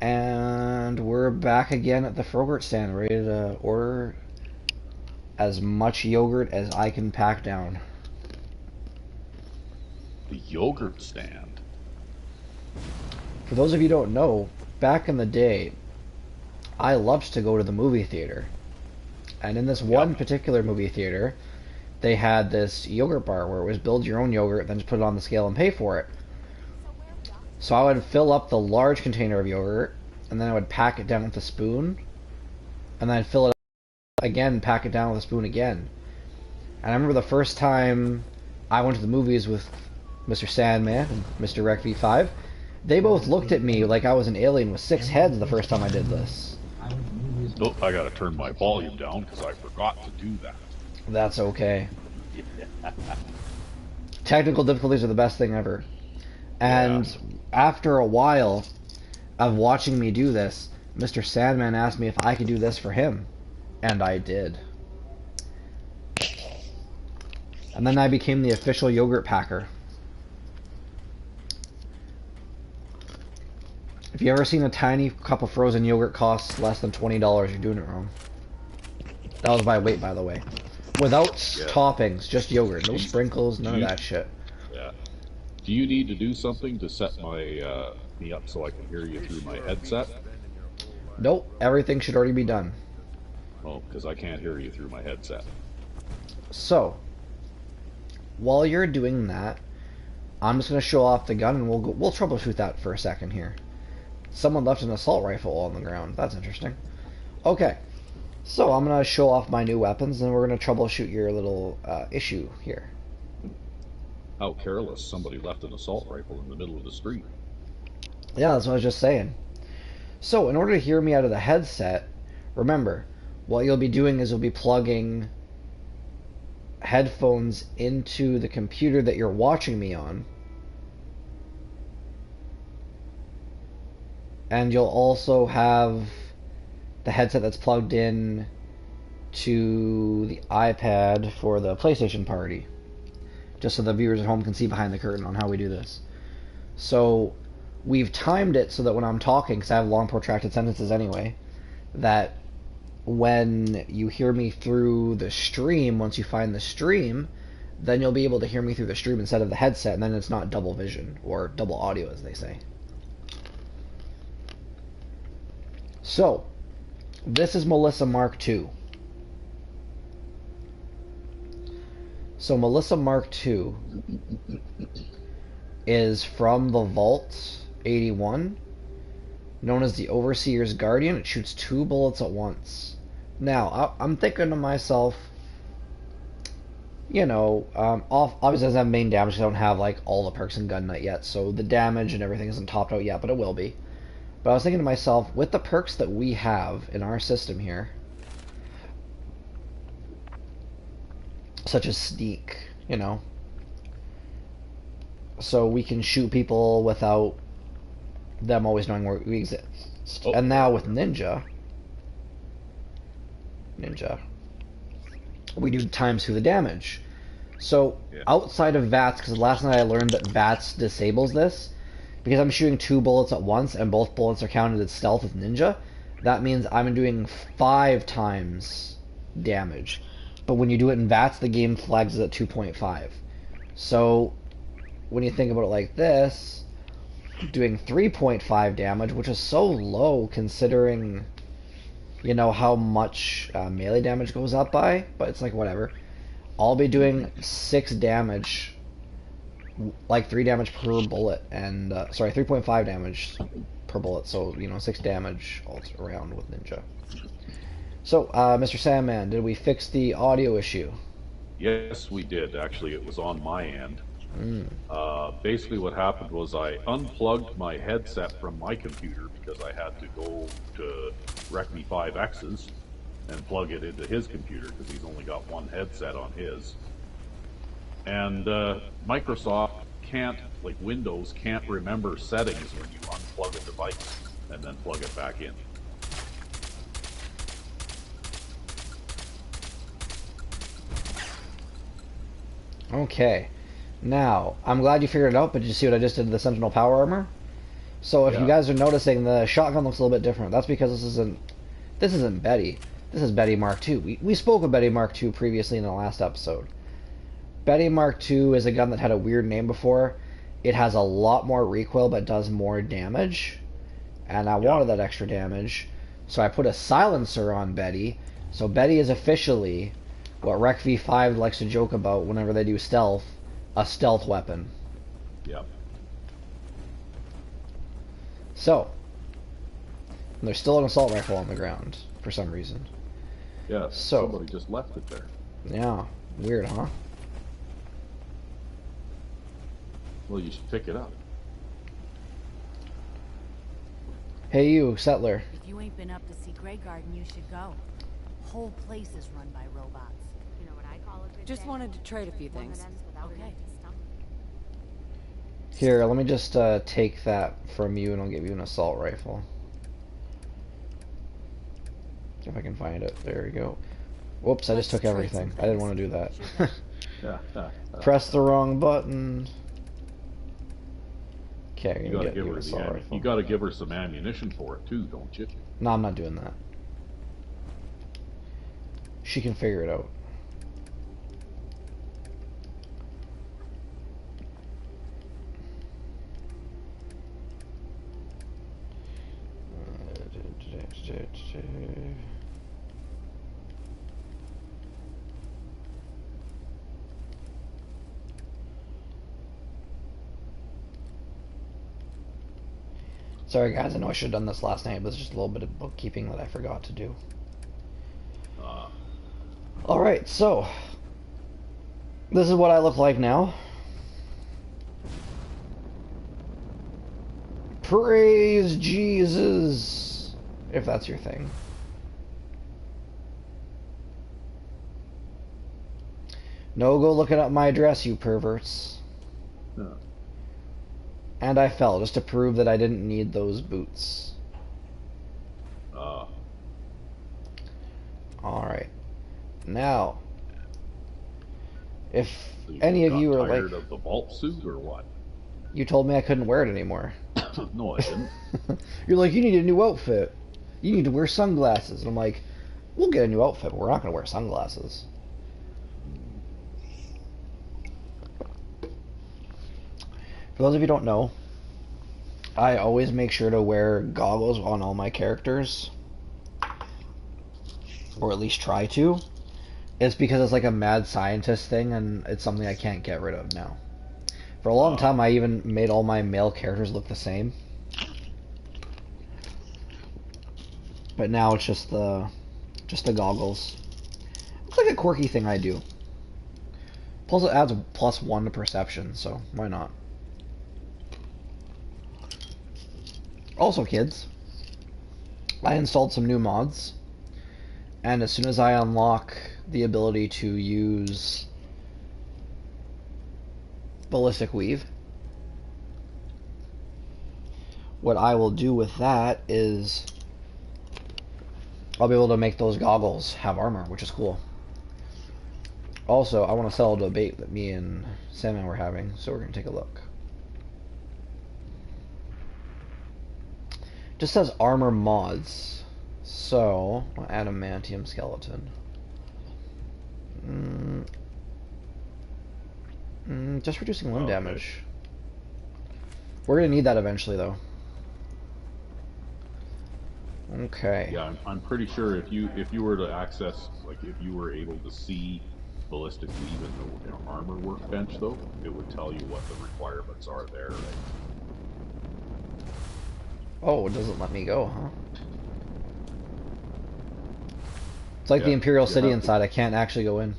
And we're back again at the Frogurt stand, ready to order as much yogurt as I can pack down. The yogurt stand. For those of you who don't know, back in the day, I loved to go to the movie theater. And in this one particular movie theater, they had this yogurt bar where it was build your own yogurt, then just put it on the scale and pay for it. So I would fill up the large container of yogurt, and then I would pack it down with a spoon, and then I'd fill it up again, pack it down with a spoon again. And I remember the first time I went to the movies with Mr. Sandman and Mr. Rec V5, they both looked at me like I was an alien with 6 heads the first time I did this. Oh, I gotta turn my volume down because I forgot to do that. That's okay. Technical difficulties are the best thing ever. And after a while of watching me do this, Mr. Sandman asked me if I could do this for him. And I did. And then I became the official yogurt packer. If you've ever seen a tiny cup of frozen yogurt costs less than $20, you're doing it wrong. That was by weight, by the way. Without toppings, just yogurt. No sprinkles, none of that shit. Yeah. Do you need to do something to set my me up so I can hear you through my headset? Nope, everything should already be done. Oh, because I can't hear you through my headset. So, while you're doing that, I'm just going to show off the gun and we'll troubleshoot that for a second here. Someone left an assault rifle on the ground. That's interesting. Okay, so I'm going to show off my new weapons and we're going to troubleshoot your little issue here. How careless, somebody left an assault rifle in the middle of the street. Yeah, that's what I was just saying. So, in order to hear me out of the headset, remember, what you'll be doing is you'll be plugging headphones into the computer that you're watching me on. And you'll also have the headset that's plugged in to the iPad for the PlayStation party. Just so the viewers at home can see behind the curtain on how we do this. So, we've timed it so that when I'm talking, because I have long protracted sentences anyway, that when you hear me through the stream, once you find the stream, then you'll be able to hear me through the stream instead of the headset, and then it's not double vision, or double audio as they say. So, this is Melissa Mark II. So Melissa Mark II is from the Vault 81, known as the Overseer's Guardian. It shoots 2 bullets at once. Now, I'm thinking to myself, you know, obviously it doesn't have main damage, I don't have like all the perks in Gun Nut yet, so the damage and everything isn't topped out yet, but it will be. But I was thinking to myself, with the perks that we have in our system here, such as Sneak, you know, so we can shoot people without them always knowing where we exist. Oh. And now with Ninja, we do times 2 the damage. So outside of VATS, because last night I learned that VATS disables this, because I'm shooting 2 bullets at once and both bullets are counted as stealth with Ninja, that means I'm doing 5 times damage. But when you do it in VATS, the game flags it at 2.5. So when you think about it like this, doing 3.5 damage, which is so low considering, you know, how much melee damage goes up by, but it's like whatever. I'll be doing 6 damage, like 3 damage per bullet, and sorry, 3.5 damage per bullet, so you know, 6 damage all around with Ninja. So, Mr. Sandman, did we fix the audio issue? Yes, we did. Actually, it was on my end. Basically what happened was I unplugged my headset from my computer because I had to go to Rec V5X's and plug it into his computer because he's only got one headset on his. And Microsoft can't, like Windows, can't remember settings when you unplug a device and then plug it back in. Okay. Now, I'm glad you figured it out, but did you see what I just did to the Sentinel Power Armor? So if you Yeah. guys are noticing, the shotgun looks a little bit different. That's because this isn't Betty. This is Betty Mark II. We spoke of Betty Mark II previously in the last episode. Betty Mark II is a gun that had a weird name before. It has a lot more recoil but does more damage. And I Yeah. wanted that extra damage. So I put a silencer on Betty. So Betty is officially what Rec V5 likes to joke about whenever they do stealth, a stealth weapon. Yeah. So, there's still an assault rifle on the ground for some reason. Yeah. So, Somebody just left it there. yeah, weird, huh? Well, you should pick it up. Hey you, settler. If you ain't been up to see Grey Garden, you should go. Whole place is run by robots. You know what I call a good Just day? wanted to trade a few One things. that ends without an Okay. empty stomach. Here, let me just take that from you and I'll give you an assault rifle. If I can find it. There we go. Whoops, I just took Let's trade everything. some I didn't things. want to do that. Yeah. Press the wrong button. Okay, You I'm gotta gonna give get her an the assault rifle. you gotta give her some ammunition for it too, don't you? No, I'm not doing that. She can figure it out. Sorry guys, I know I should have done this last night, but it's just a little bit of bookkeeping that I forgot to do. Alright, so this is what I look like now. Praise Jesus, if that's your thing. No, go looking up my address, you perverts. Yeah. And I fell, just to prove that I didn't need those boots. Uh, Alright. Now, if so any of got you are tired like, of the vault suit or what? you told me I couldn't wear it anymore. No, I didn't. You're like, you need a new outfit. You need to wear sunglasses. And I'm like, we'll get a new outfit, but we're not going to wear sunglasses. For those of you who don't know, I always make sure to wear goggles on all my characters. Or at least try to. It's because it's like a mad scientist thing, and it's something I can't get rid of now. For a long time, I even made all my male characters look the same. But now it's just the goggles. It's like a quirky thing I do. Plus, it adds a +1 to perception, so why not? Also, kids, I installed some new mods, and as soon as I unlock the ability to use ballistic weave, what I will do with that is I'll be able to make those goggles have armor, which is cool. Also, I want to sell a debate that me and Sandman were having, so we're going to take a look. Just says armor mods. So, adamantium skeleton. Just reducing limb damage. We're gonna need that eventually, though. Okay. Yeah, I'm pretty sure if you were to access, like if you were able to see ballistic weave in the armor workbench, though, it would tell you what the requirements are there, right? Oh, it doesn't let me go, huh? It's like the Imperial City inside. I can't actually go in.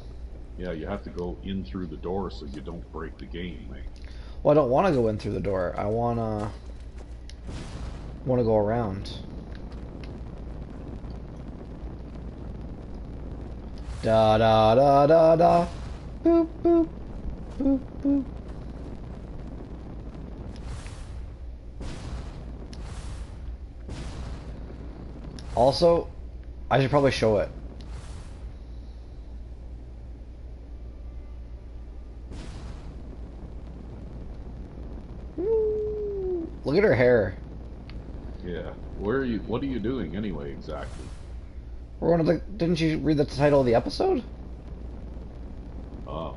Yeah, you have to go in through the door so you don't break the game, mate. Well, I don't want to go in through the door. I wanna go around. Da da da da da. Boop boop boop boop. Also, I should probably show it. Look at her hair. Yeah. Where are you? What are you doing anyway, exactly? We're one of the. Didn't you read the title of the episode? Oh.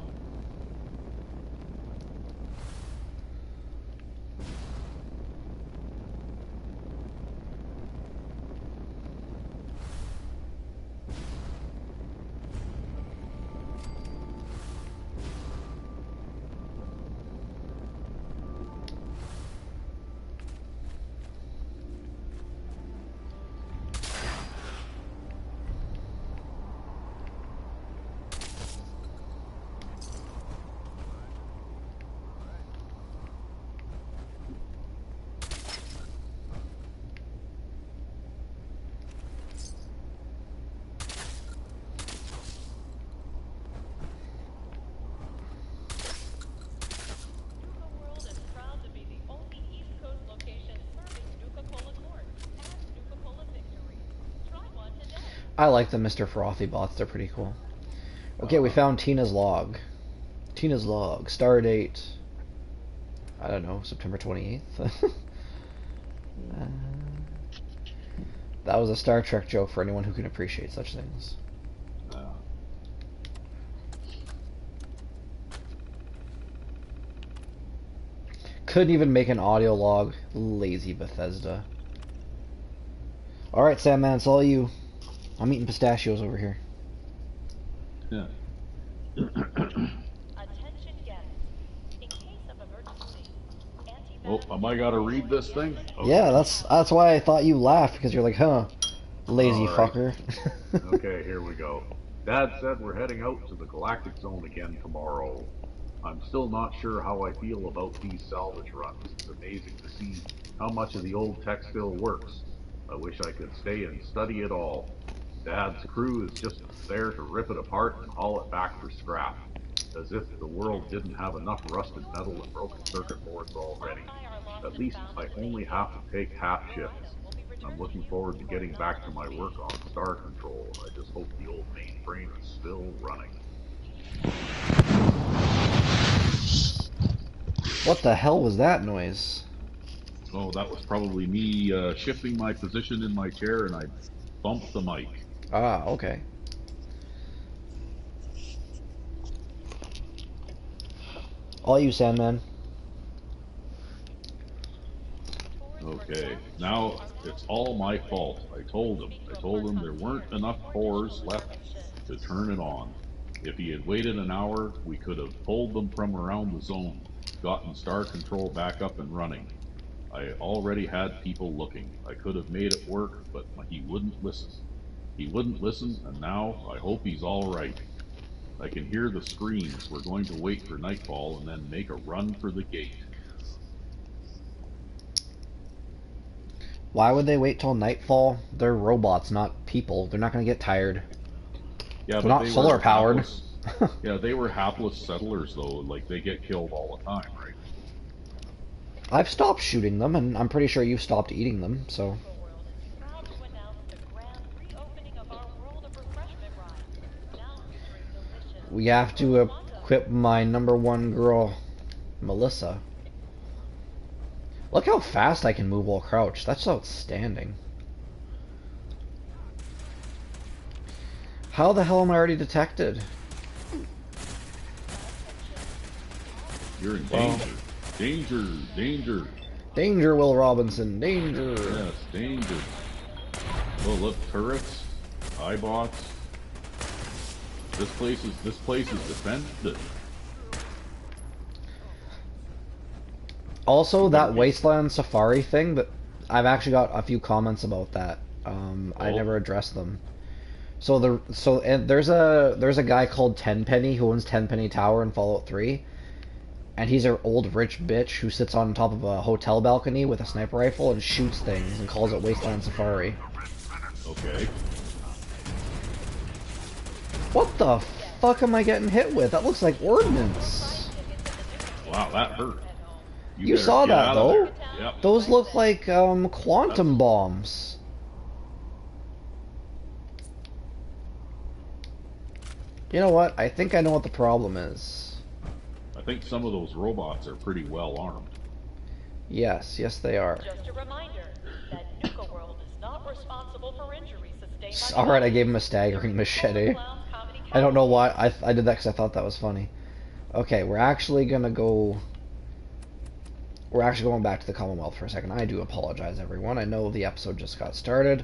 I like the Mr. Frothy bots. They're pretty cool. Okay, we Uh, found Tina's log. Tina's log. Star date. I don't know. September 28th. That was a Star Trek joke for anyone who can appreciate such things. uh, Couldn't even make an audio log. Lazy Bethesda. Alright, Sandman, it's all you. I'm eating pistachios over here. yeah. Oh, am I gotta read this thing? Okay. Yeah, that's why I thought you laughed, because you're like, huh, lazy All right. fucker. Okay, here we go. Dad said we're heading out to the Galactic Zone again tomorrow. I'm still not sure how I feel about these salvage runs. It's amazing to see how much of the old tech still works. I wish I could stay and study it all. Dad's crew is just there to rip it apart and haul it back for scrap. As if the world didn't have enough rusted metal and broken circuit boards already. At least I only have to take half shifts. I'm looking forward to getting back to my work on Star Control. I just hope the old mainframe is still running. What the hell was that noise? Oh, that was probably me shifting my position in my chair and I bumped the mic. Ah, okay. All you, Sandman. Okay, now it's all my fault. I told him there weren't enough cores left to turn it on. If he had waited an hour, we could have pulled them from around the zone, gotten Star Control back up and running. I already had people looking. I could have made it work, but he wouldn't listen. He wouldn't listen, and now I hope he's all right. I can hear the screams. We're going to wait for nightfall and then make a run for the gate. Why would they wait till nightfall? They're robots, not people. They're not going to get tired. Yeah, They're but not they solar were powered. hapless. Yeah, they were hapless settlers though. Like they get killed all the time, right? I've stopped shooting them, and I'm pretty sure you've stopped eating them, so. We have to equip my #1 girl, Melissa. Look how fast I can move while crouched. That's outstanding. How the hell am I already detected? You're in danger. Danger, danger. Danger, Will Robinson, danger. Yes, danger. Oh, look, turrets, iBots. This place is defended. Also, that Wasteland Safari thing, that I've actually got a few comments about that. I never addressed them. And there's a guy called Tenpenny who owns Tenpenny Tower in Fallout 3, and he's an old rich bitch who sits on top of a hotel balcony with a sniper rifle and shoots things and calls it Wasteland Safari. Okay. What the fuck am I getting hit with? That looks like ordnance. Wow, that hurt. You saw that though? Yep. Those look like quantum bombs. You know what? I think I know what the problem is. I think some of those robots are pretty well armed. Yes, yes they are. Just a reminder that Alright, I gave him a staggering machete. I don't know why. I did that because I thought that was funny. Okay, we're actually gonna go... We're actually going back to the Commonwealth for a second. I do apologize, everyone. I know the episode just got started.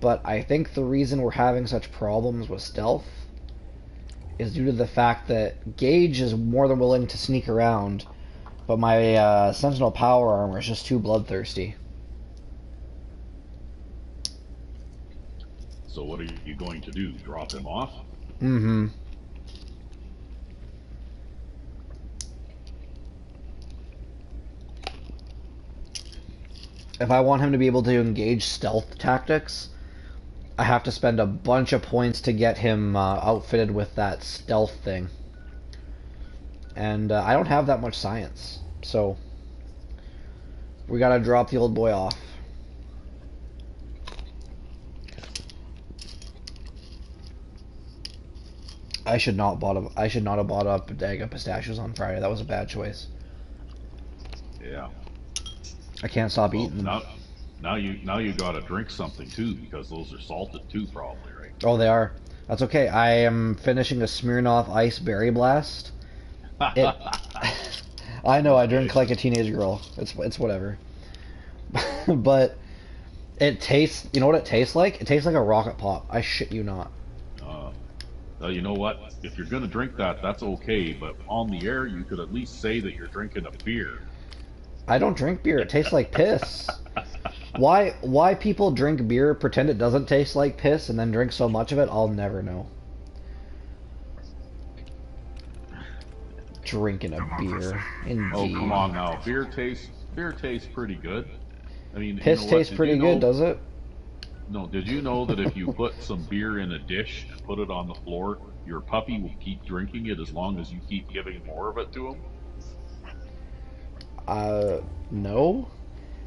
But I think the reason we're having such problems with stealth is due to the fact that Gage is more than willing to sneak around, but my Sentinel power armor is just too bloodthirsty. So what are you going to do? Drop him off? Mm-hmm. If I want him to be able to engage stealth tactics, I have to spend a bunch of points to get him outfitted with that stealth thing. And I don't have that much science, so we gotta drop the old boy off. I should not have bought up a bag of pistachios on Friday. That was a bad choice. Yeah. I can't stop eating them. Now you gotta drink something too, because those are salted too, probably, right? Oh, they are. That's okay. I am finishing a Smirnoff Ice Berry Blast. It, I know I drink like a teenage girl. It's whatever. But it tastes. You know what it tastes like? It tastes like a rocket pop. I shit you not. You know what? If you're gonna drink that, that's okay. But on the air, you could at least say that you're drinking a beer. I don't drink beer. It tastes like piss. Why people drink beer, pretend it doesn't taste like piss, and then drink so much of it, I'll never know. Drinking a beer, indeed. Oh, come on now. Beer tastes pretty good. I mean, piss tastes pretty good, does it? No, did you know that if you put some beer in a dish and put it on the floor, your puppy will keep drinking it as long as you keep giving more of it to him? No.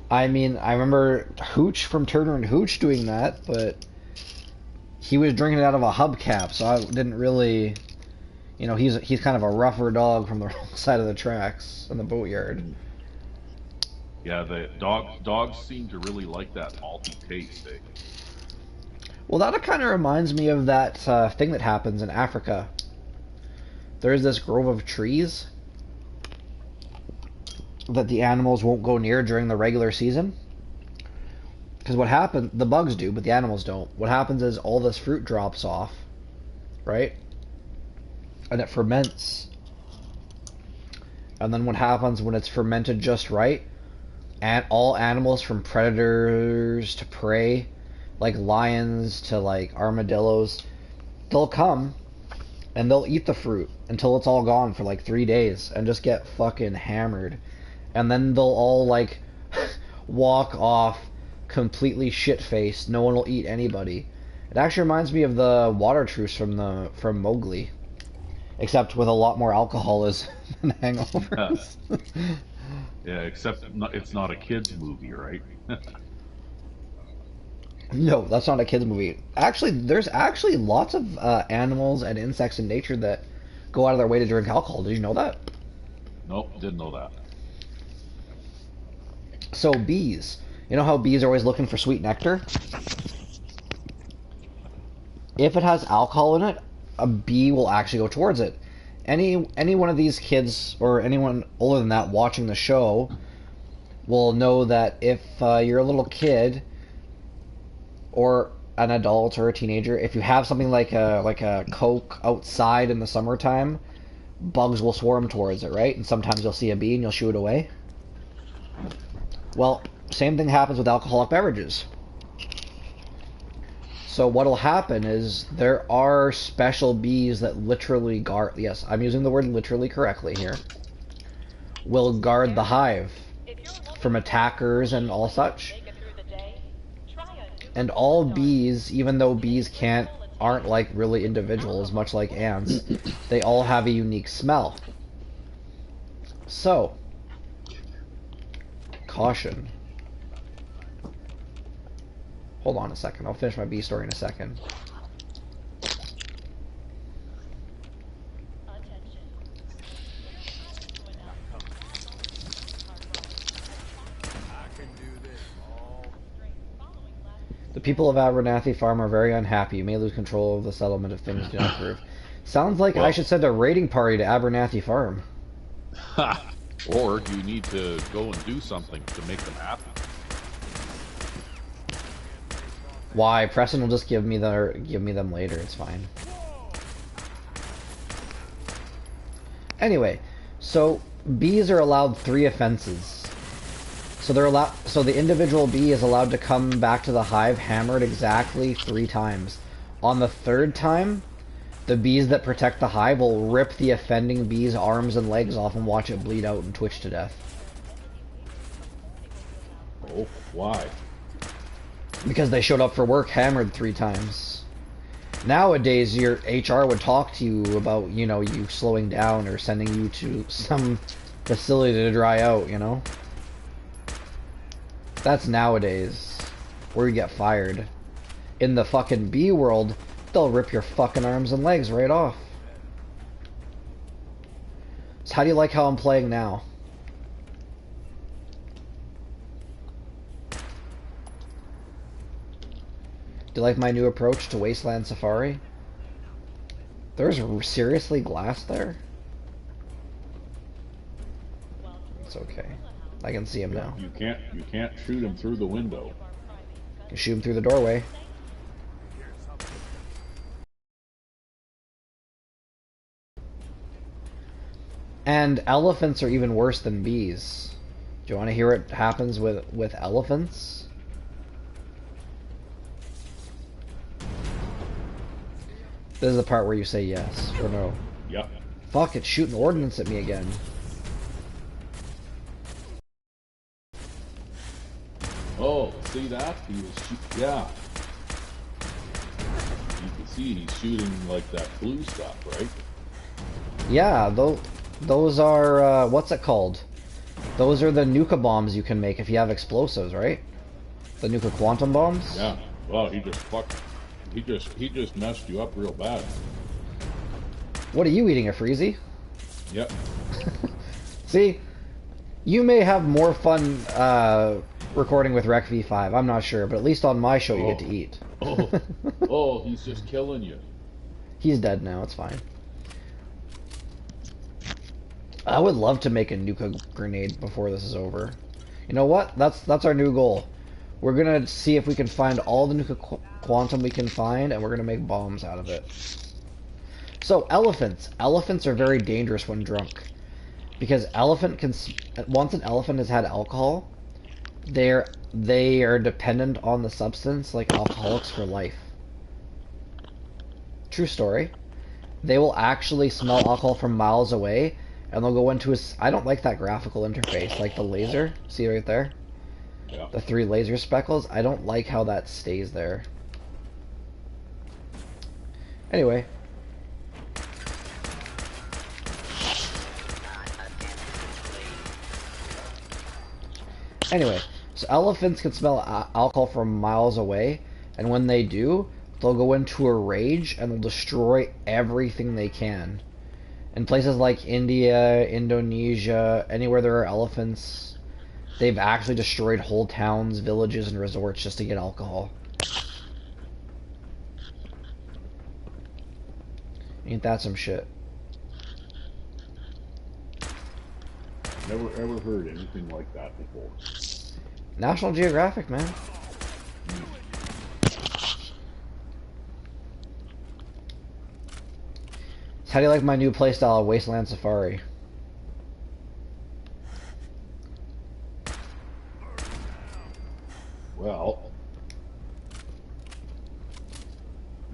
I mean, I remember Hooch from Turner and Hooch doing that, but he was drinking it out of a hubcap, so I didn't really... You know, he's kind of a rougher dog from the wrong side of the tracks in the boatyard. Yeah, the dogs seem to really like that malty taste, eh? Well, that kind of reminds me of that thing that happens in Africa. There's this grove of trees that the animals won't go near during the regular season. Because what happens, the bugs do, but the animals don't. What happens is all this fruit drops off, right? And it ferments. And then what happens when it's fermented just right, and all animals from predators to prey, like lions to like armadillos, they'll come and they'll eat the fruit until it's all gone for like 3 days and just get fucking hammered. And then they'll all like walk off completely shit-faced. No one will eat anybody. It actually reminds me of the water truce from Mowgli, except with a lot more alcoholism and hangovers. Yeah, except it's not a kids movie, right? No, that's not a kids movie. Actually, there's actually lots of animals and insects in nature that go out of their way to drink alcohol. Did you know that? Nope, didn't know that. So bees, you know how bees are always looking for sweet nectar? If it has alcohol in it, a bee will actually go towards it. Any one of these kids or anyone older than that watching the show will know that if you're a little kid or an adult or a teenager, if you have something like a Coke outside in the summertime, bugs will swarm towards it, right? And sometimes you'll see a bee and you'll shoo it away. Well, same thing happens with alcoholic beverages. So what'll happen is there are special bees that literally guard, yes, I'm using the word literally correctly here, will guard the hive from attackers and all such. And all bees, even though bees aren't like really individuals, much like ants, they all have a unique smell. So, caution. Hold on a second, I'll finish my bee story in a second. The people of Abernathy Farm are very unhappy. You may lose control of the settlement if things do not improve. Sounds like I should send a raiding party to Abernathy Farm. Or you need to go and do something to make them happy. Why? Preston will just give me them later. It's fine. Anyway, so bees are allowed 3 offenses. So the individual bee is allowed to come back to the hive hammered exactly 3 times. On the 3rd time, the bees that protect the hive will rip the offending bee's arms and legs off and watch it bleed out and twitch to death. Oh, why? Because they showed up for work hammered 3 times. Nowadays, your HR would talk to you about, you know, you slowing down or sending you to some facility to dry out, you know? That's nowadays, where you get fired. In the fucking bee world, they'll rip your fucking arms and legs right off. So how do you like how I'm playing now? Do you like my new approach to Wasteland Safari? There's seriously glass there? It's okay. I can see him now. You can't shoot him through the window. You can shoot him through the doorway. And elephants are even worse than bees. Do you want to hear what happens with elephants? This is the part where you say yes or no. Yep. Fuck, it's shooting ordnance at me again. Oh, see that? He was yeah. You can see he's shooting like that blue stuff, right? Yeah, those are, what's it called? Those are the nuka bombs you can make if you have explosives, right? The nuka quantum bombs? Yeah. Well, he just messed you up real bad. What are you eating, a freezy? Yep. See? You may have more fun, recording with Rec V5, I'm not sure, but at least on my show you get to eat. Oh, he's just killing you. He's dead now, it's fine. I would love to make a nuka grenade before this is over. You know what? That's our new goal. We're gonna see if we can find all the nuka quantum we can find, and we're gonna make bombs out of it. So, elephants. Elephants are very dangerous when drunk. Because once an elephant has had alcohol, they are dependent on the substance like alcoholics for life. True story. They will actually smell alcohol from miles away, and they'll go into I don't like that graphical interface, like the laser. See right there? Yeah. The 3 laser speckles. I don't like how that stays there. Anyway. So elephants can smell alcohol from miles away, and when they do, they'll go into a rage and they'll destroy everything they can. In places like India, Indonesia, anywhere there are elephants, they've actually destroyed whole towns, villages, and resorts just to get alcohol. Ain't that some shit? Never ever heard anything like that before. National Geographic, man. How do you like my new playstyle of Wasteland Safari? Well,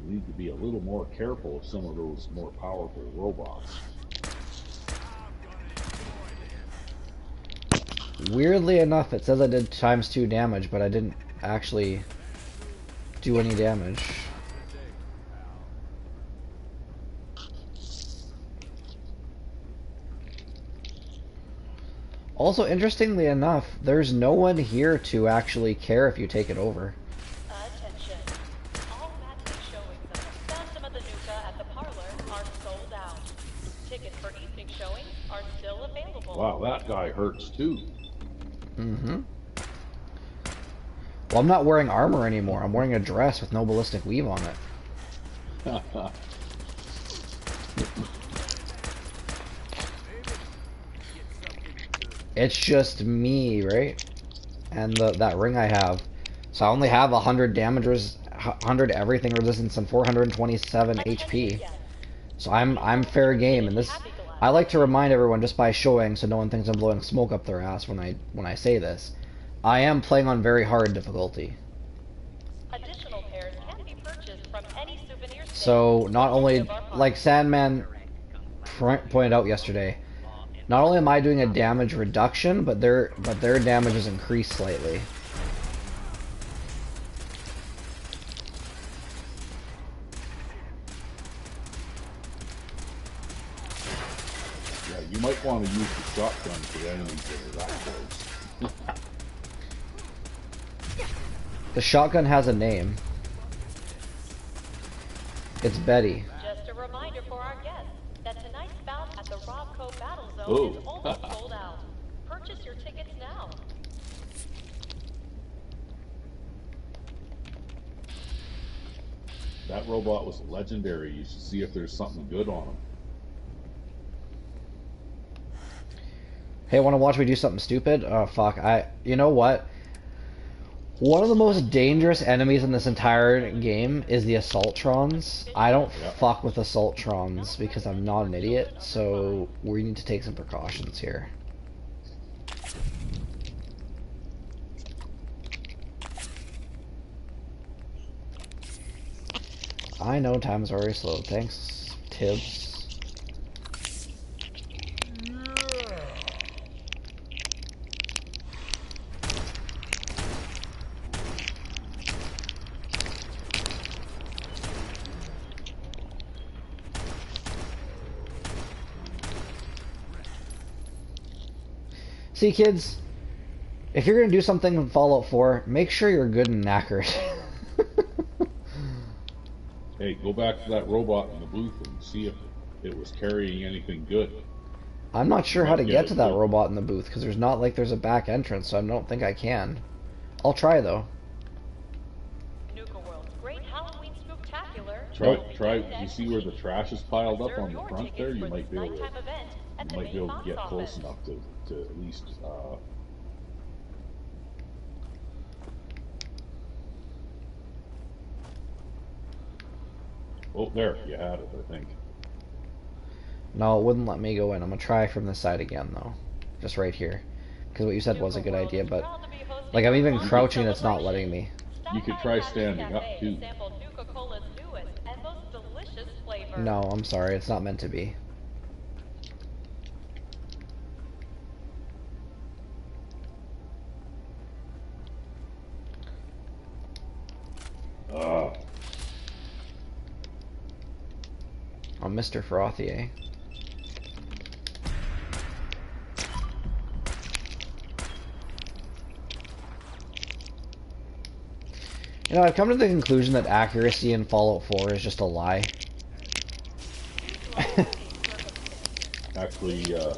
you need to be a little more careful of some of those more powerful robots. Weirdly enough, it says I did ×2 damage, but I didn't actually do any damage. Also, interestingly enough, there's no one here to actually care if you take it over. Attention. All matches showings of the Phantom of the Nuka at the parlor are sold out. Tickets for evening showings are still available. Wow, that guy hurts too. Mm-hmm. Well, I'm not wearing armor anymore. I'm wearing a dress with no ballistic weave on it. It's just me, right? And that ring I have. So I only have 100 damage, 100 everything resistance, and 427 HP. So I'm fair game, and this I like to remind everyone just by showing, so no one thinks I'm blowing smoke up their ass when I say this. I am playing on very hard difficulty. Additional pairs can be purchased from any souvenir stand. So not only, like Sandman pointed out yesterday, not only am I doing a damage reduction, but their damage is increased slightly. Yeah, you might want to use the shotgun for enemies that are that close. The shotgun has a name. It's Betty. Just a reminder for our guests that tonight's bout at the Robco Battle Zone Oh. is almost sold out. Purchase your tickets now. That robot was legendary. You should see if there's something good on him. Hey, want to watch me do something stupid? Oh, fuck. You know what? One of the most dangerous enemies in this entire game is the Assaultrons. I don't fuck with Assaultrons because I'm not an idiot, so we need to take some precautions here. I know time's already slowed. Thanks, Tibbs. See, kids, if you're gonna do something in Fallout 4, make sure you're good and accurate. Hey, go back to that robot in the booth and see if it was carrying anything good. I'm not sure how to get to that robot in the booth, because there's not like there's a back entrance, so I don't think I can. I'll try, though. Nuka World's great Halloween spooktacular. Try. You see where the trash is piled up on the front there? You might be able to get close enough to at least. Oh, there, you had it, I think. No, it wouldn't let me go in. I'm gonna try from this side again, though. Just right here. Because what you said was a good idea, but... Like, I'm even crouching and it's not letting me. You could try standing up, too. No, I'm sorry. It's not meant to be. I'm Mr. Frothier. You know, I've come to the conclusion that accuracy in Fallout 4 is just a lie. Actually, the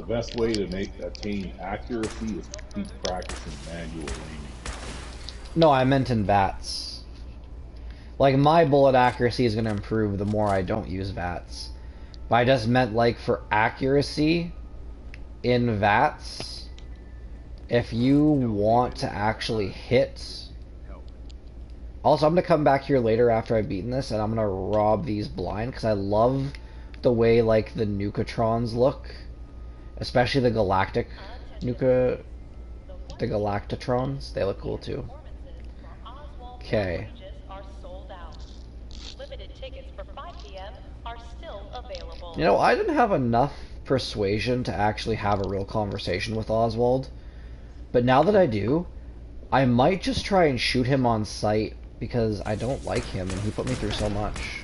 best way to attain accuracy is to keep practicing manual aiming. No, I meant in VATS. Like, my bullet accuracy is going to improve the more I don't use VATS. But I just meant, like, for accuracy in VATS, if you want to actually hit... Also, I'm going to come back here later after I've beaten this, and I'm going to rob these blind, because I love the way, like, the Nukatrons look. Especially the Galactic Nuka... The Galactatrons. They look cool, too. Okay. You know, I didn't have enough persuasion to actually have a real conversation with Oswald. But now that I do, I might just try and shoot him on sight, because I don't like him and he put me through so much.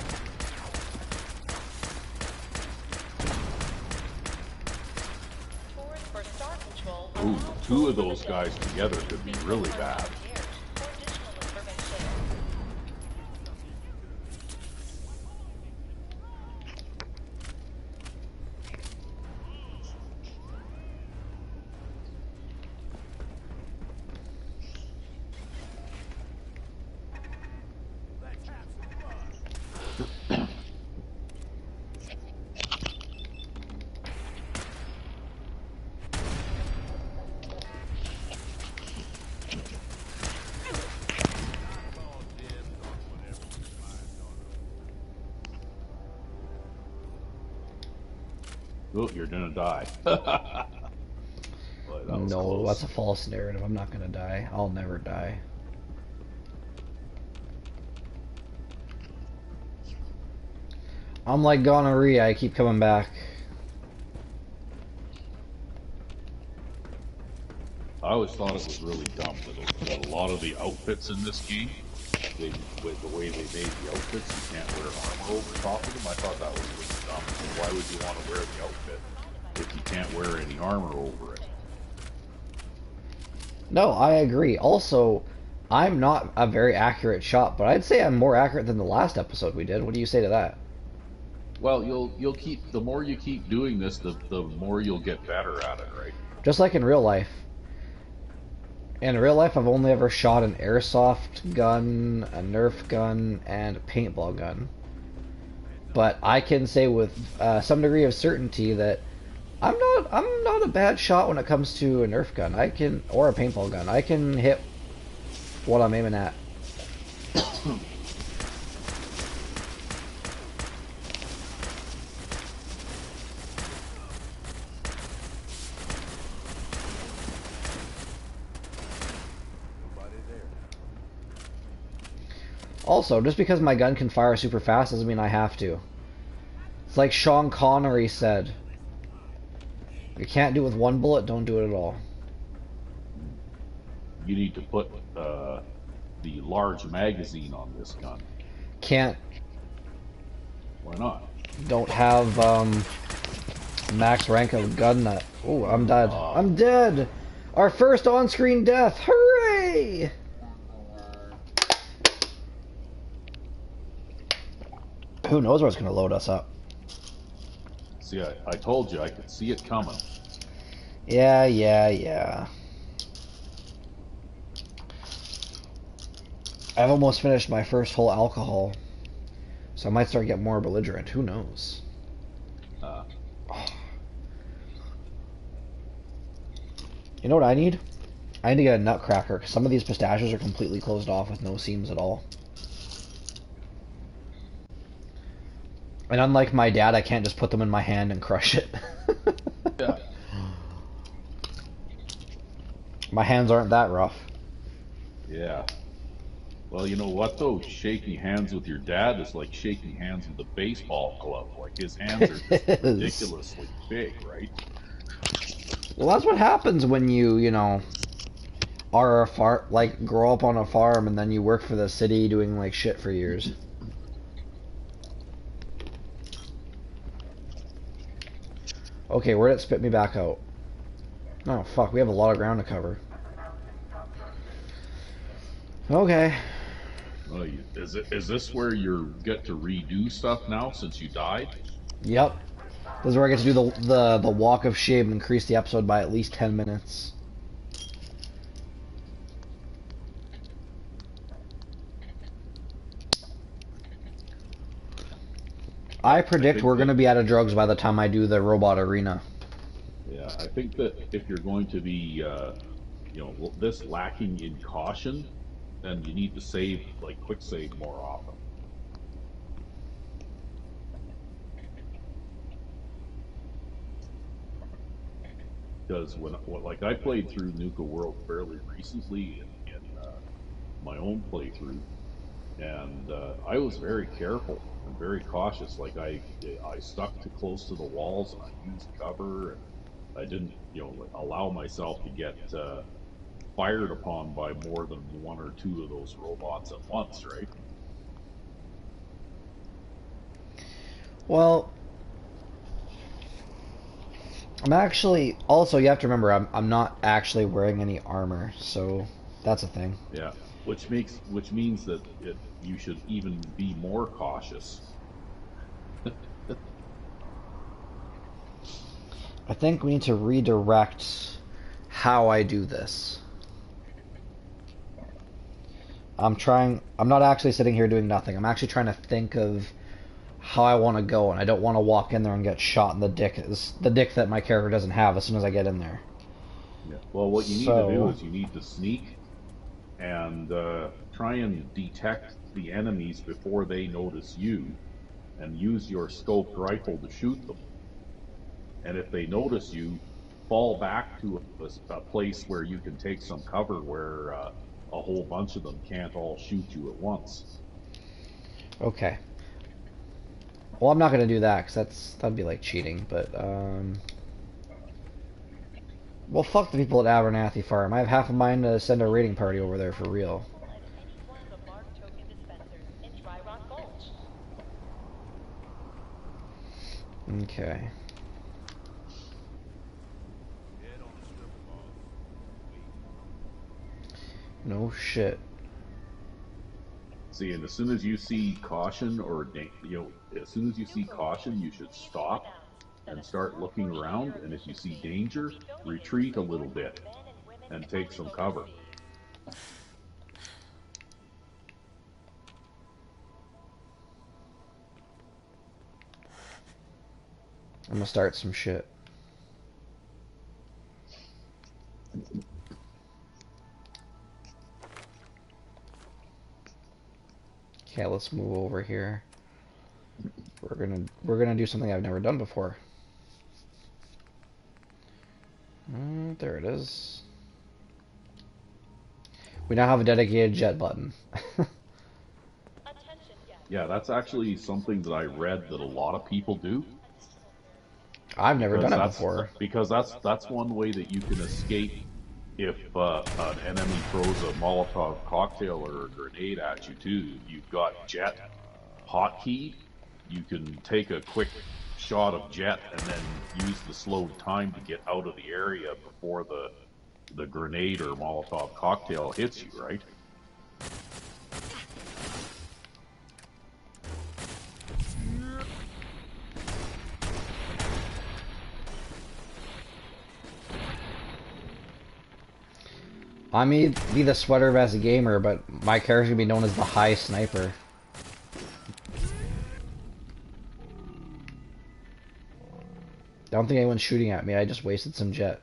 Ooh, two of those guys together could be really bad. Oh, you're gonna die. Boy, that was No, close. that's a false narrative. I'm not gonna die. I'll never die. I'm like gonorrhea, I keep coming back. I always thought it was really dumb that a lot of the outfits in this game, with the way they made the outfits, you can't wear armor over top of them. I thought that was really dumb. Why would you want to wear the outfit if you can't wear any armor over it? No, I agree. Also, I'm not a very accurate shot, but I'd say I'm more accurate than the last episode we did. What do you say to that? Well, you'll keep, the more you keep doing this, the more you'll get better at it, right? Just like in real life. In real life, I've only ever shot an airsoft gun, a Nerf gun, and a paintball gun. But I can say with some degree of certainty that I'm not a bad shot when it comes to a Nerf gun. Or a paintball gun. I can hit what I'm aiming at. Also, just because my gun can fire super fast doesn't mean I have to. It's like Sean Connery said. You can't do it with one bullet, don't do it at all. You need to put the large magazine on this gun. Can't. Why not? Don't have max rank of gun nut. Oh, I'm dead. I'm dead! Our first on-screen death! Hooray! Who knows what's going to load us up? See, I told you, I could see it coming. Yeah. I've almost finished my first whole alcohol, so I might start to get more belligerent. Who knows? You know what I need? I need to get a nutcracker, because some of these pistachios are completely closed off with no seams at all. And unlike my dad, I can't just put them in my hand and crush it. Yeah. My hands aren't that rough. Yeah. Well, you know what though? Shaking hands with your dad is like shaking hands with a baseball glove. Like his hands are just ridiculously big, right? Well, that's what happens when you know, are grow up on a farm and then you work for the city doing like shit for years. Okay, where'd it spit me back out? Oh, fuck, we have a lot of ground to cover. Okay. Well, is this where you get to redo stuff now since you died? Yep. This is where I get to do the walk of shame and increase the episode by at least 10 minutes. I predict we're going to be out of drugs by the time I do the robot arena. Yeah, I think that if you're going to be, you know, this lacking in caution, then you need to save, like, quick save more often. Because like I played through Nuka World fairly recently in my own playthrough, and I was very careful and very cautious. Like I stuck too close to the walls and I used cover, and I didn't, you know, allow myself to get fired upon by more than one or two of those robots at once, right? Well, I'm actually also you have to remember I'm not actually wearing any armor, so that's a thing. Yeah, which means that you should even be more cautious. I think we need to redirect how I do this. I'm not actually sitting here doing nothing. I'm actually trying to think of how I want to go, and I don't want to walk in there and get shot in the dick. It's the dick that my character doesn't have as soon as I get in there. Yeah. Well, what you need to do is you need to sneak and try and detect the enemies before they notice you, and use your scoped rifle to shoot them. and if they notice you, fall back to a place where you can take some cover where a whole bunch of them can't all shoot you at once. Okay. Well, I'm not gonna do that because that'd be like cheating. But well, fuck the people at Abernathy Farm. I have half a mind to send a raiding party over there for real. Okay. No shit. See, and as soon as you see caution, or as soon as you see caution, you should stop and start looking around. And if you see danger, retreat a little bit and take some cover. I'm gonna start some shit. Okay, let's move over here. We're gonna do something I've never done before. There it is. We now have a dedicated jet button. Yeah, that's actually something that I read that a lot of people do. I've never done it before. Because that's one way that you can escape if an enemy throws a Molotov cocktail or a grenade at you too. You've got jet hotkeyed. You can take a quick shot of jet and then use the slowed time to get out of the area before the grenade or Molotov cocktail hits you, right? I may be the sweater vest gamer, but my character can be known as the high sniper. I don't think anyone's shooting at me, I just wasted some jet.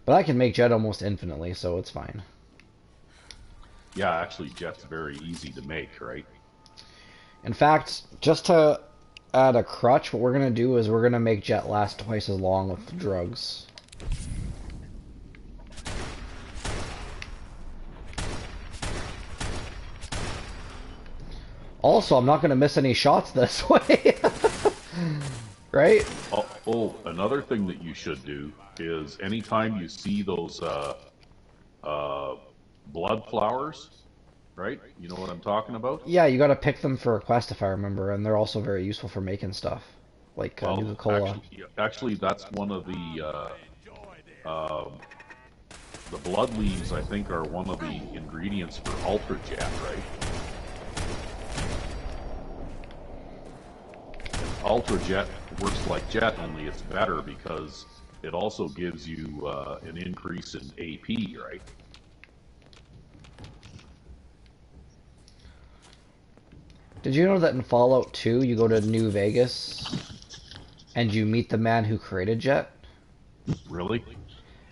But I can make jet almost infinitely, so it's fine. Yeah, actually jet's very easy to make, right? In fact, just to add a crutch, what we're going to do is we're going to make jet last twice as long with drugs. Also, I'm not going to miss any shots this way. Right? Oh, another thing that you should do is anytime you see those blood flowers, right? You know what I'm talking about? Yeah, you got to pick them for a quest if I remember, and they're also very useful for making stuff. Like Nuka-Cola. Actually, that's one of the blood leaves, I think, are one of the ingredients for Ultra Jet, right? Ultra Jet works like Jet, only it's better because it also gives you an increase in AP, right? Did you know that in Fallout 2 you go to New Vegas and you meet the man who created Jet? Really?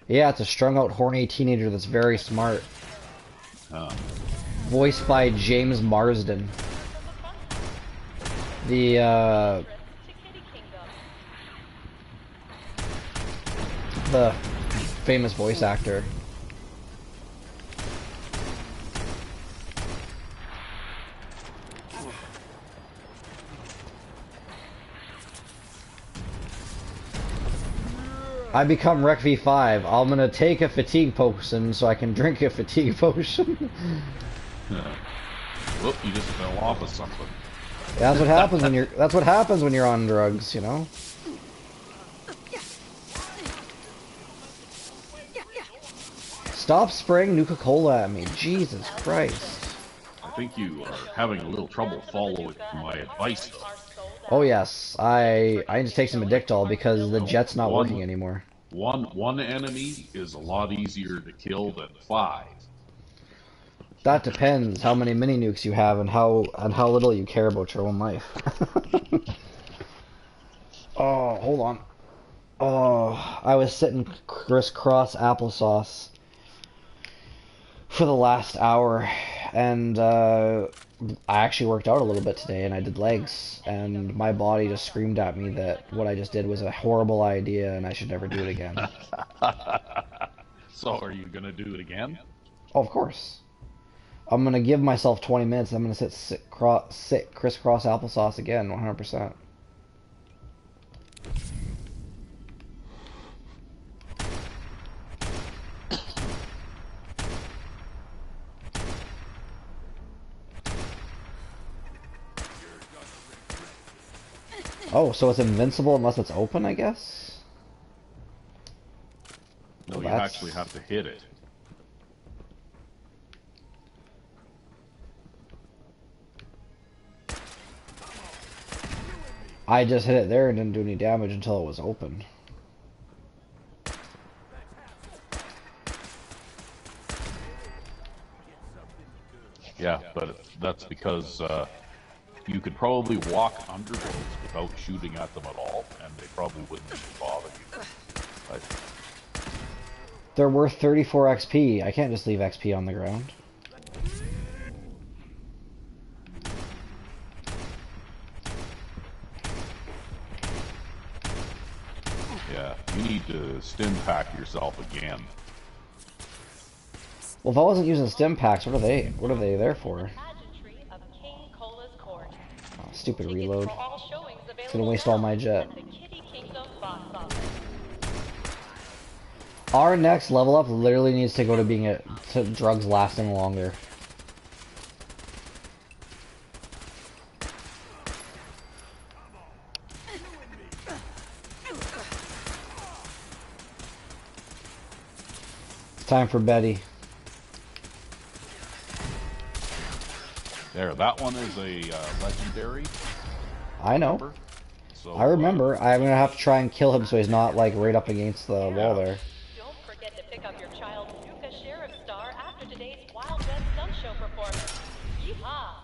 Yeah, it's a strung out horny teenager that's very smart. Voiced by James Marsden. The famous voice actor. I become Rec V5. I'm gonna take a fatigue potion so I can drink a fatigue potion. Whoop! You just fell off of something. That's what happens when you're. That's what happens when you're on drugs, you know. Stop spraying Nuka-Cola at me, Jesus Christ. I think you are having a little trouble following my advice, though. Oh yes, I need to take some Addictol because the jet's not working anymore. One enemy is a lot easier to kill than 5. That depends how many mini nukes you have and how little you care about your own life. Oh, hold on. Oh, I was sitting crisscross applesauce for the last hour, and I actually worked out a little bit today and I did legs, and my body just screamed at me that what I just did was a horrible idea and I should never do it again. So are you gonna do it again? Oh, of course. I'm gonna give myself 20 minutes. I'm gonna sit crisscross applesauce again, 100%. Oh, so it's invincible unless it's open, I guess? No, Well, you actually have to hit it. I just hit it there and didn't do any damage until it was open. Yeah, but that's because you could probably walk under those without shooting at them at all, and they probably wouldn't even bother you. But, They're worth 34 XP. I can't just leave XP on the ground. yeah, you need to stim pack yourself again. Well, if I wasn't using stim packs, what are they? What are they there for? Pageantry of King Cola's court. Oh, stupid Tickets reload. for all showings It's gonna available waste all now my jet. at the Kitty Kingdom box office. Our next level up literally needs to go to being to drugs lasting longer. It's time for Betty. There, that one is a legendary. I know. Remember? So, I remember. I'm gonna have to try and kill him so he's not like right up against the wall there. Don't forget to pick up your child's Nuka Sheriff Star after today's Wild West Stunt Show performance. Yeehaw!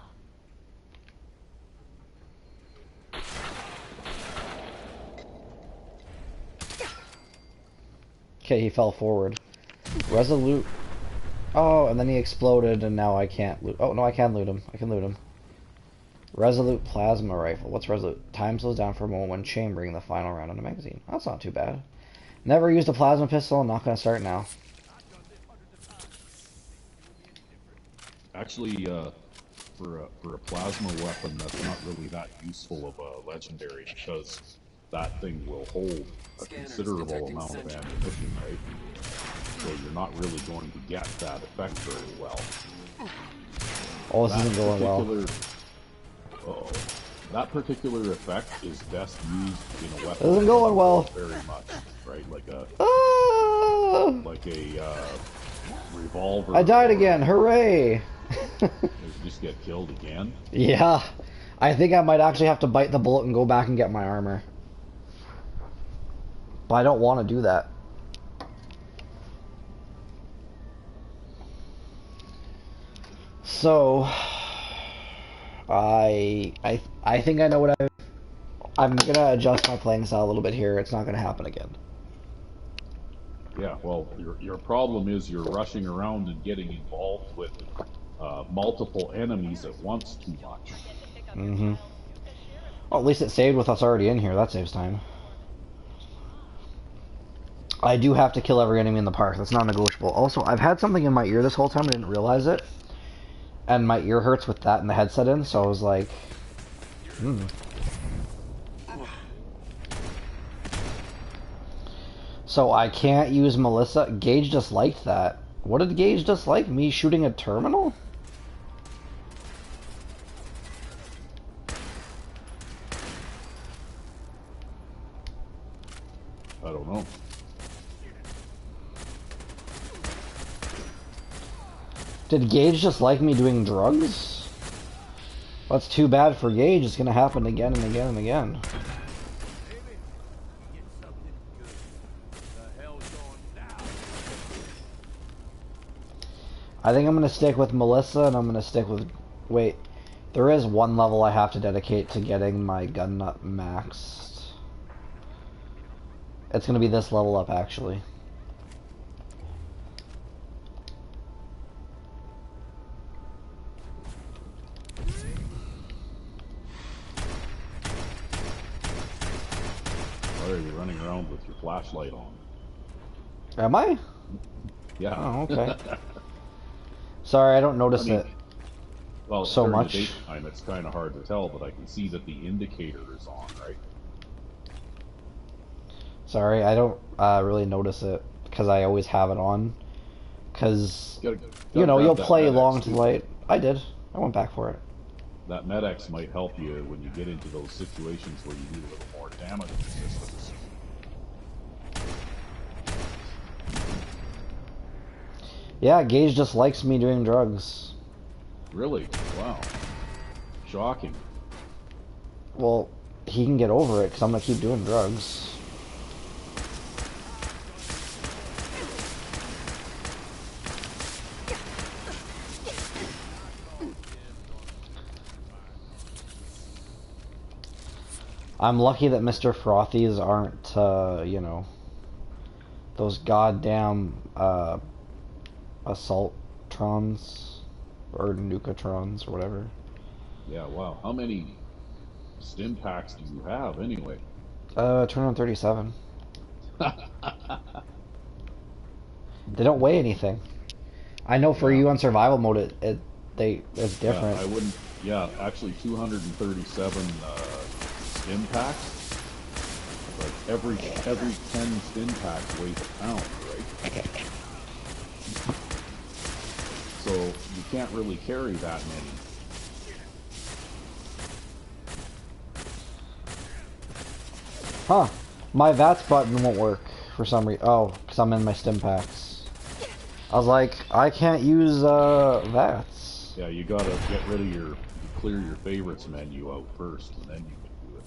Okay, he fell forward. Resolute. Oh, and then he exploded, and now I can't loot. Oh, no, I can loot him. I can loot him. Resolute Plasma Rifle. What's Resolute? Time slows down for a moment when chambering the final round in a magazine. That's not too bad. Never used a plasma pistol. I'm not going to start now. actually, for a plasma weapon, that's not really that useful of a legendary because that thing will hold a considerable amount of ammunition, right? So you're not really going to get that effect very well. Oh, this isn't going well. That particular effect is best used in a weapon. This isn't going well. Very much, right? Like a Ah! Revolver. I died again. Hooray! You just get killed again. Yeah. I think I might actually have to bite the bullet and go back and get my armor. But I don't want to do that. So I think I know what I'm gonna adjust my playing style a little bit here. It's not gonna happen again. Yeah, well, your problem is you're rushing around and getting involved with multiple enemies at once too much. Mm-hmm. Well, at least it saved with us already in here. That saves time. I do have to kill every enemy in the park. That's not negotiable. Also, I've had something in my ear this whole time. I didn't realize it. And my ear hurts with that and the headset in, so I was like, So I can't use Melissa. Gage just liked that. What did Gage just like? Me shooting a terminal? I don't know. Did Gage just like me doing drugs? Well, that's too bad for Gage. It's gonna happen again and again and again. I think I'm gonna stick with Melissa, and I'm gonna stick with... Wait, there is one level I have to dedicate to getting my gun nut maxed. It's gonna be this level up, actually. Why are you running around with your flashlight on? Am I? Yeah. Oh, okay. Sorry, I don't notice it Well, so during much. the daytime, it's kind of hard to tell, but I can see that the indicator is on, right? Sorry, I don't really notice it because I always have it on. Because, Gotta you know, grab you'll that play Med-X long to too. light. I did. I went back for it. That Med-X might help you when you get into those situations where you need a little more damage resistance. Yeah, Gage just likes me doing drugs. Really? Wow. Shocking. Well, he can get over it because I'm going to keep doing drugs. I'm lucky that Mr. Frothies aren't, you know, those goddamn assaultrons or nucatrons or whatever. Yeah, wow. How many stim packs do you have anyway? Turn on 37. They don't weigh anything. I know for you on survival mode, it's different. Yeah, I wouldn't. Yeah, actually, 237 stim packs. Like every 10 stim packs weighs a pound, right? So you can't really carry that many. Huh. My VATS button won't work for some reason. Oh, because I'm in my stim packs. I was like, I can't use VATS. Yeah, you gotta get rid of your clear your favorites menu out first, and then you can do it.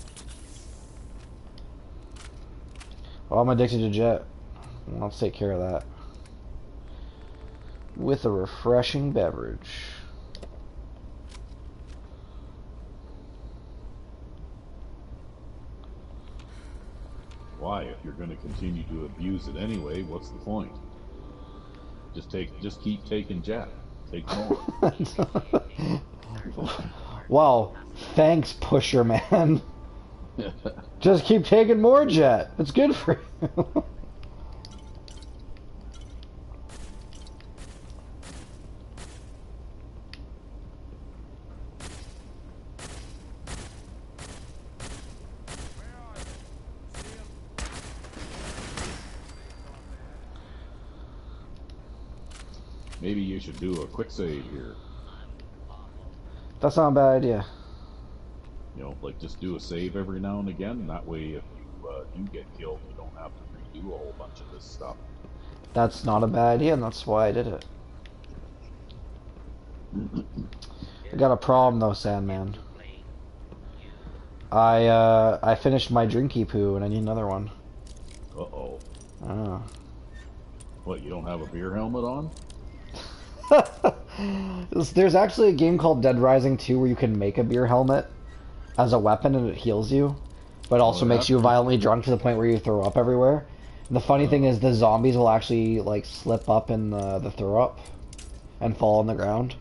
Well, I'm addicted to Jet. Well, let's take care of that. With a refreshing beverage. Why? If you're going to continue to abuse it anyway, what's the point? Just keep taking Jet. Take more. Wow, thanks, pusher man. Just keep taking more Jet. It's good for you. Maybe you should do a quick save here. That's not a bad idea. You know, like just do a save every now and again. And that way, if you do get killed, you don't have to redo a whole bunch of this stuff. That's not a bad idea, and that's why I did it. I got a problem though, Sandman. I finished my drinky poo and I need another one. Uh-oh. Oh. What, you don't have a beer helmet on? There's actually a game called Dead Rising 2 where you can make a beer helmet as a weapon and it heals you, but also makes you violently drunk to the point where you throw up everywhere. And the funny thing is the zombies will actually like slip up in the throw up and fall on the ground.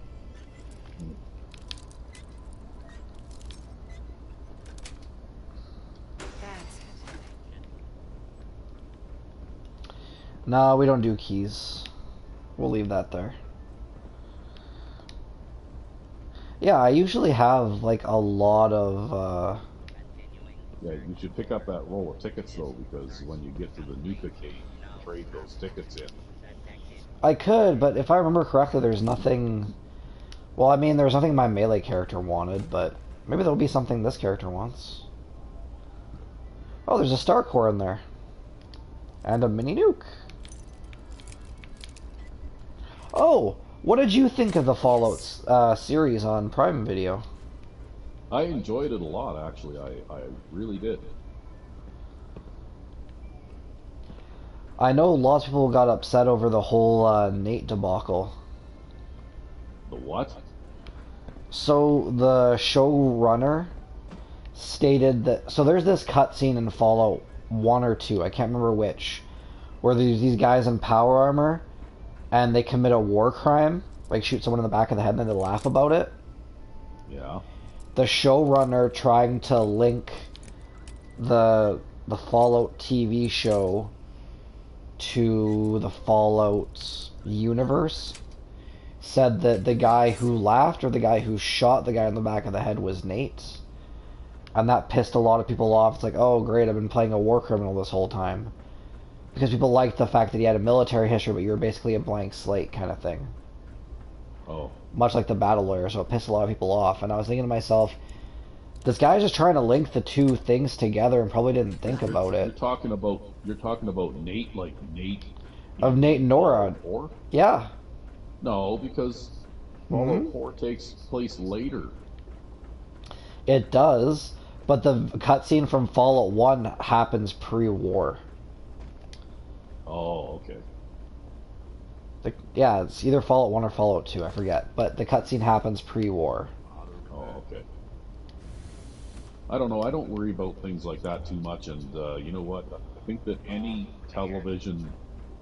No, we don't do keys. We'll leave that there. Yeah, I usually have like a lot of Yeah, you should pick up that roll of tickets though, because when you get to the Nuka cave, you can trade those tickets in. I could, but if I remember correctly, there's nothing... Well, I mean, there's nothing my melee character wanted, but maybe there'll be something this character wants. Oh, there's a star core in there. And a mini nuke. Oh, what did you think of the Fallout series on Prime Video? I enjoyed it a lot, actually. I really did. I know lots of people got upset over the whole Nate debacle. The what? So the showrunner stated that... So there's this cutscene in Fallout 1 or 2, I can't remember which, where there's these guys in power armor, and they commit a war crime, like shoot someone in the back of the head and then they laugh about it. Yeah. The showrunner trying to link the the Fallout TV show to the Fallout universe said that the guy who laughed or the guy who shot the guy in the back of the head was Nate. And that pissed a lot of people off. It's like, oh great, I've been playing a war criminal this whole time. Because people liked the fact that he had a military history, but you were basically a blank slate kind of thing. Oh. Much like the battle lawyer, so it pissed a lot of people off. And I was thinking to myself, this guy's just trying to link the two things together and probably didn't think about it. You're talking about Nate, like Nate of Nate and Nora. 4? Yeah. No, because Fallout 4 takes place later. It does, but the cutscene from Fallout 1 happens pre-war. Oh, okay. Yeah, it's either Fallout 1 or Fallout 2, I forget. But the cutscene happens pre-war. Oh, okay. I don't know. I don't worry about things like that too much. And you know what? I think that any television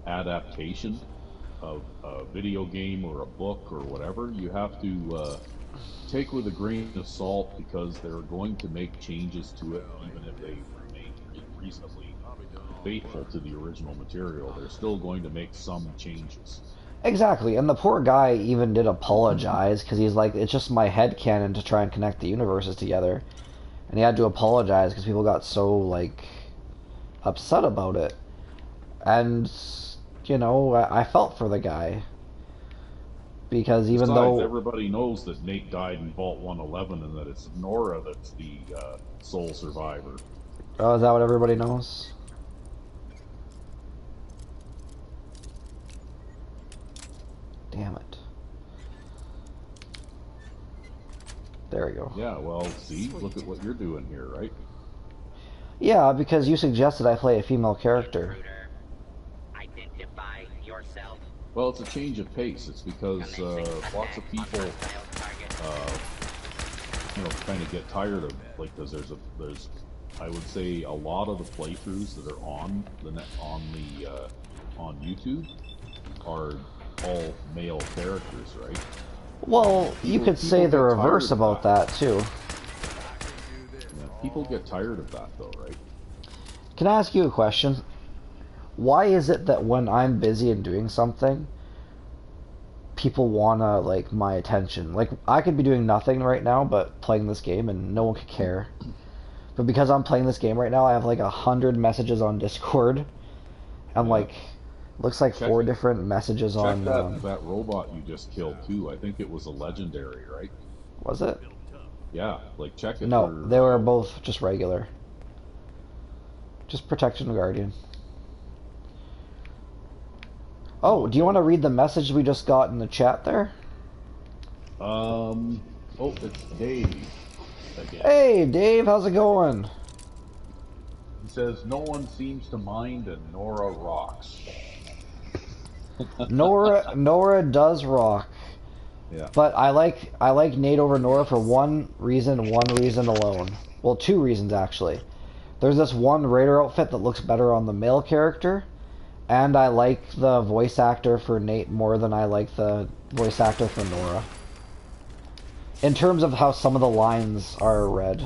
adaptation of a video game or a book or whatever, you have to take with a grain of salt, because they're going to make changes to it, even if they remain reasonably faithful to the original material. They're still going to make some changes. Exactly, and the poor guy even did apologize, because he's like, it's just my headcanon to try and connect the universes together. And he had to apologize because people got so, like, upset about it. And, you know, I felt for the guy. Because even though everybody knows that Nate died in Vault 111 and that it's Nora that's the sole survivor. Oh, is that what everybody knows? Damn it. There we go. Yeah, well, see, look at what you're doing here, right? Yeah, because you suggested I play a female character. Identify yourself. Well, it's a change of pace. It's because lots of people, you know, kind of get tired of, like, because there's, I would say, a lot of the playthroughs that are on YouTube are all male characters, right? Well, you could say the reverse about that too. Yeah, people get tired of that, though, right? Can I ask you a question? Why is it that when I'm busy and doing something, people wanna, like, my attention? Like, I could be doing nothing right now but playing this game and no one could care. But because I'm playing this game right now, I have like 100 messages on Discord. I'm like, looks like 4 different messages on... that robot you just killed, too. I think it was a legendary, right? Was it? Yeah, like, check it. No, they were both just regular. Just Protection Guardian. Oh, do you want to read the message we just got in the chat there? Oh, it's Dave again. Hey, Dave, how's it going? He says, no one seems to mind and Nora rocks. Nora does rock. Yeah. But I like Nate over Nora for one reason alone. Well, 2 reasons actually. There's this one Raider outfit that looks better on the male character, and I like the voice actor for Nate more than I like the voice actor for Nora. In terms of how some of the lines are read.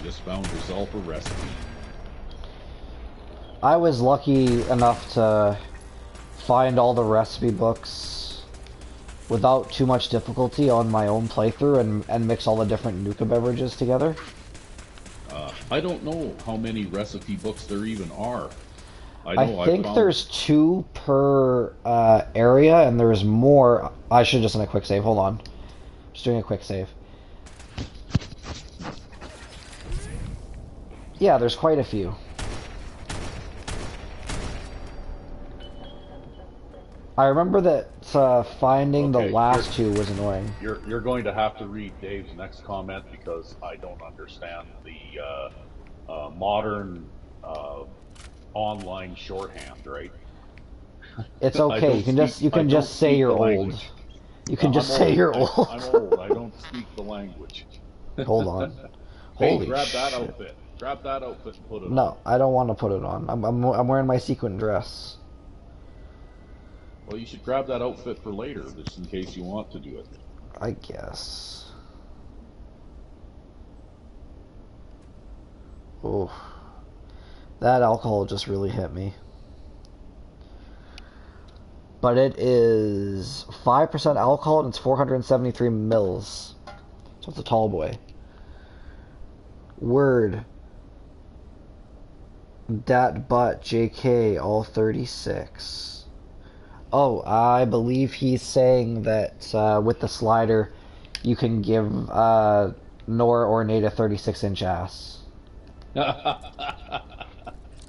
Just found yourself a recipe. I was lucky enough to find all the recipe books without too much difficulty on my own playthrough and mix all the different Nuka beverages together. I don't know how many recipe books there even are. I think there's 2 per area, and there's more. I should just in a quick save. Hold on. Just doing a quick save. Yeah, there's quite a few. I remember that finding the last 2 was annoying. You're going to have to read Dave's next comment, because I don't understand the modern online shorthand, right? It's okay. You can just say you're old. You can just say you're old. I'm old. I don't speak the language. Hold on. Hey, Holy grab shit. that outfit. Grab that outfit and put it on. No, I don't want to put it on. I'm wearing my sequin dress. Well, you should grab that outfit for later, just in case you want to do it. I guess. Oh, that alcohol just really hit me. But it is 5% alcohol and it's 473 mils. So it's a tall boy. Word. Dat butt JK all 36. Oh, I believe he's saying that with the slider you can give Nora or Nate a 36-inch ass.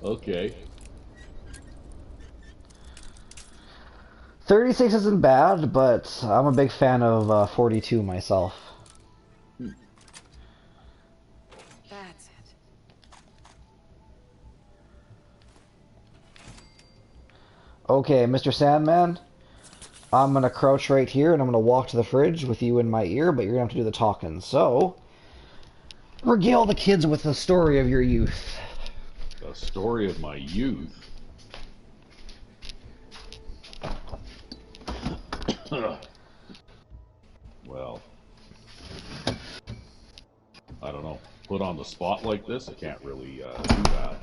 Okay. 36 isn't bad, but I'm a big fan of 42 myself. That's it. Okay, Mr. Sandman, I'm gonna crouch right here and I'm gonna walk to the fridge with you in my ear, but you're gonna have to do the talking. So, regale the kids with the story of your youth. The story of my youth. Well, I don't know. Put on the spot like this, I can't really do that.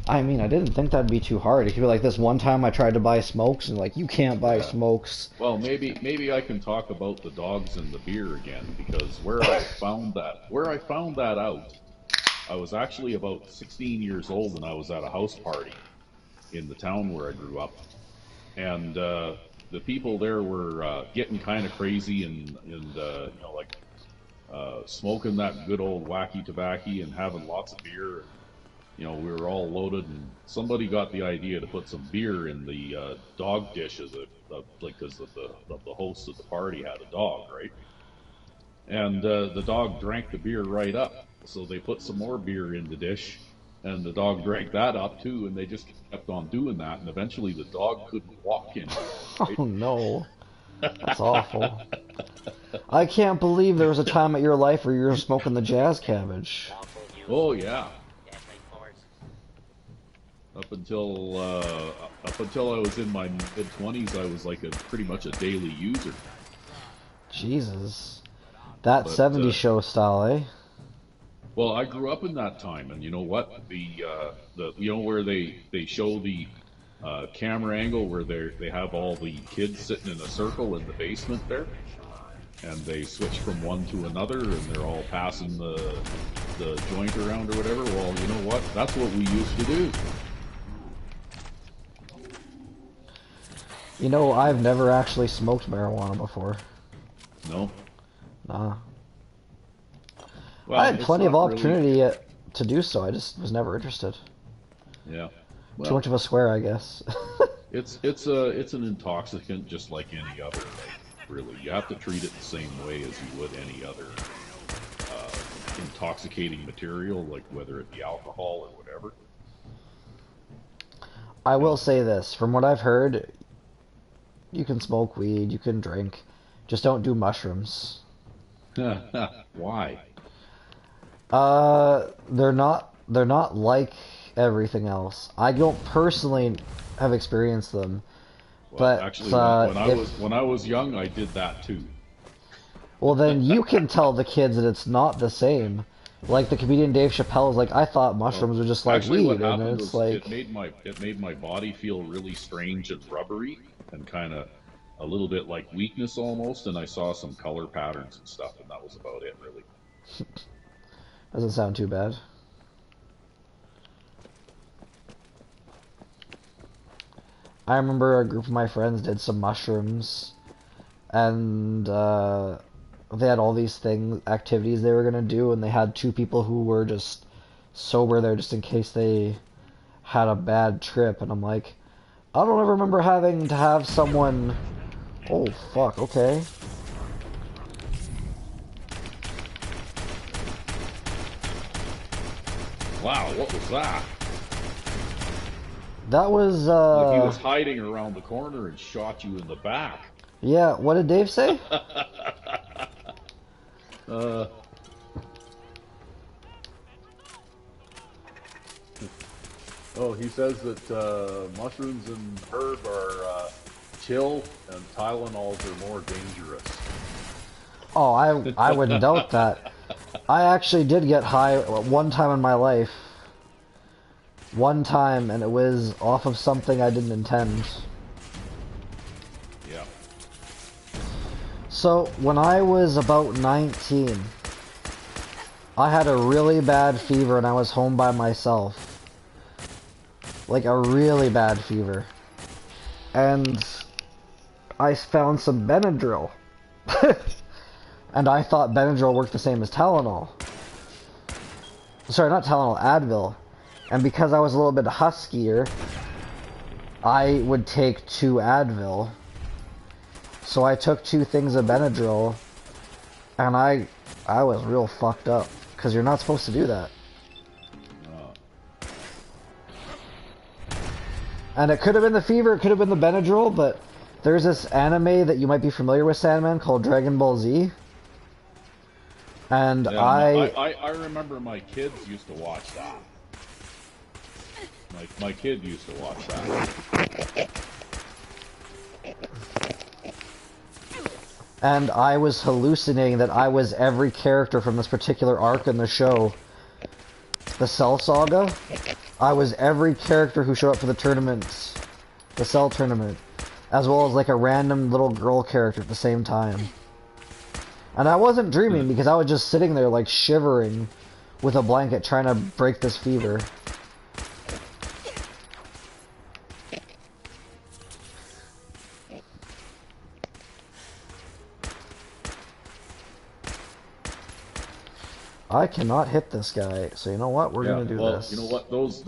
I mean, I didn't think that'd be too hard. It could be like this one time I tried to buy smokes and like, you can't buy smokes. Well, maybe I can talk about the dogs and the beer again, because where I found that out, I was actually about 16 years old and I was at a house party in the town where I grew up. And the people there were getting kind of crazy and like smoking that good old wacky tobacco and having lots of beer. You know, we were all loaded, and somebody got the idea to put some beer in the dog dish because the host of the party had a dog, right? And the dog drank the beer right up. So they put some more beer in the dish, and the dog drank that up too, and they just kept on doing that, and eventually the dog couldn't walk anymore. Right? Oh no, that's awful. I can't believe there was a time at your life where you were smoking the jazz cabbage. Oh yeah. Up until I was in my mid-20s, I was like pretty much a daily user. Jesus, that 70s show style, eh? Well, I grew up in that time, and you know what? The where they show the camera angle where they have all the kids sitting in a circle in the basement there, and they switch from one to another, and they're all passing the joint around or whatever. Well, you know what? That's what we used to do. You know, I've never actually smoked marijuana before. No? Nah. Well, I had plenty of opportunity really... to do so, I just was never interested. Yeah. Well, too much of a swear, I guess. it's an intoxicant just like any other, really. You have to treat it the same way as you would any other intoxicating material, like whether it be alcohol or whatever. I will say this, from what I've heard, you can smoke weed, you can drink, just don't do mushrooms. Why? They're not like everything else. I don't personally have experienced them, well, but actually, when I was young, I did that too. Well, then you can tell the kids that it's not the same. Like the comedian Dave Chappelle is like, I thought mushrooms were just like actually, weed, what and it's was like it made my body feel really strange and rubbery and kind of a little bit like weakness almost, and I saw some color patterns and stuff, and that was about it, really. doesn't sound too bad. I remember a group of my friends did some mushrooms, and they had all these activities they were gonna do, and they had two people who were just sober there just in case they had a bad trip, and I'm like, I don't ever remember having to have someone. Oh fuck, okay. Wow, what was that? That was like he was hiding around the corner and shot you in the back. Yeah, what did Dave say? Oh, he says that mushrooms and herb are chill, and Tylenols are more dangerous. Oh, I wouldn't doubt that. I actually did get high one time in my life. One time, and it was off of something I didn't intend. Yeah. So, when I was about 19, I had a really bad fever and I was home by myself. Like a really bad fever. And I found some Benadryl. And I thought Benadryl worked the same as Tylenol. Sorry, not Tylenol, Advil. And because I was a little bit huskier, I would take 2 Advil. So I took 2 things of Benadryl, and I was real fucked up. Because you're not supposed to do that. And it could have been the fever, it could have been the Benadryl, but there's this anime that you might be familiar with, Sandman, called Dragon Ball Z. And Yeah, I remember my kids used to watch that. My kid used to watch that. And I was hallucinating that I was every character from this particular arc in the show. The Cell Saga. I was every character who showed up for the tournaments. The Cell tournament. As well as like a random little girl character at the same time. And I wasn't dreaming because I was just sitting there like shivering with a blanket trying to break this fever. I cannot hit this guy, so you know what? We're gonna do this. You know what? Those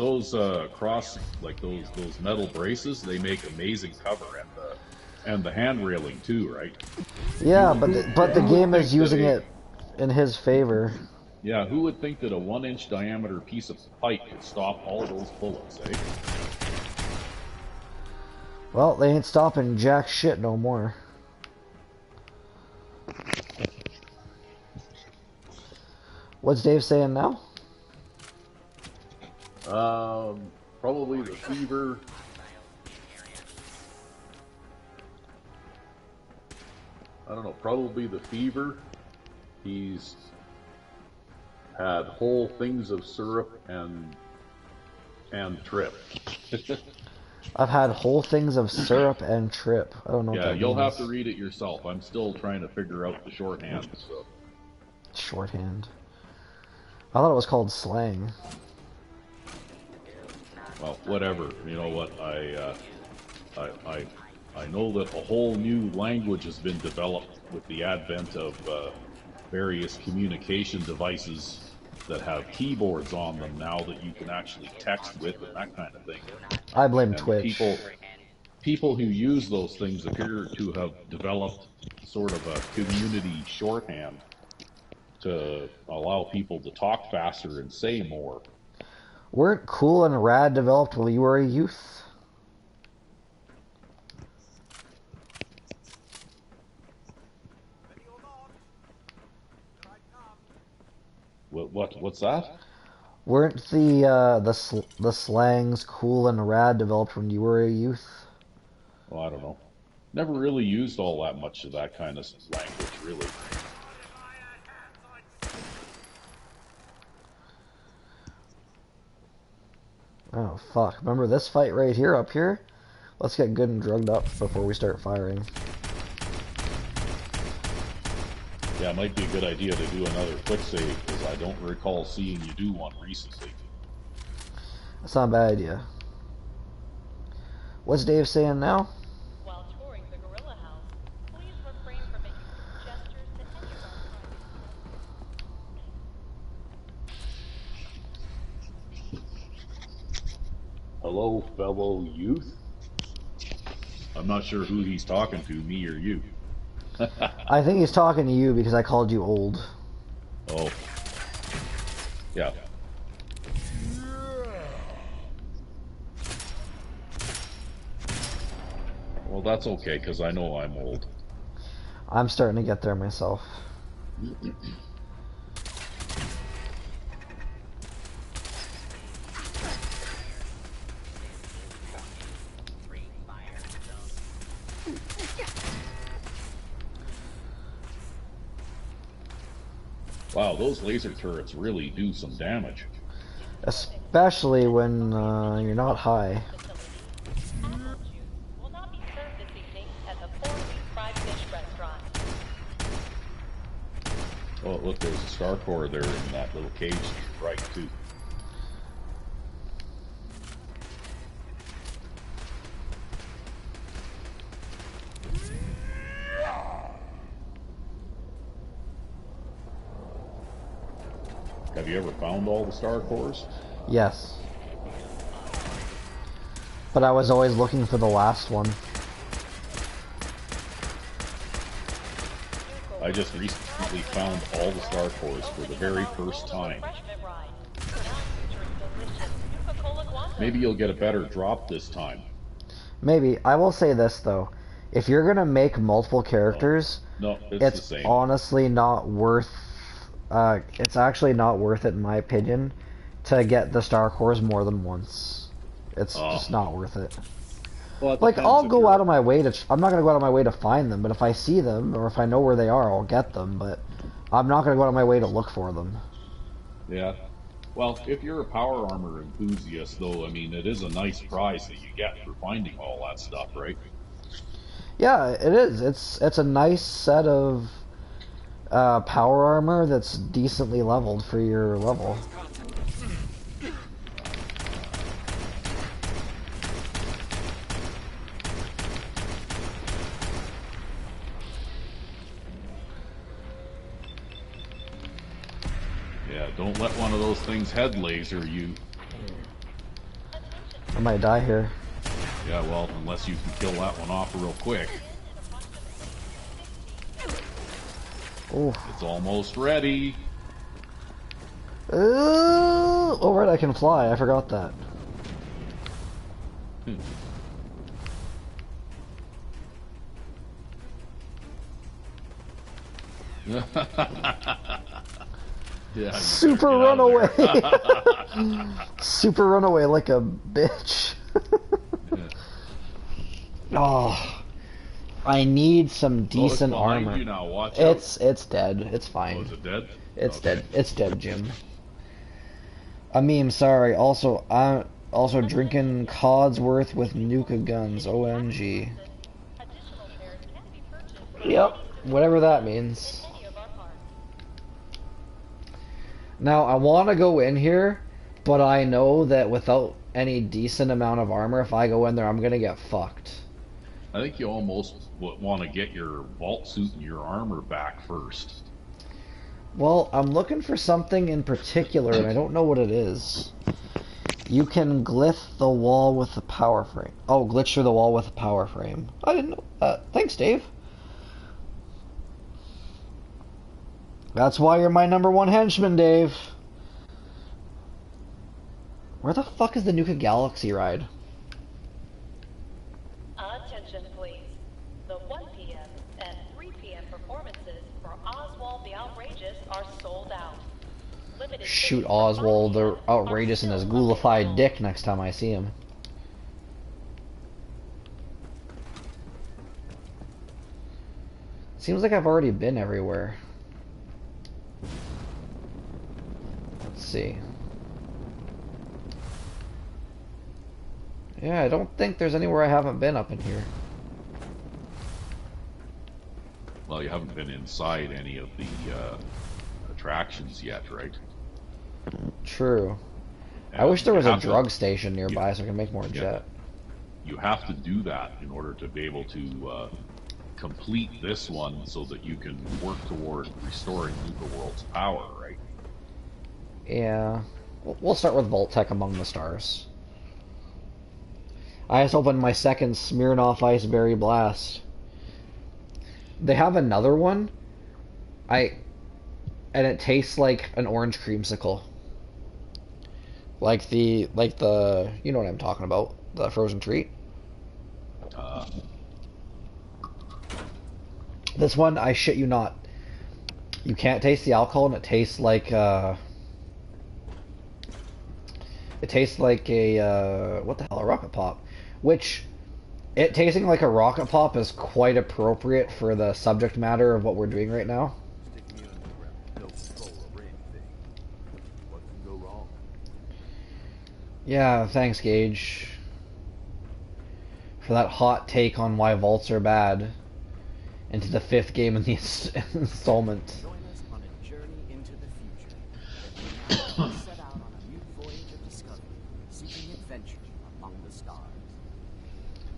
cross, like those metal braces, they make amazing cover, and the hand railing too, right? Yeah, but the game is using it in his favor. Yeah, who would think that a 1-inch diameter piece of pipe could stop all those bullets, eh? Well, they ain't stopping jack shit no more. What's Dave saying now? Probably the fever. I don't know, probably the fever. He's had whole things of syrup and trip. I've had whole things of syrup and trip. I don't know what that you'll means. have to read it yourself. I'm still trying to figure out the shorthand. So. Shorthand. I thought it was called slang. Well, whatever. You know what? I know that a whole new language has been developed with the advent of various communication devices that have keyboards on them now that you can actually text with and that kind of thing. I blame And Twitch. People who use those things appear to have developed sort of a community shorthand to allow people to talk faster and say more. Weren't Cool and Rad developed while you were a youth? What's that? Weren't the slangs Cool and Rad developed when you were a youth? Well, I don't know. Never really used all that much of that kind of language, really. Oh, fuck. Remember this fight right here, up here? Let's get good and drugged up before we start firing. Yeah, it might be a good idea to do another quick save, because I don't recall seeing you do one recently. That's not a bad idea. What's Dave saying now? While touring the Gorilla House, please refrain from making gestures to any of our clients. Hello, fellow youth? I'm not sure who he's talking to, me or you. I think he's talking to you because I called you old. Oh. Yeah. Well, that's okay, because I know I'm old. I'm starting to get there myself. Wow, those laser turrets really do some damage. Especially when you're not high. Apple juice will not be served this evening at the 4-Leaf Fried Fish restaurant. Oh, look, there's a star core there in that little cage to your right, too. Have you ever found all the star cores? Yes. But I was always looking for the last one. I just recently found all the star cores for the very first time. Maybe you'll get a better drop this time. Maybe. I will say this, though. If you're gonna make multiple characters, no, it's the same. Honestly not worth... it's actually not worth it, in my opinion, to get the star cores more than once. It's just not worth it. Well, like, I'll go out of my way to... I'm not going to go out of my way to find them, but if I see them, or if I know where they are, I'll get them, but I'm not going to go out of my way to look for them. Yeah. Well, if you're a power armor enthusiast, though, I mean, it is a nice prize that you get for finding all that stuff, right? Yeah, it is. It's a nice set of power armor that's decently leveled for your level. Yeah, don't let one of those things head laser you. I might die here. Yeah, well, unless you can kill that one off real quick. Oof. It's almost ready. Oh, right, I can fly. I forgot that. Yeah, super runaway. Super runaway like a bitch. Oh, I need some decent armor. You now. Watch out. It's dead. It's fine. Oh, is it dead? It's dead. It's dead, Jim. A meme. Sorry. Also, I'm also drinking Codsworth with Nuka guns. OMG. Yep. Whatever that means. Now, I want to go in here, but I know that without any decent amount of armor, if I go in there, I'm going to get fucked. I think you almost want to get your vault suit and your armor back first. Well, I'm looking for something in particular, and I don't know what it is. You can glitch the wall with the power frame. Oh, glitch through the wall with the power frame. I didn't know. Thanks, Dave. That's why you're my #1 henchman, Dave. Where the fuck is the Nuka Galaxy ride? Attention, please. The 1 p.m. and 3 p.m. performances for Oswald the Outrageous are sold out. Limited Shoot Oswald the Outrageous in his ghoulified dick next time I see him. Seems like I've already been everywhere. Let's see. Yeah, I don't think there's anywhere I haven't been up in here. Well, you haven't been inside any of the attractions yet, right? True. And I wish there was a drug station nearby so I can make more jet. You have to do that in order to be able to complete this one so that you can work toward restoring Nuka World's power, right? Yeah. We'll start with Vault-Tec Among the Stars. I just opened my second Smirnoff Ice Berry Blast. They have another one. And it tastes like an orange creamsicle. Like the you know what I'm talking about, the frozen treat. This one, I shit you not. You can't taste the alcohol, and it tastes like a what the hell, a rocket pop. Which, it tasting like a rocket pop is quite appropriate for the subject matter of what we're doing right now. Yeah, thanks, Gage, for that hot take on why vaults are bad. Into the 5th game in the installment. Join us on a journey into the future. As we now set out on a new voyage of discovery, seeking adventure among the stars.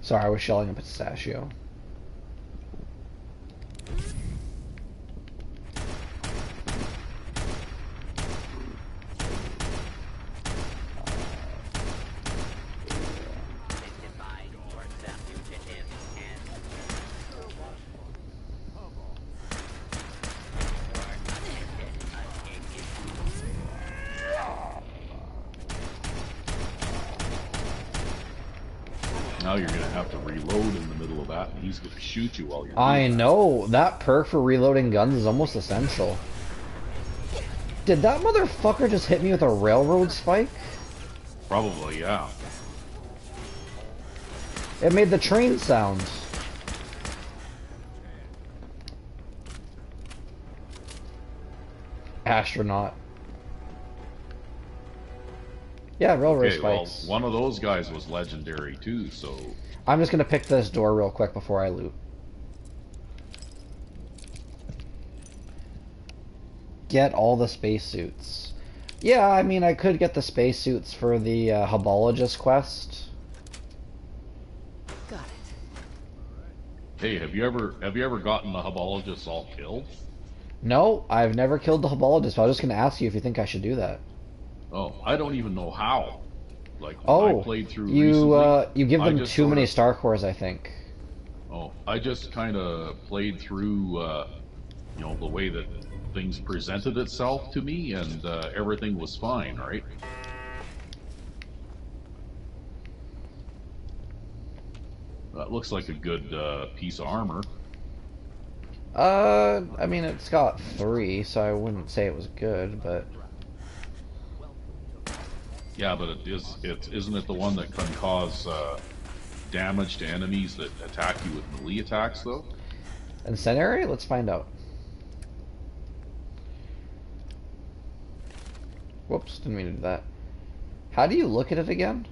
Sorry, I was shelling a pistachio. Now you're gonna have to reload in the middle of that, and he's gonna shoot you while you're I doing that. know, that perk for reloading guns is almost essential. Did that motherfucker just hit me with a railroad spike? Probably, yeah. It made the train sound. Astronaut. Yeah, railroad Okay, well, spikes. one of those guys was legendary too, so... I'm just gonna pick this door real quick before I loot. Get all the spacesuits. Yeah, I mean, I could get the spacesuits for the Hubologist quest. Got it. Hey, have you ever gotten the Hubologist all killed? No, I've never killed the Hubologist, but I was just gonna ask you if you think I should do that. Oh, I don't even know how. Like, when Oh, I played through you recently, you give I them just too sort many of- star cores, I think. Oh, I just kind of played through, you know, the way that things presented itself to me, and everything was fine, right? That looks like a good piece of armor. I mean, it's got 3, so I wouldn't say it was good, but Yeah, but isn't it the one that can cause damage to enemies that attack you with melee attacks, though? incendiary? Let's find out. Whoops, didn't mean to do that. How do you look at it again?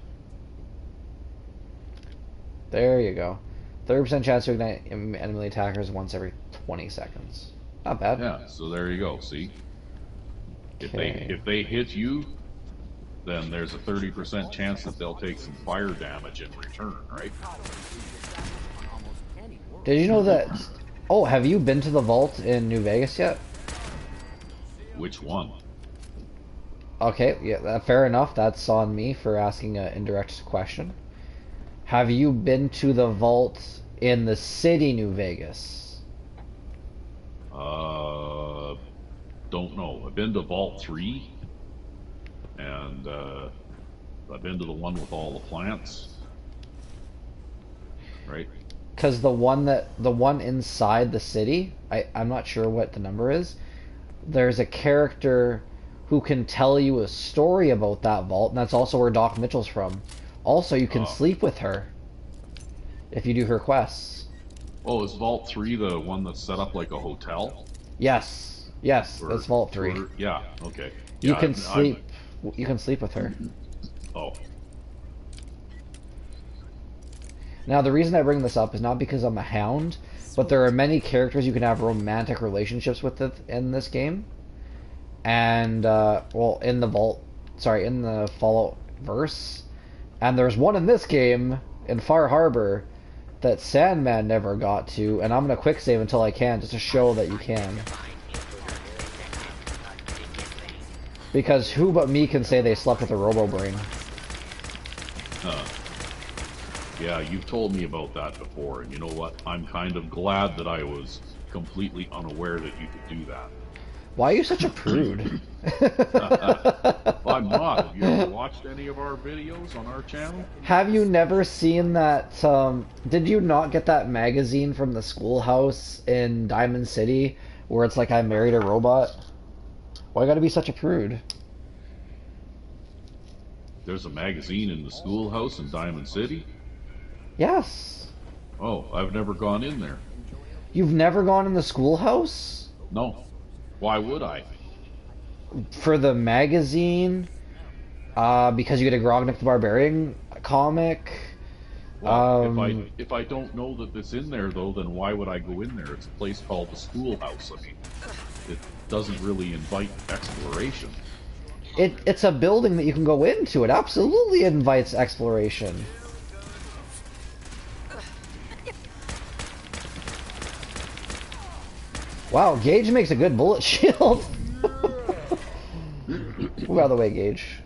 There you go. 30% chance to ignite enemy attackers once every 20 seconds. Not bad. Yeah, so there you go. See, Okay. if they hit you, then there's a 30% chance that they'll take some fire damage in return, right? Did you know that? Oh, have you been to the vault in New Vegas yet? Which one? Okay, yeah, fair enough. That's on me for asking an indirect question. Have you been to the vault in the city, New Vegas? Don't know. I've been to Vault 3, and I've been to the one with all the plants, right? Because the one inside the city, I'm not sure what the number is. There's a character who can tell you a story about that vault, and that's also where Doc Mitchell's from. Also, you can sleep with her if you do her quests. Oh, is Vault 3 the one that's set up like a hotel? Yes, that's Vault 3. Yeah, okay. You Yeah, can sleep. You can sleep with her. Oh, Now, the reason I bring this up is not because I'm a hound, but there are many characters you can have romantic relationships with in this game. And, well, in the in the Fallout verse. And there's one in this game, in Far Harbor, that Sandman never got to, and I'm gonna quick save until I can, just to show that you can. Because who but me can say they slept with a Robo-Brain? yeah, you've told me about that before, and you know what? I'm kind of glad that I was completely unaware that you could do that. Why are you such a prude? I'm not. Have you ever watched any of our videos on our channel? Have you never seen that, did you not get that magazine from the schoolhouse in Diamond City, where it's like I married a robot? Why gotta be such a prude? There's a magazine in the schoolhouse in Diamond City? Yes. Oh, I've never gone in there. You've never gone in the schoolhouse? No. Why would I? For the magazine? Because you get a Grognak the Barbarian comic. Well, if I don't know that it's in there though, then why would I go in there? It's a place called the Schoolhouse. I mean, it doesn't really invite exploration. It's a building that you can go into. It absolutely invites exploration. Wow, Gage makes a good bullet shield. Move out of the way, Gage.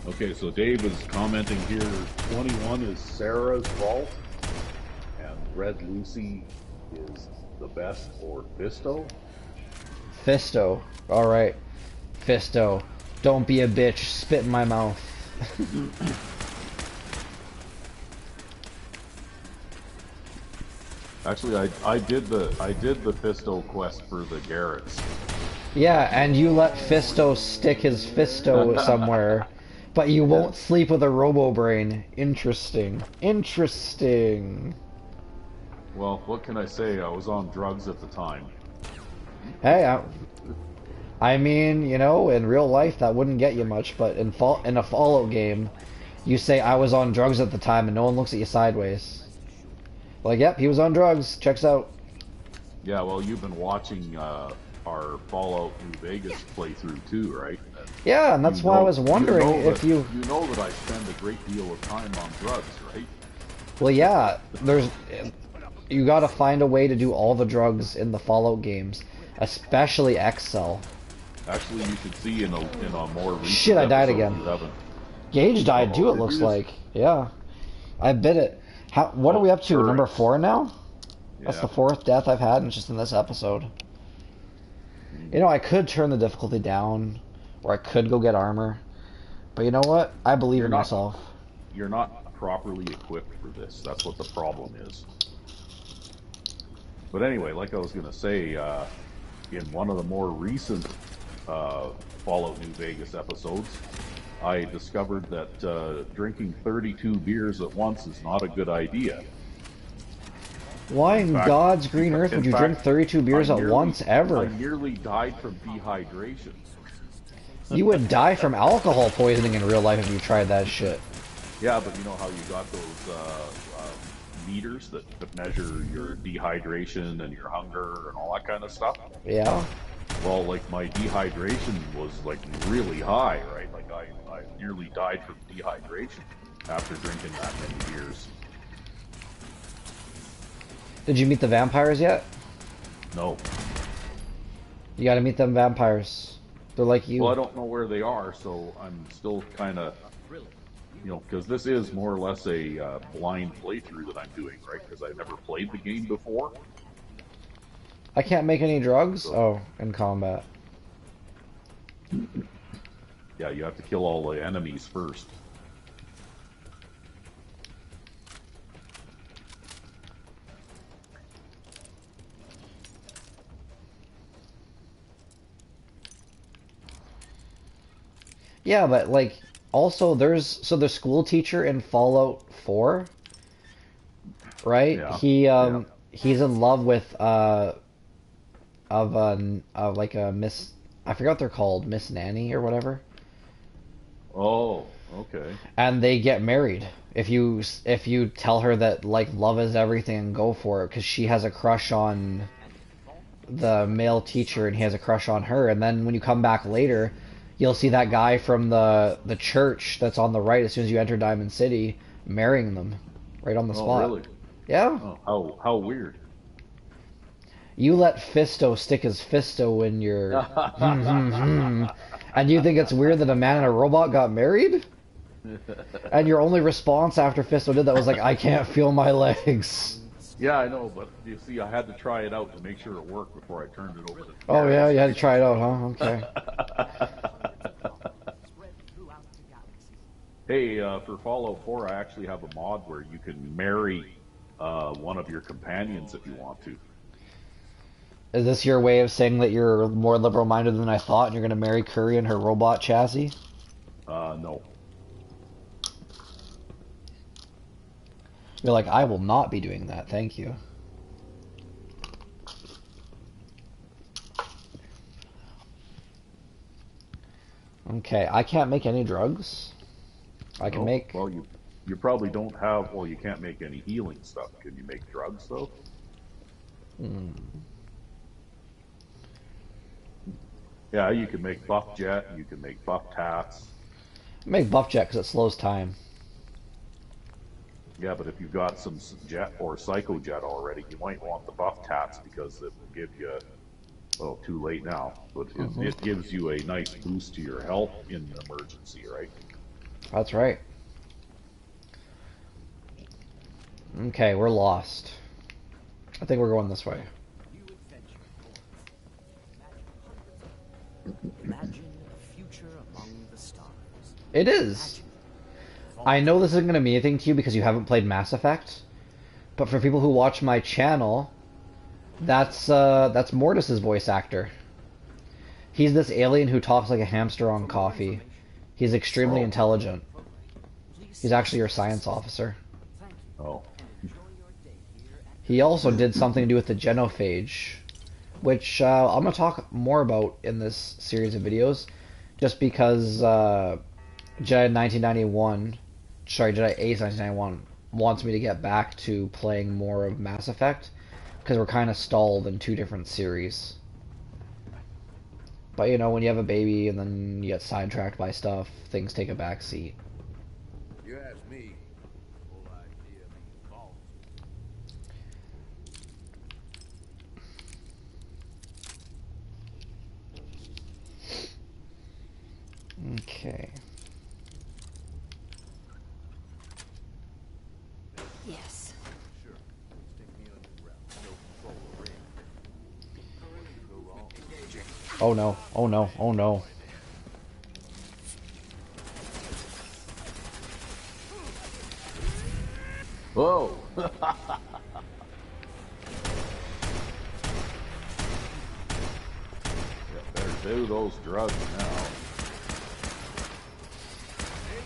Okay, so Dave is commenting here, 21 is Sarah's vault, and Red Lucy is the best, or Fisto? Fisto. Alright. Fisto. Don't be a bitch. Spit in my mouth. Actually, I did the Fisto quest for the Garrets. Yeah, and you let Fisto stick his Fisto somewhere, but you won't sleep with a Robo-Brain. Interesting. Interesting. Well, what can I say? I was on drugs at the time. Hey, I mean, you know, in real life that wouldn't get you much, but in a Fallout game, you say I was on drugs at the time and no one looks at you sideways. Like, yep, he was on drugs. Checks out. Yeah, well, you've been watching our Fallout New Vegas playthrough too, right? Yeah, and that's why I was wondering if you... You know that I spend a great deal of time on drugs, right? Well, yeah, you gotta find a way to do all the drugs in the Fallout games, especially Excel. Actually, you should see in a more recent Shit, I died episode again. you haven't. Gage died too, it looks like. Yeah. I bit it. What are we up to? Correct. Number 4 now? Yeah. That's the 4th death I've had, and it's just in this episode. You know, I could turn the difficulty down, or I could go get armor. But you know what? I believe in myself. You're not properly equipped for this. That's what the problem is. But anyway, like I was going to say, in one of the more recent Fallout New Vegas episodes, I discovered that drinking 32 beers at once is not a good idea. Why in God's green earth would you drink 32 beers at once ever? I nearly died from dehydration. You would die from alcohol poisoning in real life if you tried that shit. Yeah, but you know how you got those meters that measure your dehydration and your hunger and all that kind of stuff? Yeah. Well, like, my dehydration was, like, really high, right? Like, I nearly died from dehydration after drinking that many beers. Did you meet the vampires yet? No. You gotta meet them vampires. They're like you. Well, I don't know where they are, so I'm still kind of, you know, because this is more or less a blind playthrough that I'm doing, right? Because I've never played the game before. I can't make any drugs? Oh, in combat. Yeah, you have to kill all the enemies first. Yeah, but like, also there's the school teacher in Fallout 4, right? Yeah. He's in love with like a Miss, I forgot what they're called, Miss Nanny or whatever. Oh, okay. And they get married if you tell her that like love is everything and go for it, because she has a crush on the male teacher and he has a crush on her, and then when you come back later, you'll see that guy from the church that's on the right as soon as you enter Diamond City marrying them right on the spot. Oh, really? Yeah. Oh, how weird. You let Fisto stick his Fisto in your and you think it's weird that a man and a robot got married? And your only response after Fisto did that was like, I can't feel my legs. Yeah, I know, but you see, I had to try it out to make sure it worked before I turned it over to Oh yeah, you had to try it out, huh? Okay. Hey, for Fallout 4, I actually have a mod where you can marry one of your companions if you want to. Is this your way of saying that you're more liberal-minded than I thought and you're going to marry Curry and her robot chassis? No. You're like, I will not be doing that, thank you. Okay, I can't make any drugs. I can No? make... Well, you probably don't have. Well, you can't make any healing stuff. Can you make drugs though? Hmm. Yeah, you can make buff jet. You can make buff tats. Make buff jet because it slows time. Yeah, but if you've got some jet or psycho jet already, you might want the buff tats because it will give you. Well, too late now, but it gives you a nice boost to your health in an emergency, right? That's right. Okay, we're lost. I think we're going this way. Imagine a future among the stars. It is. I know this isn't going to mean anything to you because you haven't played Mass Effect, but for people who watch my channel, that's Mortis's voice actor. He's this alien who talks like a hamster on coffee. He's extremely intelligent. He's actually your science officer. Oh. He also did something to do with the genophage, which I'm going to talk more about in this series of videos, just because Jedi 1991, sorry, Jedi Ace 1991 wants me to get back to playing more of Mass Effect, because we're kind of stalled in two different series. But you know, when you have a baby and then you get sidetracked by stuff, things take a back seat. You ask me, the whole idea of false. Okay. Yes. Sure. Stick me underground. No control the ring. Go wrong. Oh no, oh no, oh no. Whoa! Better do those drugs now.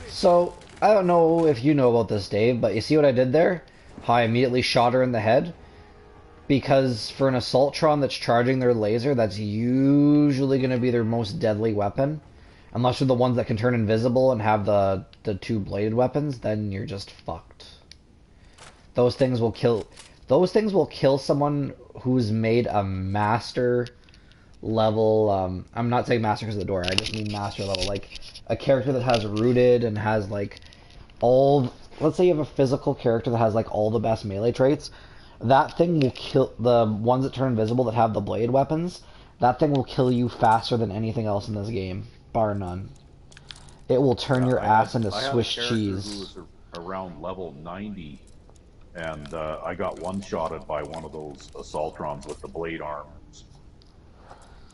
So, I don't know if you know about this, Dave, but you see what I did there? How I immediately shot her in the head? Because for an Assaultron that's charging their laser, that's usually going to be their most deadly weapon. Unless you're the ones that can turn invisible and have the two-bladed weapons, then you're just fucked. Those things will kill someone who's made a master level, I'm not saying master because of the door, I just mean master level, like a character that has rooted and has like let's say you have a physical character that has like all the best melee traits, that thing will kill the ones that turn invisible that have the blade weapons. That thing will kill you faster than anything else in this game, bar none. It will turn your ass into Swiss cheese. Who was around level 90, and I got one-shotted by one of those Assaultrons with the blade arms.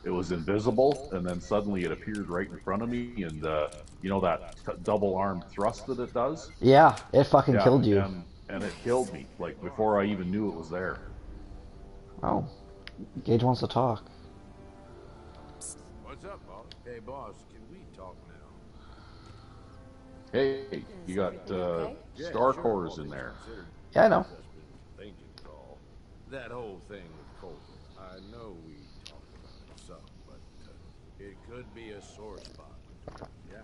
It was invisible, and then suddenly it appeared right in front of me, and you know that double-armed thrust that it does? Yeah, it fucking killed you. And it killed me, like, before I even knew it was there. Oh. Gage wants to talk. What's up, boss? Hey, boss, can we talk now? Hey, you got Star Cores in there. Yeah, I know. Thinking call. That whole thing with Colton. I know we talked about it some, but it could be a sore spot. Yeah.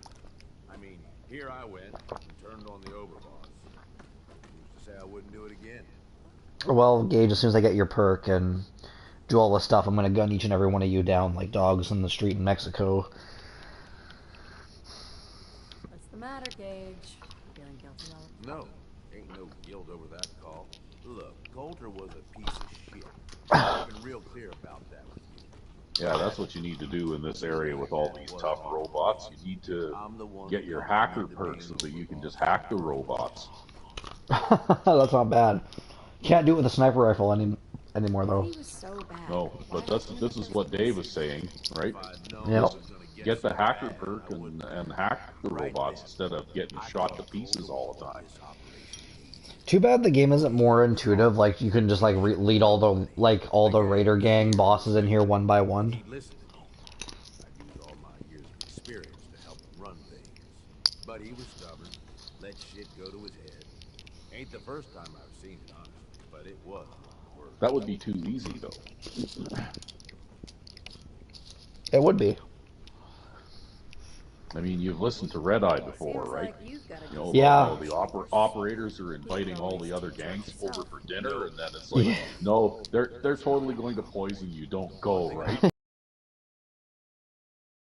I mean, here I went and turned on the overboss. Who's to say I wouldn't do it again? Well, Gage, as soon as I get your perk and do all this stuff, I'm gonna gun each and every one of you down like dogs in the street in Mexico. What's the matter, Gage? Feeling guilty all the time? No. Ain't no guilt over that call. Look, Coulter was a piece of shit. I've been real clear about that with you. Yeah, that's what you need to do in this area with all these tough robots. You need to get your hacker perk so that you can just hack the robots. That's not bad. Can't do it with a sniper rifle anymore, though. He was so bad. No, but this is what Dave was saying, right? Yep. Get the hacker perk and hack the robots instead of getting shot to pieces all the time. Too bad the game isn't more intuitive. Like you can just like lead all the Raider gang bosses in here one by one. Listen, I used all my years of experience to help him run things. But he was stubborn, let shit go to his head. Ain't the first time I've seen it, honestly, but it was worth. That would be too easy, though. It would be. I mean, you've listened to Red Eye before, right? You know, Yeah. all the operators are inviting all the other gangs over for dinner, and then it's like, Yeah. no, they're totally going to poison you. Don't go, right?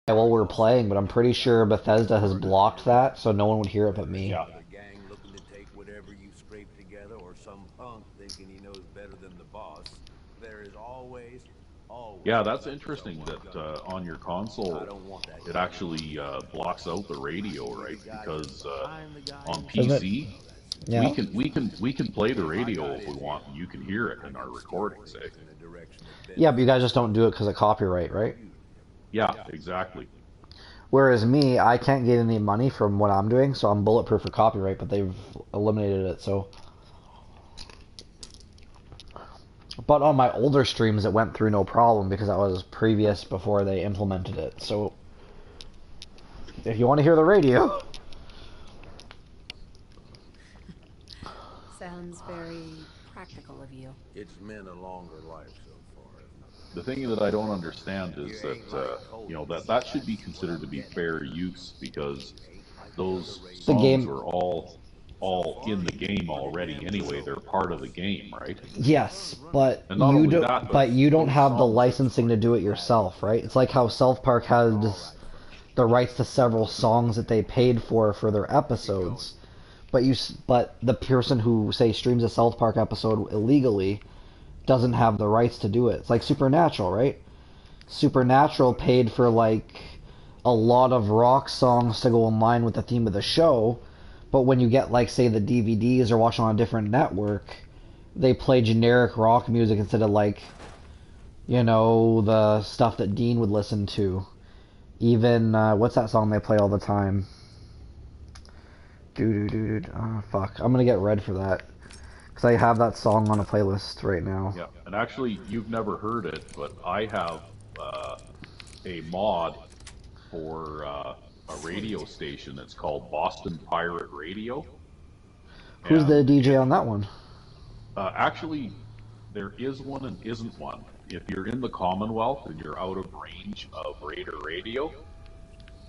While we're playing, but I'm pretty sure Bethesda has blocked that, so no one would hear it but me. Yeah. The gang looking to take whatever you scrape together, or some punk thinking he knows better than the boss. There is always. Yeah, that's interesting that on your I console don't want that. it actually blocks out the radio, right? Because I'm the guy on who- Isn't it? PC Yeah. we can play the radio if we want, and you can hear it in our recordings, eh? Yeah, but you guys just don't do it because of copyright, right? Yeah, exactly. Whereas me, I can't get any money from what I'm doing, so I'm bulletproof for copyright, but they've eliminated it, so. But on my older streams, it went through no problem because that was previous before they implemented it. So, if you want to hear the radio. Sounds very practical of you. It's meant a longer life so far. The thing that I don't understand is that you know, that should be considered to be fair use, because those The songs game- were all in the game already anyway. They're part of the game, right? Yes, but And not you only don't. that, But you don't those have the songs- licensing to do it yourself, right? It's like how South Park has the rights to several songs that they paid for their episodes, but the person who say streams a South Park episode illegally doesn't have the rights to do it. It's like Supernatural, right? Supernatural paid for like a lot of rock songs to go in line with the theme of the show, but when you get like say the DVDs or watch on a different network, they play generic rock music instead of like, you know, the stuff that Dean would listen to. Even what's that song they play all the time? Oh fuck, I'm gonna get red for that because I have that song on a playlist right now. Yeah, and actually, you've never heard it, but I have a mod for a radio station that's called Boston Pirate Radio. Who's the And DJ on that one? actually, there is one and isn't one. If you're in the Commonwealth and you're out of range of Raider Radio,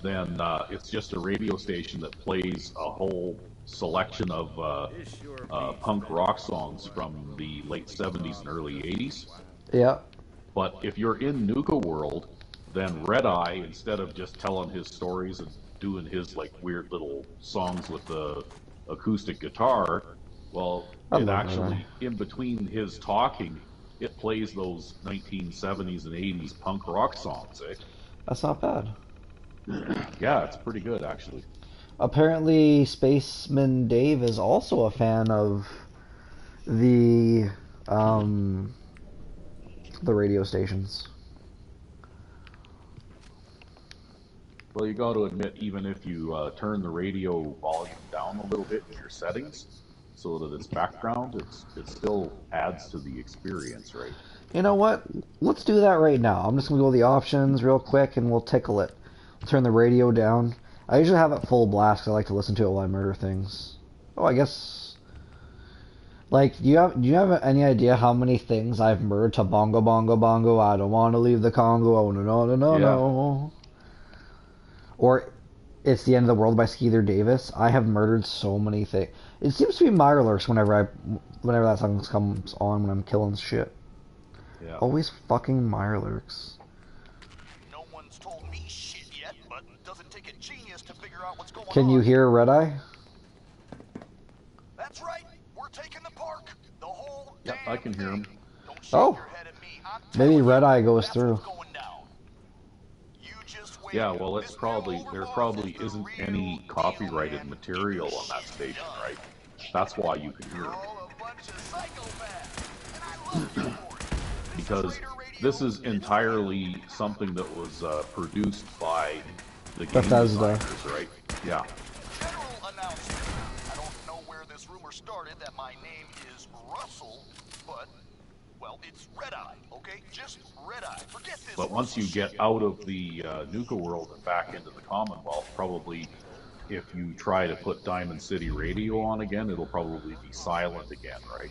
then it's just a radio station that plays a whole selection of punk rock songs from the late 70s and early 80s. Yeah. But if you're in Nuka World, then Red Eye, instead of just telling his stories and doing his like weird little songs with the acoustic guitar, well, I it love actually, Red in between his talking, it plays those 1970s and 80s punk rock songs, eh? That's not bad. Yeah, it's pretty good, actually. Apparently, Spaceman Dave is also a fan of the radio stations. Well, you got to admit, even if you turn the radio volume down a little bit in your settings, so that it's background, it still adds to the experience, right? You know what? Let's do that right now. I'm just gonna go to the options real quick and we'll tickle it. Turn the radio down. I usually have it full blast because I like to listen to it while I murder things. Oh, I guess. Like, do you have any idea how many things I've murdered to bongo bongo bongo? I don't want to leave the Congo. Oh no. Or It's the End of the World by Skeeter Davis. I have murdered so many things. It seems to be Mirelurks whenever that song comes on when I'm killing shit. Yeah. Always fucking Mirelurks. No one's told me shit yet, but it doesn't take a genius to figure out what's going on. Can you hear Red Eye? That's right. We're taking the park. The whole Yeah, I can hear him. Don't shake Oh. your head at me. I'm Maybe telling Red you, Eye goes that's through. what's going down. You just wait. Yeah, well, This there probably isn't any copyrighted material on that station, right? That's why you can hear You're it. all a bunch of psychopaths. And I love you for it. Because this is entirely something that was produced by the game Bethesda. designers, right? Yeah. General announcement. I don't know where this rumor started that my name is Russell, but, well, it's Red Eye, okay? Just Red Eye. Forget this. But once you get out of the Nuka world and back into the Commonwealth, probably if you try to put Diamond City Radio on again, it'll probably be silent again, right?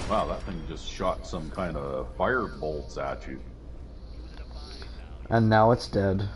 Wow, that thing just shot some kind of fire bolts at you. And now it's dead.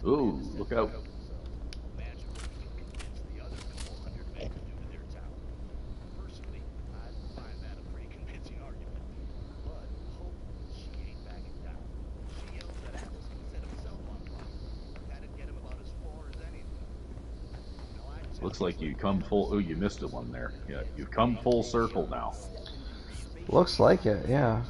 Ooh, look out. Looks like you come full... Oh, you missed it one there. Yeah, you've come full circle now. Looks like it, yeah.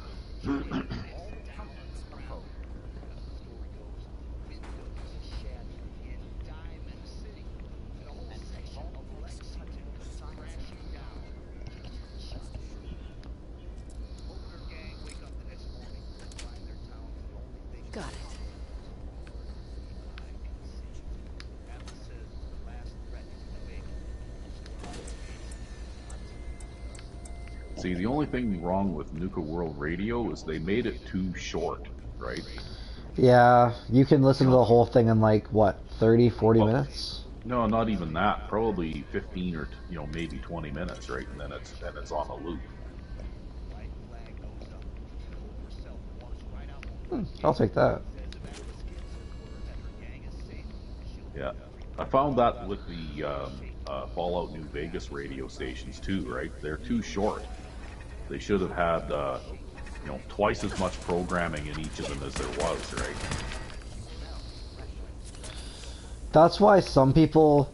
Got it. See, the only thing wrong with Nuka World Radio is they made it too short, right? Yeah, you can listen to the whole thing in like, what, 30, 40 minutes? No, not even that. Probably 15 or, maybe 20 minutes, right? And then it's on a loop. I'll take that. Yeah. I found that with the Fallout New Vegas radio stations too, right? They're too short. They should have had, twice as much programming in each of them as there was, right? That's why some people,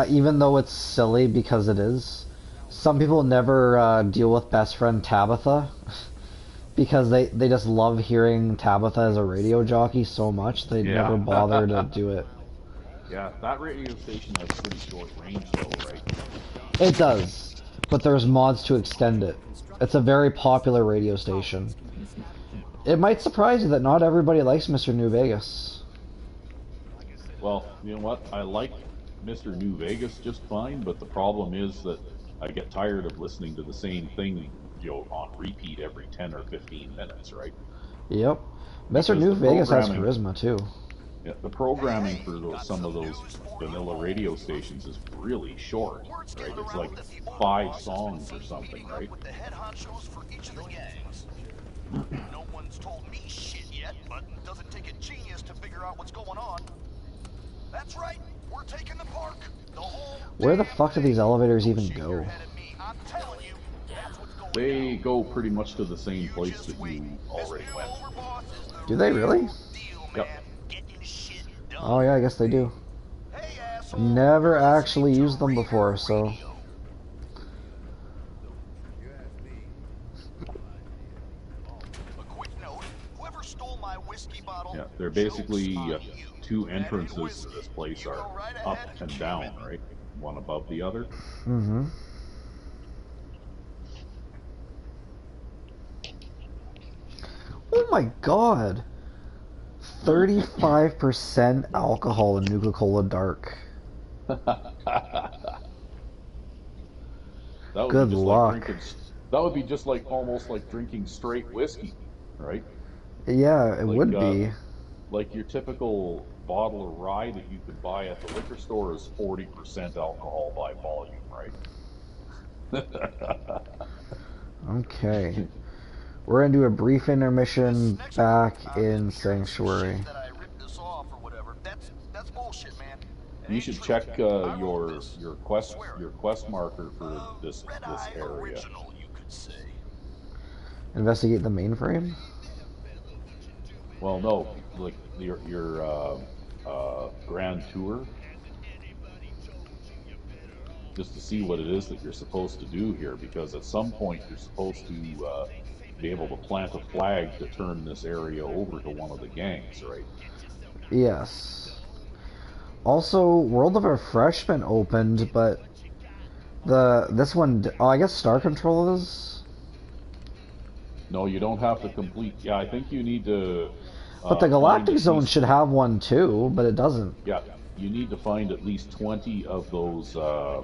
even though it's silly because it is, some people never deal with best friend Tabitha because they just love hearing Tabitha as a radio jockey so much they never bother to do it. Yeah, that radio station has pretty short range though, right? It does, but there's mods to extend it. It's a very popular radio station. It might surprise you that not everybody likes Mr. New Vegas. Well, you know what? I like Mr. New Vegas just fine, but the problem is that I get tired of listening to the same thing, on repeat every 10 or 15 minutes, right? Yep. Mr. New Vegas has charisma too. Yeah, the programming for some of those vanilla radio stations is really short, right? It's like 5 songs or something, right? With the head honchos for each of the gangs. No one's told me shit yet, but it doesn't take a genius to figure out what's going on. That's right, we're taking the park. The whole Where the fuck do these elevators even go? I'm telling you, that's what's going They go pretty much to the same place that you already went. Do they really? Yep. Oh yeah, I guess they do. Never actually used them before, so... Yeah, they're basically 2 entrances to this place are up and down, right? One above the other. Mm-hmm. Oh my god! 35% alcohol in Nuka-Cola Dark. That would Good be just luck. Like that would be just like almost like drinking straight whiskey, right? Yeah, it would be. Like your typical bottle of rye that you could buy at the liquor store is 40% alcohol by volume, right? Okay. We're gonna do a brief intermission back in Sanctuary. You should check your quest marker for this area. Investigate the mainframe? Well, no, like your grand tour, just to see what it is that you're supposed to do here, because at some point you're supposed to be able to plant a flag to turn this area over to one of the gangs, right? Yes. Also, World of Refreshment opened, but This one, oh, I guess Star Control is. No, you don't have to complete. Yeah, I think you need to. But the Find Galactic at Zone least, should have one too, but it doesn't. yeah, you need to find at least 20 of those uh,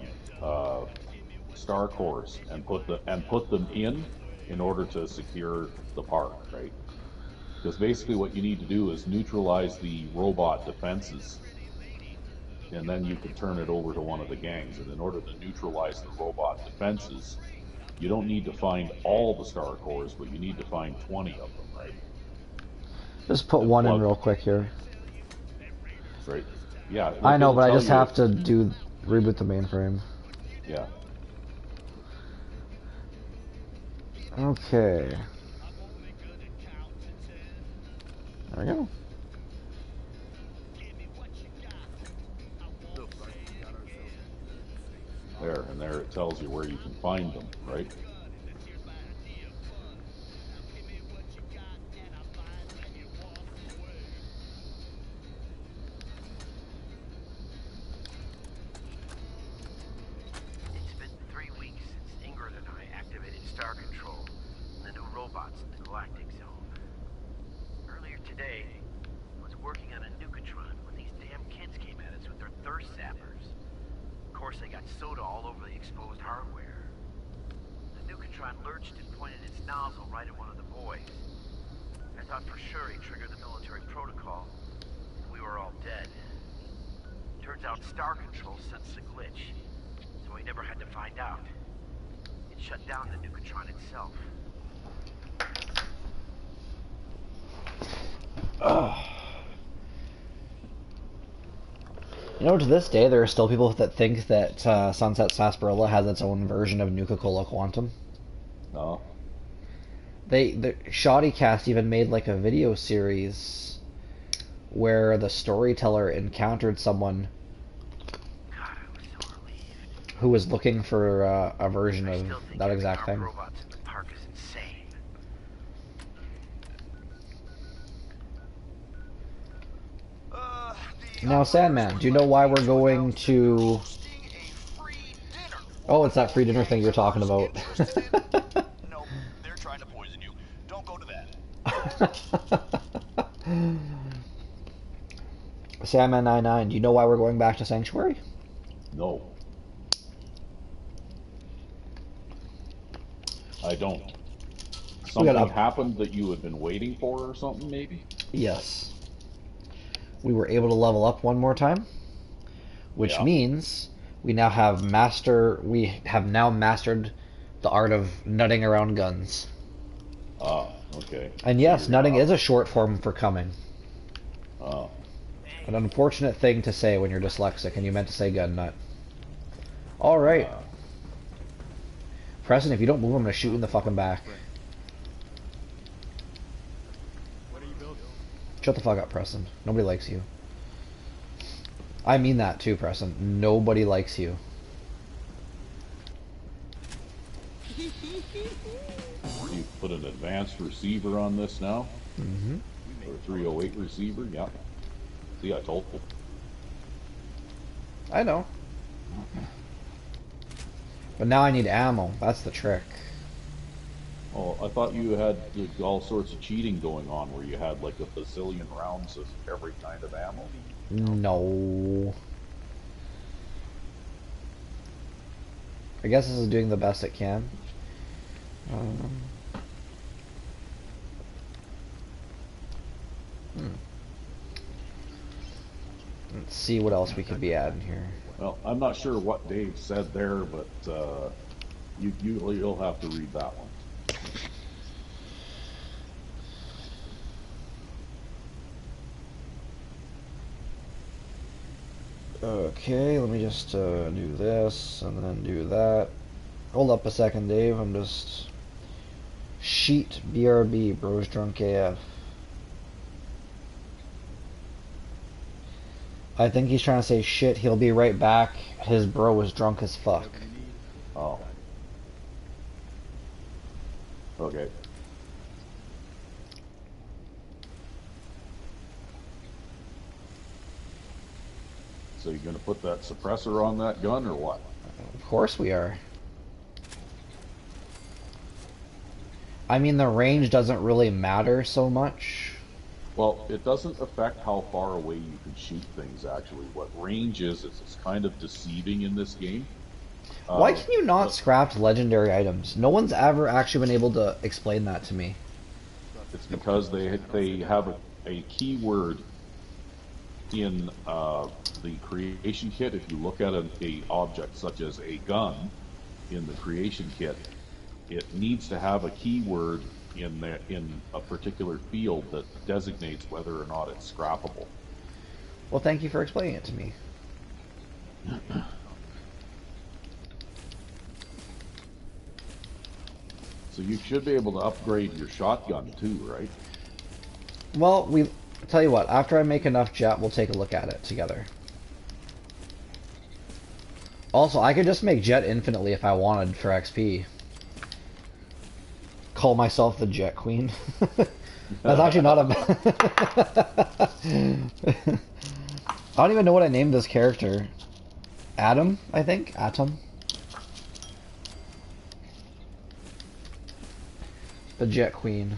star cores and put them in order to secure the park, right? Because basically what you need to do is neutralize the robot defenses, and then you can turn it over to one of the gangs. And in order to neutralize the robot defenses, you don't need to find all the star cores, but you need to find 20 of them, right? Just put And one in plug, real quick here. right? Yeah, I know, it'll but I tell just you. have to reboot the mainframe. Yeah. Okay. There we go. There, and there it tells you where you can find them, right? It's been 3 weeks since Ingrid and I activated Star Control and the new robots in the Galactic Zone. Earlier today, I was working on a Nukatron when these damn kids came at us with their thirst zappers. Of course, they got soda all over the exposed hardware. The Nukatron lurched and pointed its nozzle right at one of the boys. I thought for sure he triggered the military protocol, and we were all dead. Turns out Star Control sensed the glitch, so we never had to find out. It shut down the Nukatron itself. You know, to this day, there are still people that think that Sunset Sarsaparilla has its own version of Nuka-Cola Quantum. No. The Shoddy Cast even made like a video series where the storyteller encountered someone God, I was so relieved. who was looking for a version I of still think that having exact armed thing. robots in the park is insane. Now, Sandman, do you know why we're going to... Oh, it's that free dinner thing you're talking about. Nope, they're trying to poison you. Don't go to that. Sandman 99, do you know why we're going back to Sanctuary? No. I don't. Something happened that you had been waiting for or something, maybe? Yes. We were able to level up one more time, which Yeah. means we have now mastered the art of nutting around guns. Ah, okay. And So yes, you're nutting gonna- is a short form for coming. Oh. An unfortunate thing to say when you're dyslexic and you meant to say gun nut. Alright. Preston, if you don't move, I'm gonna shoot you in the fucking back. What are you building? Shut the fuck up, Preston. Nobody likes you. I mean that too, Preston. Nobody likes you. You put an advanced receiver on this now? Mm-hmm. Or a 308 receiver? Yeah. See, I told you. I know. But now I need ammo. That's the trick. Oh, I thought you had all sorts of cheating going on where you had like a bazillion rounds of every kind of ammo. No. I guess this is doing the best it can. Let's see what else we could be adding here. Well, I'm not sure what Dave said there, but you'll have to read that one. Okay, let me just do this and then do that. Hold up a second, Dave. I'm just... Sheet BRB, bros drunk AF. I think he's trying to say shit, he'll be right back. His bro was drunk as fuck. Oh. Okay. So you're gonna put that suppressor on that gun or what? Of course we are. I mean, the range doesn't really matter so much. Well, it doesn't affect how far away you can shoot things, actually. What range is it's kind of deceiving in this game. Why can you not scrap legendary items? No one's ever actually been able to explain that to me. It's because they have a keyword in the creation kit. If you look at a object such as a gun in the creation kit, it needs to have a keyword in a particular field that designates whether or not it's scrappable. Well, thank you for explaining it to me. So you should be able to upgrade your shotgun too, right? Well, tell you what, after I make enough jet, we'll take a look at it together. Also, I could just make jet infinitely if I wanted for XP. Call myself the Jet Queen. That's actually not a... I don't even know what I named this character. Adam, I think? Atom? The Jet Queen.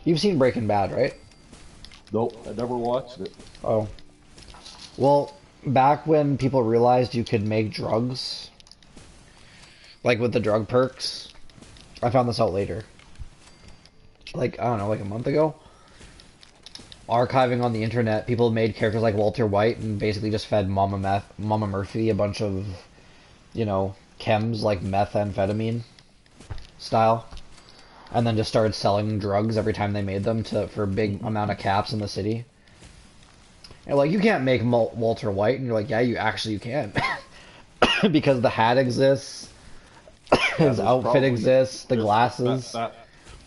You've seen Breaking Bad, right? Nope, I never watched it. Oh. Well, back when people realized you could make drugs, like with the drug perks, I found this out later. Like, I don't know, like a month ago. Archiving on the internet, people made characters like Walter White and basically just fed Mama Murphy a bunch of, you know, chems like methamphetamine style. And then just started selling drugs every time they made them for a big amount of caps in the city. And like, you can't make Walter White, and you're like, yeah, you can. Because the hat exists, his outfit exists, the glasses.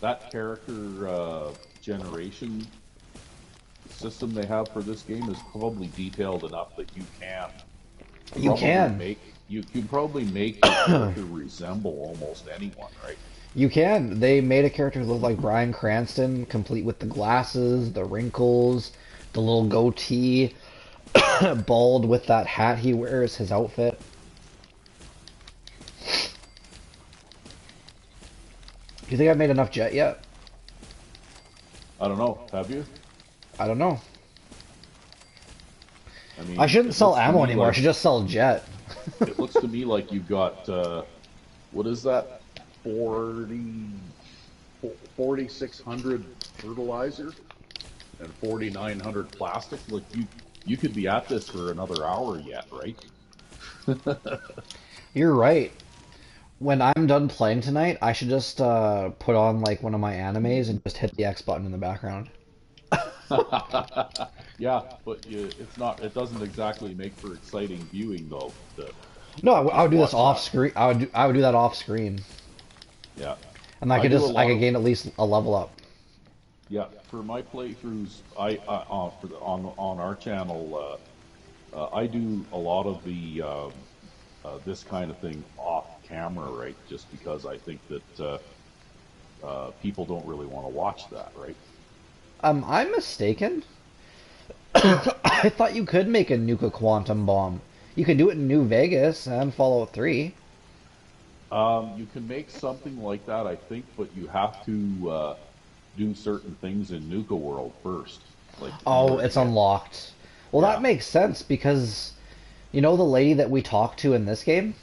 That character generation system they have for this game is probably detailed enough that you can. You can probably make the character resemble almost anyone, right? You can. They made a character look like Bryan Cranston, complete with the glasses, the wrinkles, the little goatee, bald with that hat he wears, his outfit. Do you think I've made enough jet yet? I don't know. Have you? I don't know. I mean, I shouldn't sell ammo anymore. I should just sell jet. It looks to me like you've got, what is that? 4,600 fertilizer and 4,900 plastic. Like you could be at this for another hour yet, right? You're right. When I'm done playing tonight, I should just put on like one of my animes and just hit the X button in the background. Yeah, but it's not. It doesn't exactly make for exciting viewing, though. No, I would do this off screen. I would do that off screen. Yeah. And I could gain at least a level up. Yeah, for my playthroughs, on our channel, I do a lot of the this kind of thing off camera, right? Just because I think that people don't really want to watch that, right? I'm mistaken. I thought you could make a nuka quantum bomb. You could do it in New Vegas and Fallout 3. You can make something like that, I think, but you have to do certain things in Nuka World first. Like, it's unlocked. Well, yeah. That makes sense because, you know the lady that we talked to in this game?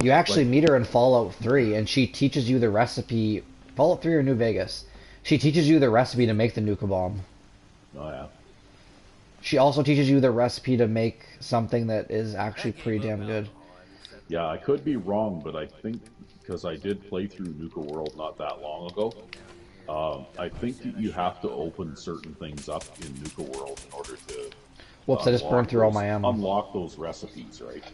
You actually meet her in Fallout 3, and she teaches you the recipe. Fallout 3 or New Vegas? She teaches you the recipe to make the nuka bomb. Oh, yeah. She also teaches you the recipe to make something that is actually pretty damn good. Yeah, I could be wrong, but I think, because I did play through Nuka World not that long ago, I think that you have to open certain things up in Nuka World in order to... Whoops, I just burned through all my ammo. Unlock those recipes, right?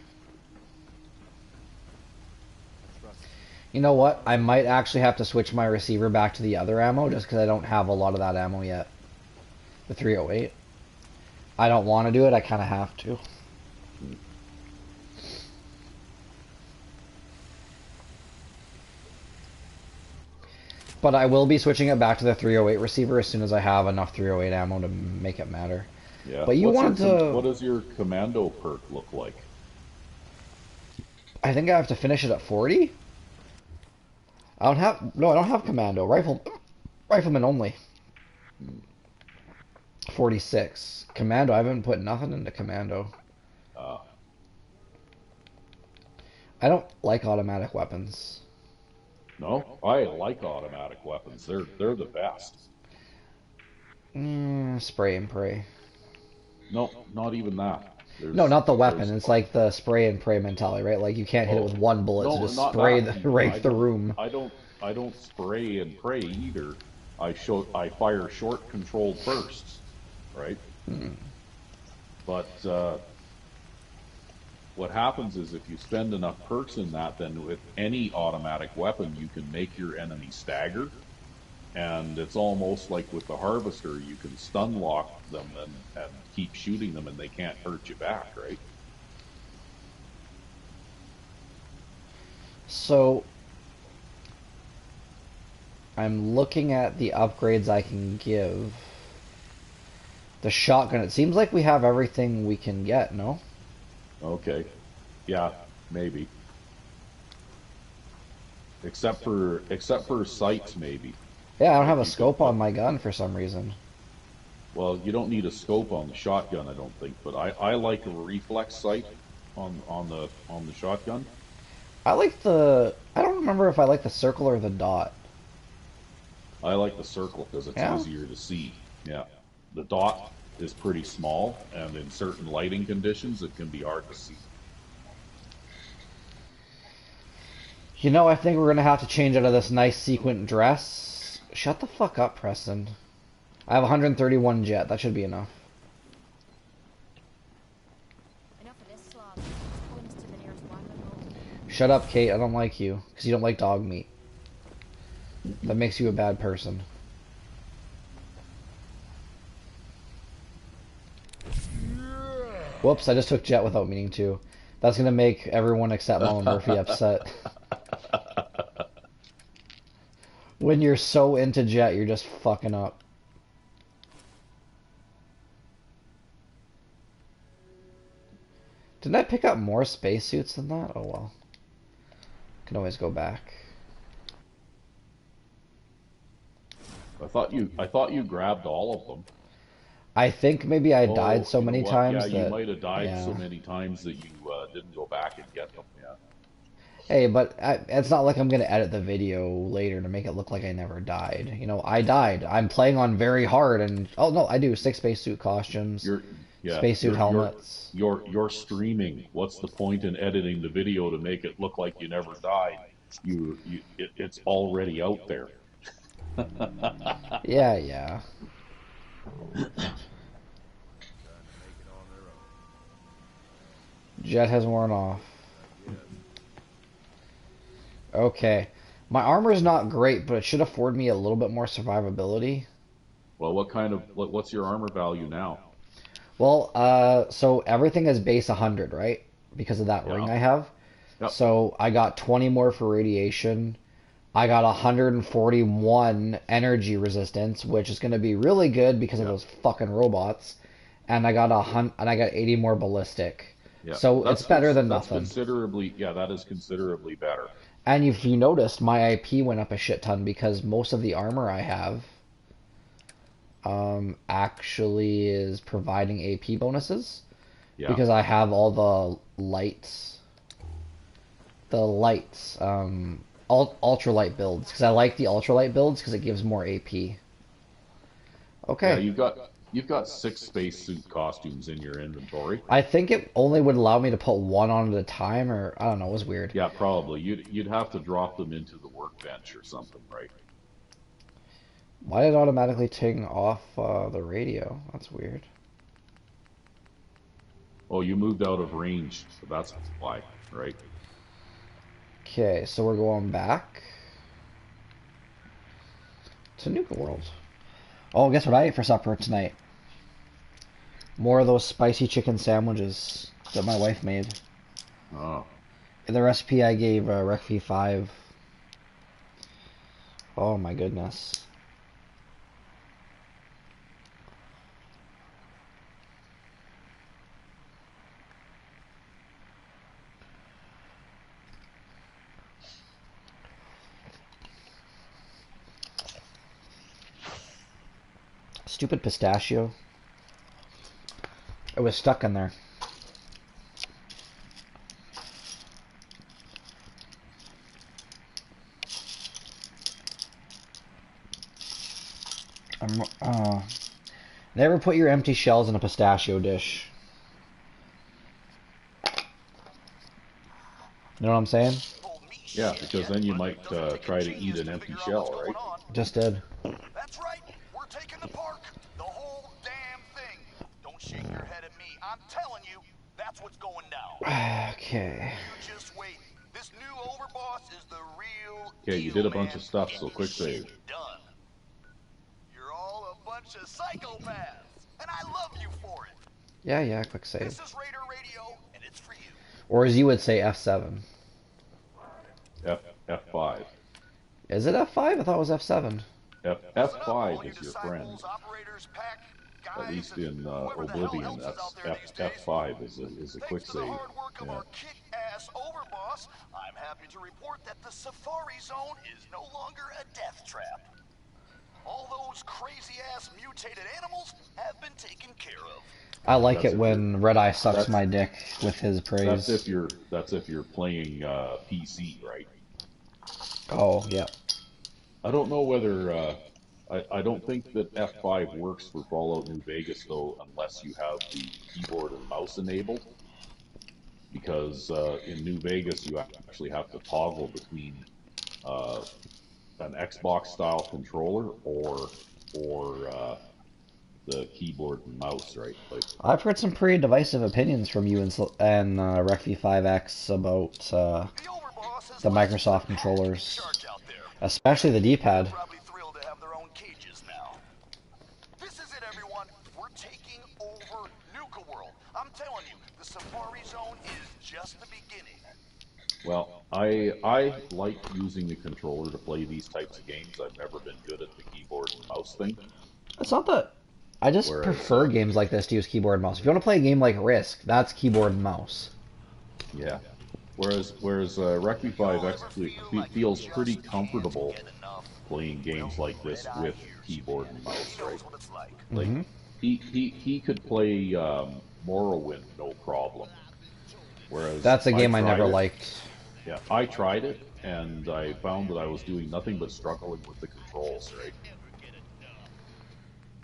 You know what? I might actually have to switch my receiver back to the other ammo, just because I don't have a lot of that ammo yet. The 308. I don't want to do it, I kind of have to. But I will be switching it back to the 308 receiver as soon as I have enough 308 ammo to make it matter. Yeah. But you wanted to... What does your commando perk look like? I think I have to finish it at 40? I don't have... No, I don't have commando. Rifleman only. 46. Commando, I haven't put nothing into commando. I don't like automatic weapons. No, I like automatic weapons. They're the best. Spray and pray. No, not even that. No, not the weapon. It's like the spray and pray mentality, right? Like you can't hit it with one bullet, no, so just not spray that. right the room. I don't spray and pray either. I fire short controlled bursts, right? But what happens is if you spend enough perks in that, then with any automatic weapon you can make your enemy stagger, and it's almost like with the harvester, you can stun lock them and keep shooting them and they can't hurt you back, right? So I'm looking at the upgrades I can give. The shotgun, it seems like we have everything we can get, no? Okay. Yeah, maybe. Except for sights, maybe. Yeah, I don't have a scope on my gun for some reason. Well, you don't need a scope on the shotgun, I don't think, but I like a reflex sight on the shotgun. I don't remember if I like the circle or the dot. I like the circle because it's easier to see. Yeah. The dot is pretty small, and in certain lighting conditions, it can be hard to see. You know, I think we're going to have to change out of this nice sequin dress. Shut the fuck up, Preston. I have 131 jet. That should be enough. Enough of this slog. Let's point us to the nearest wagon road. Shut up, Kate. I don't like you. Because you don't like dog meat. That makes you a bad person. Whoops, I just took jet without meaning to. That's going to make everyone except Mama Murphy upset. When you're so into jet, you're just fucking up. Didn't I pick up more spacesuits than that? Oh well. Can always go back. I thought you grabbed all of them. I think maybe I died so many times Yeah, that... you might have died so many times that you didn't go back and get them, yeah. Hey, but it's not like I'm going to edit the video later to make it look like I never died. You know, I died. I'm playing on very hard, and... Oh, no, I do. 6 spacesuit costumes, spacesuit helmets. You're streaming. What's the point in editing the video to make it look like you never died? It's already out there. Yeah. Jet has worn off. Okay. My armor is not great, but it should afford me a little bit more survivability. Well, what's your armor value now? Well, so everything is base 100, right? Because of that ring I have. Yep. So I got 20 more for radiation. I got 141 energy resistance, which is going to be really good because of those fucking robots. And I got 80 more ballistic. Yeah. So it's better than nothing. That is considerably better. And if you noticed, my IP went up a shit ton because most of the armor I have actually is providing AP bonuses. Yeah. Because I have all the lights. Ultralight builds, because I like the ultralight builds because it gives more AP. Okay. Yeah, you've got 6 spacesuit costumes in your inventory. I think it only would allow me to put one on at a time, or I don't know. It was weird. Yeah, probably. You'd have to drop them into the workbench or something, right? Why did it automatically turn off the radio? That's weird. Oh, you moved out of range, so that's why, right? Okay, so we're going back to Nuka World. Oh, guess what I ate for supper tonight? More of those spicy chicken sandwiches that my wife made. Oh. The recipe I gave Rec V5. Oh my goodness. Stupid pistachio. It was stuck in there. Never put your empty shells in a pistachio dish. You know what I'm saying? Yeah, because then you might try to eat an empty shell, right? Just did. That's right. We're taking the park. The whole damn thing. Don't shake your head at me. I'm telling you, that's what's going down. Okay. You just wait. This new overboss is the real Okay, you did a bunch of stuff, so quick save. Done. You're all a bunch of psychopaths, and I love you for it. Yeah, quick save. This is Raider Radio, and it's for you. Or as you would say, F7. F5. Is it F5? I thought it was F7. F5 is your friend. At least in Oblivion, that's F5 is a quick save. Yeah. Kick-ass overboss, I'm happy to report that the Safari Zone is no longer a death trap. All those crazy-ass mutated animals have been taken care of. I like it when Red Eye sucks my dick with his praise. That's if you're playing PC, right? Oh, yeah. I don't know whether I don't think that F5 works for Fallout New Vegas though, unless you have the keyboard and mouse enabled. Because in New Vegas you actually have to toggle between an Xbox style controller or the keyboard and mouse, right? Like, I've heard some pretty divisive opinions from you and RecV5X about the Microsoft controllers, especially the D-pad. Probably thrilled to have their own cages now. This is it, everyone. We're taking over Nuka World. I'm telling you, the Safari Zone is just the beginning. well, I like using the controller to play these types of games. I've never been good at the keyboard and mouse thing. It's not that. I just prefer games like this to use keyboard and mouse. If you want to play a game like Risk, that's keyboard and mouse. Yeah. Whereas RecV5X feels pretty comfortable playing games like this with keyboard and mouse, right? Like he could play Morrowind no problem. Whereas that's a game I never liked. Yeah, I tried it and I found that I was doing nothing but struggling with the controls, right?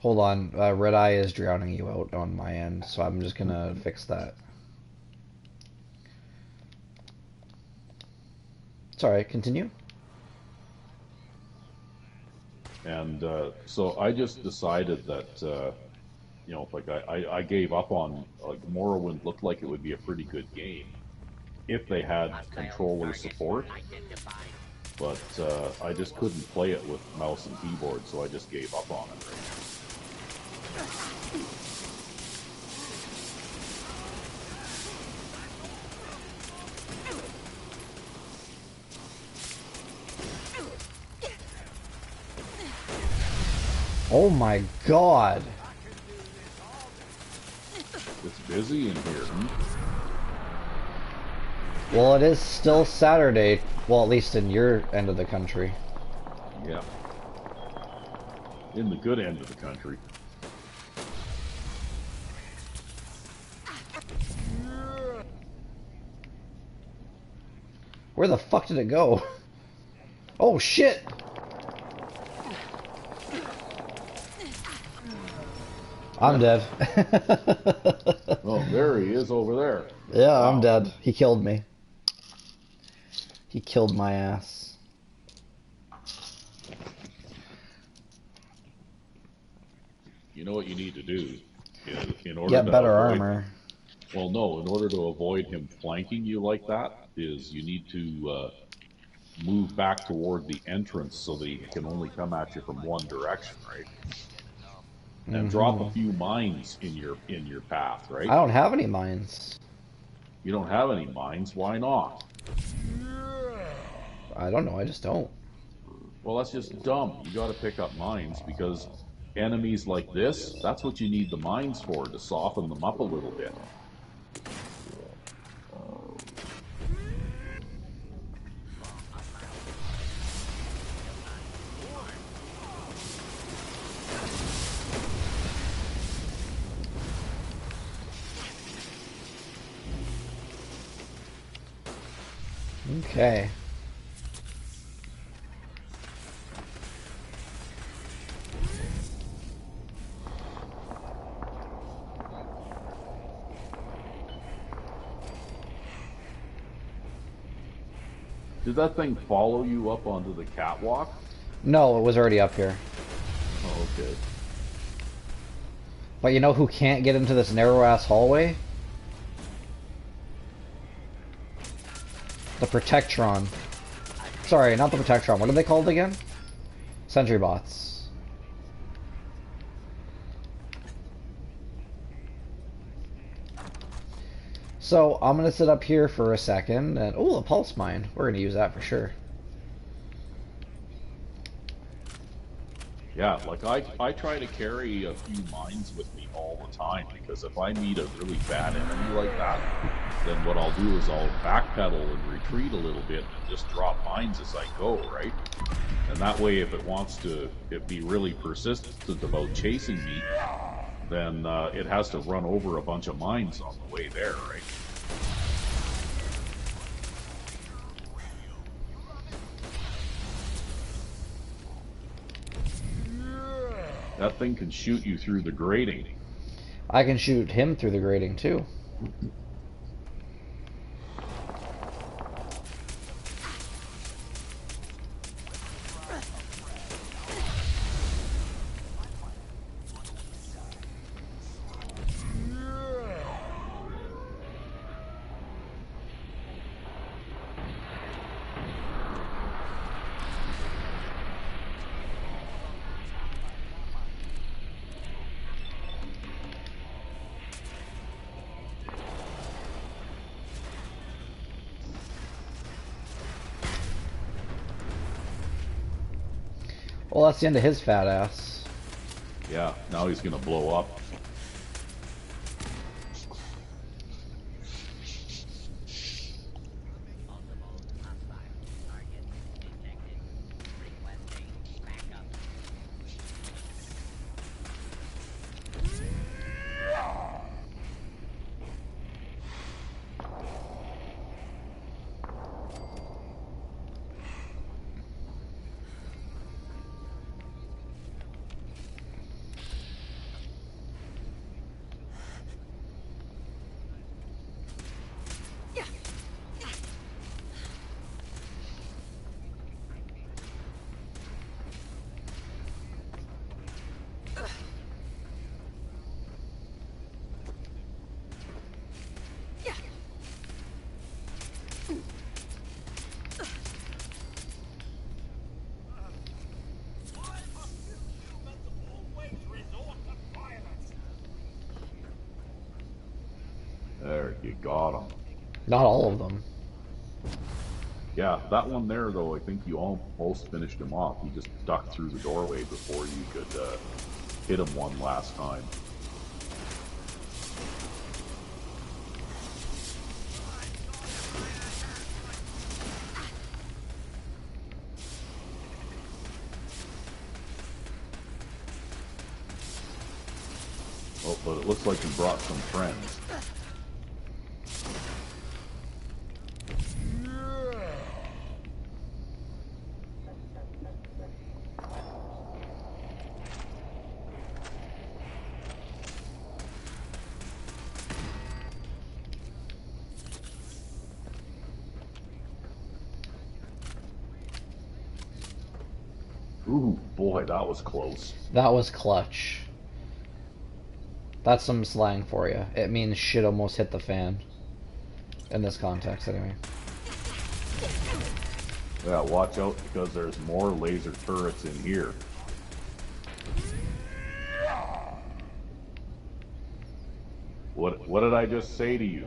Hold on, Red Eye is drowning you out on my end, so I'm just gonna fix that. It's alright, continue. And so I just decided that, you know, like I gave up on, like, Morrowind looked like it would be a pretty good game if they had controller support, but I just couldn't play it with mouse and keyboard, so I just gave up on it, right? Oh my god! It's busy in here, Well, it is still Saturday, well, at least in your end of the country. Yeah. In the good end of the country. Where the fuck did it go? Oh shit! I'm dead. Oh, there he is over there. Yeah, Wow. I'm dead. He killed me. He killed my ass. You know what you need to do? In order Get to better avoid, armor. Well, no, in order to avoid him flanking you like that, is you need to move back toward the entrance so that he can only come at you from one direction, right? And drop a few mines in your path, right? I don't have any mines. You don't have any mines. Why not? I don't know. I just don't. Well, that's just dumb. You gotta pick up mines because enemies like this, that's what you need the mines for, to soften them up a little bit. Okay. Did that thing follow you up onto the catwalk? No, it was already up here. Oh, okay. But you know who can't get into this narrow-ass hallway? The Protectron. Sorry, not the Protectron. What are they called again? Sentry bots. So, I'm gonna sit up here for a second, and... oh, a pulse mine. We're gonna use that for sure. Yeah, like I try to carry a few mines with me all the time, because if I meet a really bad enemy like that, then what I'll do is I'll backpedal and retreat a little bit and just drop mines as I go, right? And that way, if it wants to be really persistent about chasing me, then it has to run over a bunch of mines on the way there, right? That thing can shoot you through the grating. I can shoot him through the grating, too. Well, that's the end of his fat ass. Yeah, now he's gonna blow up. There, you got him. Not all of them. Yeah, that one there, though, I think you almost finished him off. He just ducked through the doorway before you could hit him one last time. Oh, but it looks like he brought some friends. Ooh, boy, that was close. That was clutch. That's some slang for you. It means shit almost hit the fan. In this context, anyway. Yeah, watch out because there's more laser turrets in here. What did I just say to you?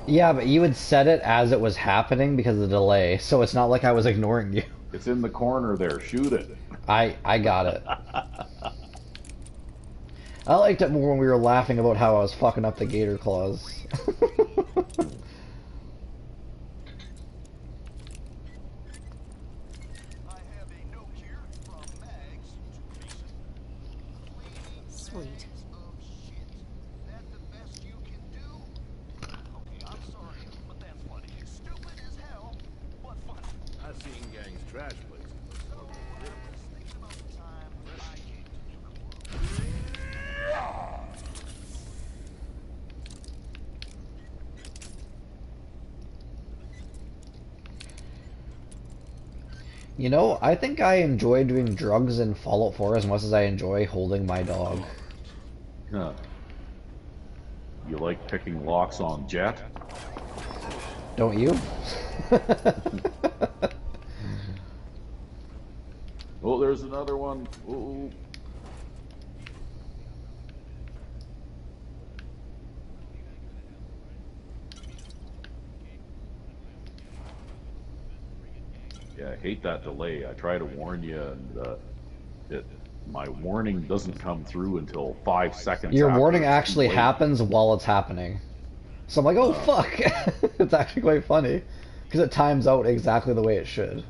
Yeah, but you would set it as it was happening because of the delay, so it's not like I was ignoring you. It's in the corner there. Shoot it. I got it. I liked it more when we were laughing about how I was fucking up the gator claws. I have a note here from Mags to Mason. Sweet. Of shit. That the best you can do? Okay, I'm sorry, but that's funny. Stupid as hell, but funny. I've seen gangs trash places. So, just thinking about the time I came to Nuka Club. You know, I think I enjoy doing drugs in Fallout 4 as much as I enjoy holding my dog. Huh. You like picking locks on Jet? Don't you? Oh, there's another one. Ooh. Yeah, I hate that delay. I try to warn you, and my warning doesn't come through until 5 seconds. Your after warning it's actually late. happens while it's happening. So I'm like, oh fuck! It's actually quite funny. Because it times out exactly the way it should.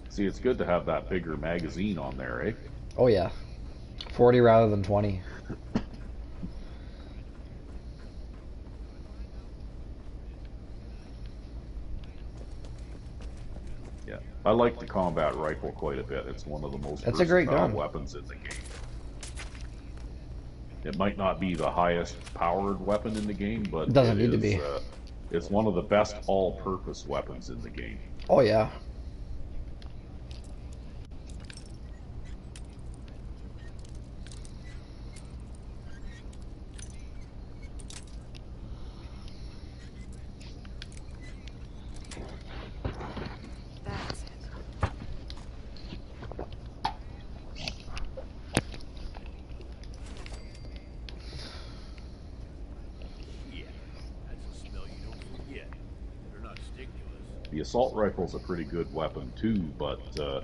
See, it's good to have that bigger magazine on there, eh? Oh yeah. 40 rather than 20. Yeah, I like the combat rifle quite a bit. It's one of the most It's a great versatile gun. weapons in the game. It might not be the highest powered weapon in the game, but It doesn't need to be. It's one of the best all-purpose weapons in the game. Oh yeah. That's it. Yeah, that's a smell you don't forget. They're not stigulous. The assault rifle's a pretty good weapon too, but the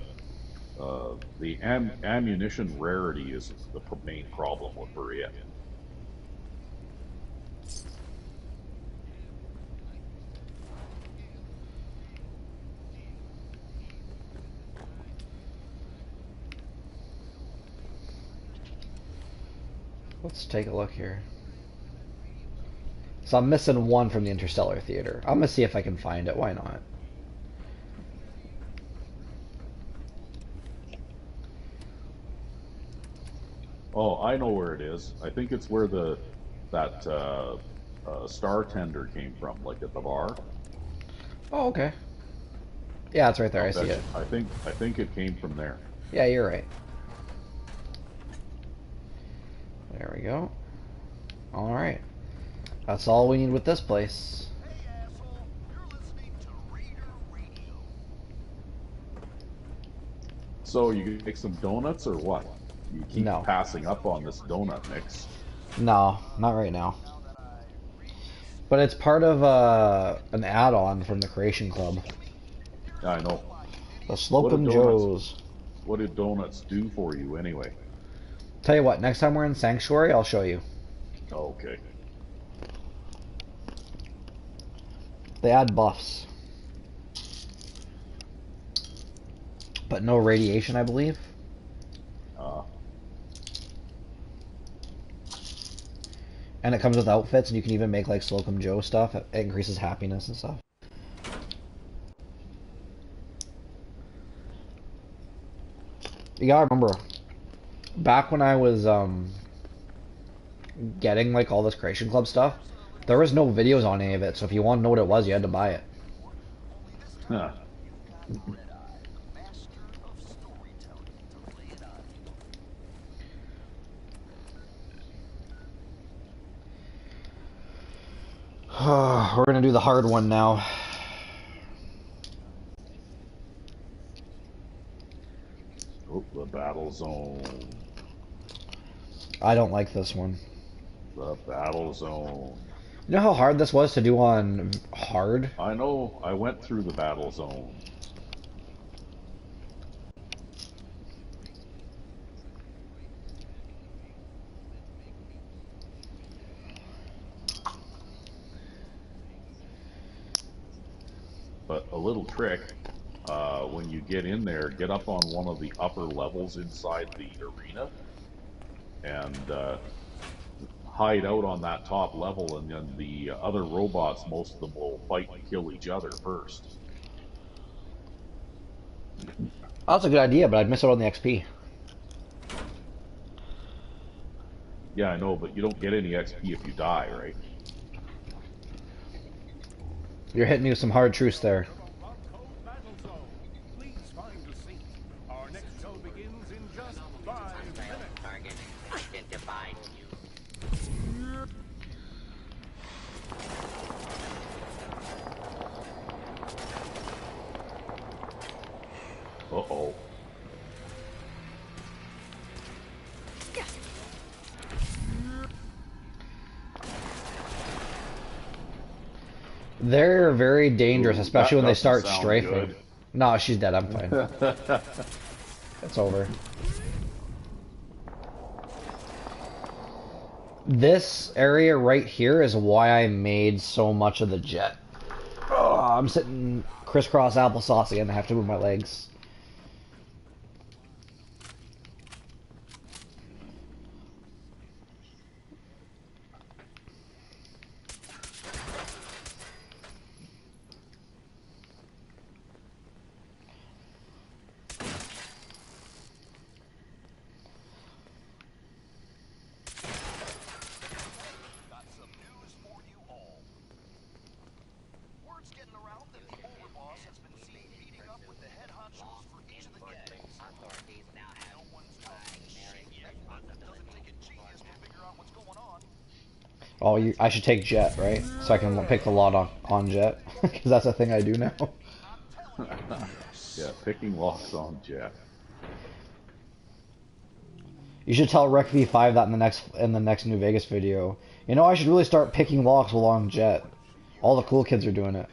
ammunition rarity is the main problem with Berea. Let's take a look here. So I'm missing one from the Interstellar Theater. I'm gonna see if I can find it. Why not? Oh, I know where it is. I think it's where that star tender came from, like at the bar. Oh, okay. Yeah, it's right there. I see it. I think it came from there. Yeah, you're right. There we go. Alright. That's all we need with this place. Hey, asshole, you're listening to Raider Radio. So you can make some donuts or what? You keep No. passing up on this donut mix. No, not right now. But it's part of an add-on from the Creation Club. Yeah, I know. The Slocum What a donut. Joes. What did donuts do for you anyway? Tell you what, next time we're in Sanctuary, I'll show you. Okay. They add buffs. But no radiation, I believe. And it comes with outfits, and you can even make like Slocum Joe stuff. It increases happiness and stuff. You gotta remember, back when I was getting like all this Creation Club stuff, there was no videos on any of it. So if you want to know what it was, you had to buy it. Huh. We're gonna do the hard one now. battle zone. I don't like this one. The battle zone. You know how hard this was to do on hard? I know. I went through the battle zone. But a little trick, when you get in there, get up on one of the upper levels inside the arena and hide out on that top level, and then the other robots, most of them will fight and kill each other first. That's a good idea, but I'd miss out on the XP. Yeah, I know, but you don't get any XP if you die, right? You're hitting me with some hard truths there. Uh-oh. They're very dangerous, Ooh, especially when they start sound strafing. good. No, she's dead. I'm fine. It's over. This area right here is why I made so much of the jet. Oh, I'm sitting crisscross applesauce again. I have to move my legs. Oh, I should take Jet, right? So I can pick the lot on Jet. Because that's a thing I do now. Yeah, picking locks on Jet. You should tell Rec V5 that in the next New Vegas video. You know, I should really start picking locks while on Jet. All the cool kids are doing it.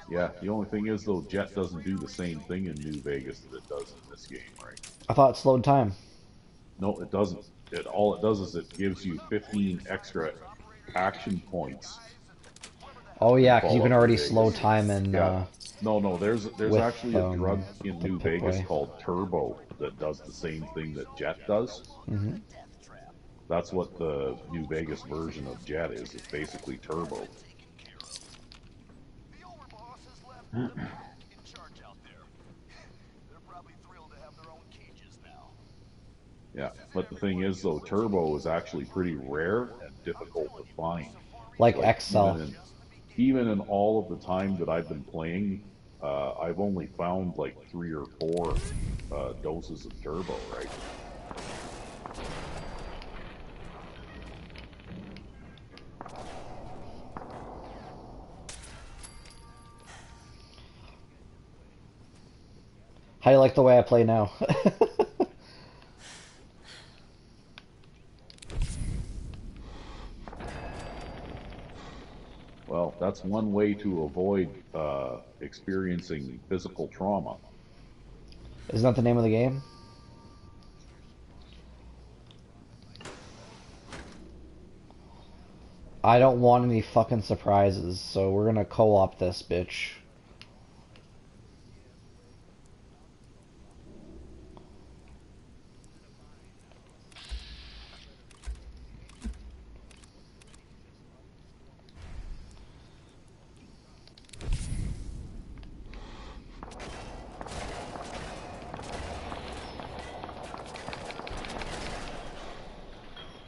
Yeah, the only thing is, though, Jet doesn't do the same thing in New Vegas that it does in this game, right? I thought it slowed time. No, it doesn't. All it does is it gives you 15 extra action points. Oh yeah, because you can already slow time and yeah. No, there's actually a drug in New Vegas boy. called Turbo that does the same thing that Jet does. Mm-hmm. That's what the New Vegas version of Jet is. It's basically Turbo. Yeah, but the thing is, though, Turbo is actually pretty rare and difficult to find. Like XL. Even in all of the time that I've been playing, I've only found like 3 or 4 doses of Turbo, right? How do you like the way I play now? Well, that's one way to avoid experiencing physical trauma. Isn't that the name of the game? I don't want any fucking surprises, so we're gonna co-op this bitch.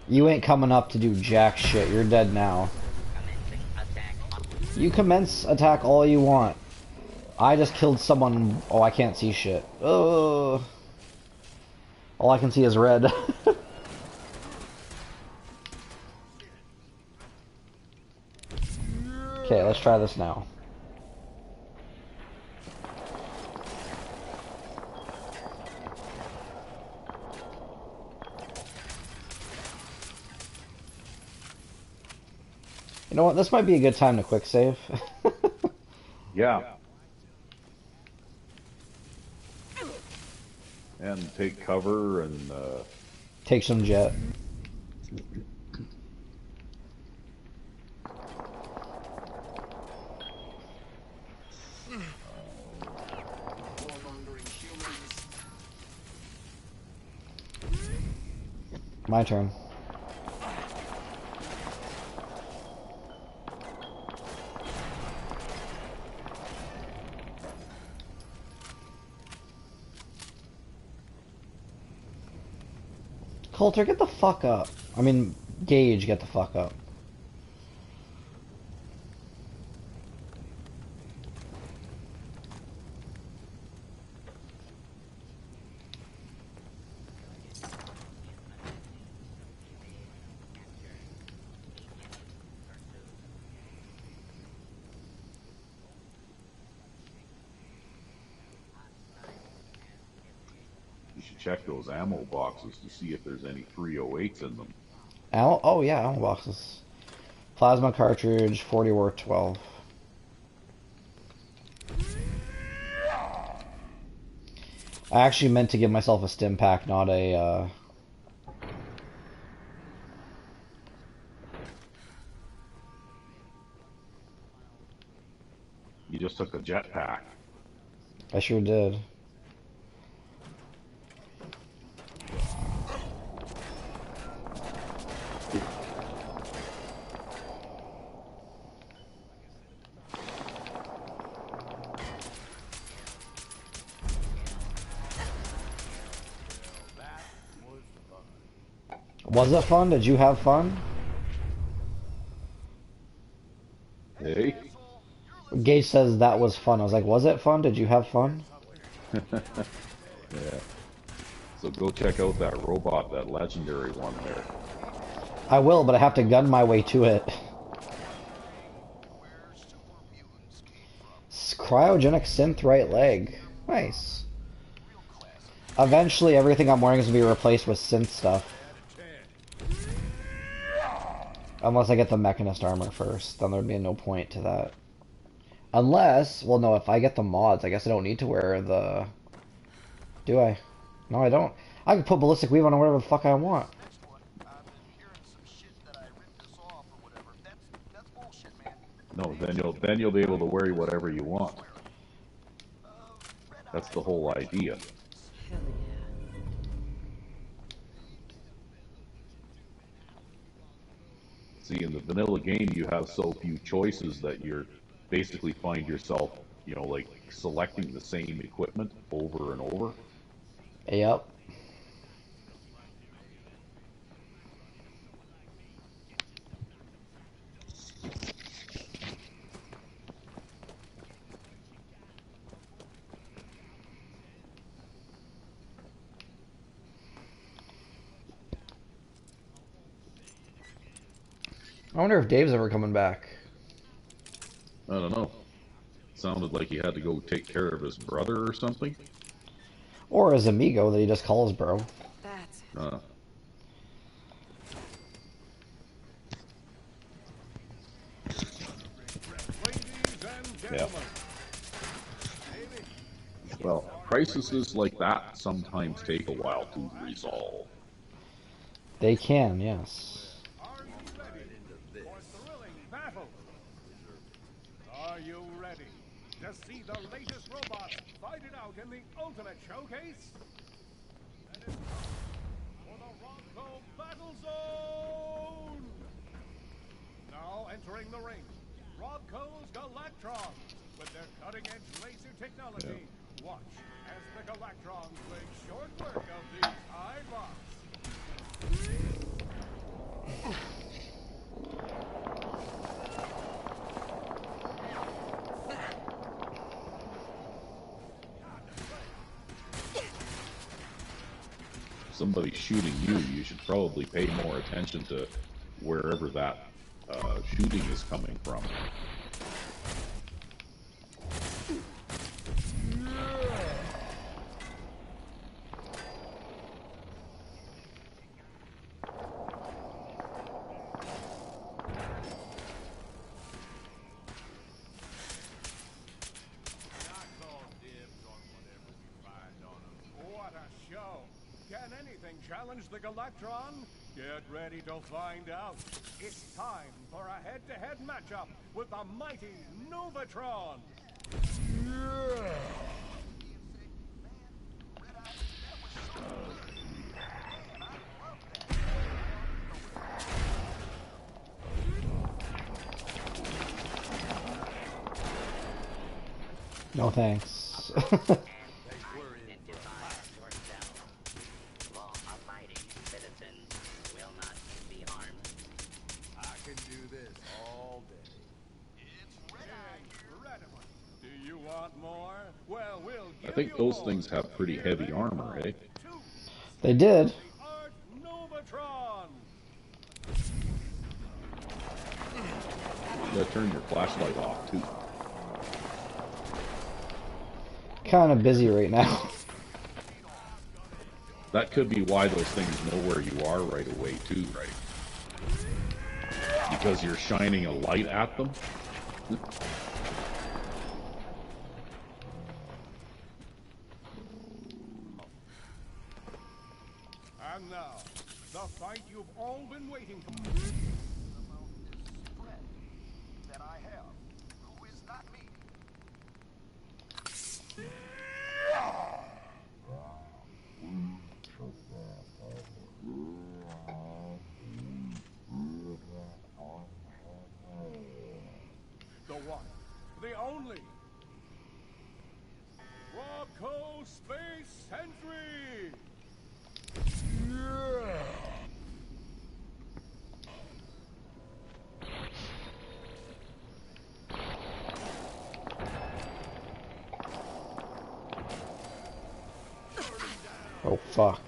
You ain't coming up to do jack shit. You're dead now. You commence attack all you want. I just killed someone. Oh, I can't see shit. Oh. All I can see is red. Okay, let's try this now. You know what? This might be a good time to quick save. Yeah. And take cover and Take some jet. My turn. Coulter, get the fuck up. I mean, Gage, get the fuck up. you should check those ammo boxes to see if there's any 308s in them. Ammo? Oh yeah, ammo boxes. Plasma cartridge, 40 worth 12. I actually meant to give myself a stim pack, not a, You just took a jetpack. I sure did. Was it fun? Did you have fun? Hey? Gage says that was fun. I was like, was it fun? Did you have fun? Yeah. So go check out that robot, that legendary one there. I will, but I have to gun my way to it. Cryogenic synth right leg. Nice. Eventually, everything I'm wearing is going to be replaced with synth stuff. Unless I get the Mechanist armor first, then there'd be no point to that. Unless, well no, if I get the mods, I guess I don't need to wear the... Do I? No, I don't. I can put Ballistic Weave on whatever the fuck I want. No, then you'll be able to wear whatever you want. That's the whole idea. See, in the vanilla game, you have so few choices that you're basically find yourself, you know, like selecting the same equipment over and over. Yep. I wonder if Dave's ever coming back. I don't know. Sounded like he had to go take care of his brother or something. Or his amigo that he just calls bro. That's Yeah. Well, crises like that sometimes take a while to resolve. They can, yes. Are you ready to see the latest robots fight it out in the ultimate showcase? And it's for the Ronco Battle Zone! Now entering the ring, Robco's Galactrons with their cutting-edge laser technology. Watch as the Galactrons make short work of these iBots. Somebody shooting you, you should probably pay more attention to wherever that shooting is coming from. Can anything challenge the Galactron? Get ready to find out. It's time for a head-to-head matchup with the mighty Novatron. No thanks. I think those things have pretty heavy armor, eh? They did. You gotta turn your flashlight off, too. Kind of busy right now. That could be why those things know where you are right away, too, right? Because you're shining a light at them. And now, the fight you've all been waiting for. About this threat that I have, who is not me. The one, the only, Robco Space Sentry! Oh fuck.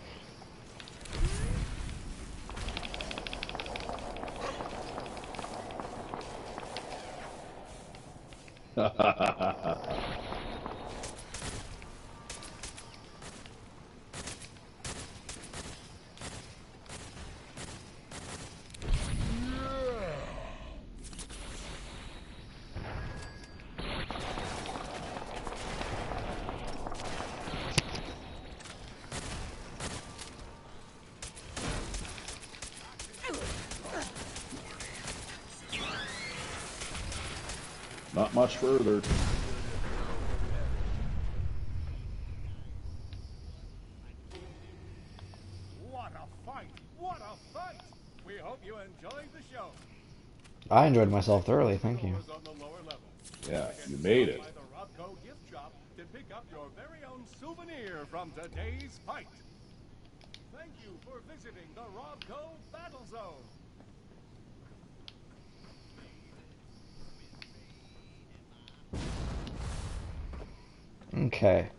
Not much further. What a fight! What a fight! We hope you enjoyed the show. I enjoyed myself thoroughly, thank you. On the lower level. Yeah, you made it. By the Robco gift shop to pick up your very own souvenir from today's fight. Thank you for visiting the Robco Battle Zone. Okay.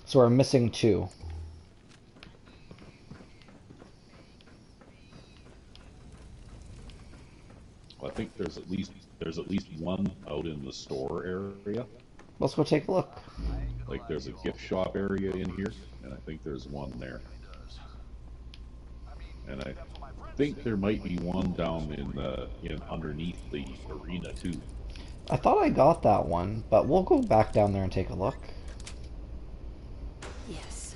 So we're missing 2. I think there's at least one out in the store area. Let's go take a look. Like there's a gift shop area in here, and I think there's one there. And I think there might be one down in underneath the arena too. I thought I got that one, but we'll go back down there and take a look. Yes.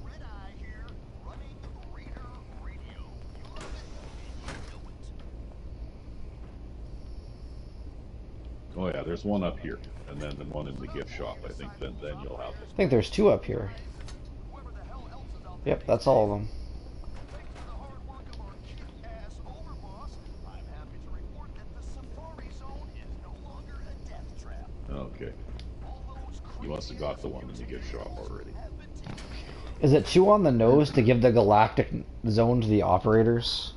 Red Eye here, running Raider Radio. You love it, you know it. Oh yeah, there's one up here, and then the one in the gift shop. I think then you'll have it. I think there's 2 up here. Whoever the hell else is out there. Yep, that's all of them. Thanks to the hard work of our kick-ass overboss, I'm happy to report that the Safari Zone is no longer a death trap. Okay. All those You must have got the one in the gift shop already. have been taken care of. Is it too on the nose to give the galactic zone to the operators?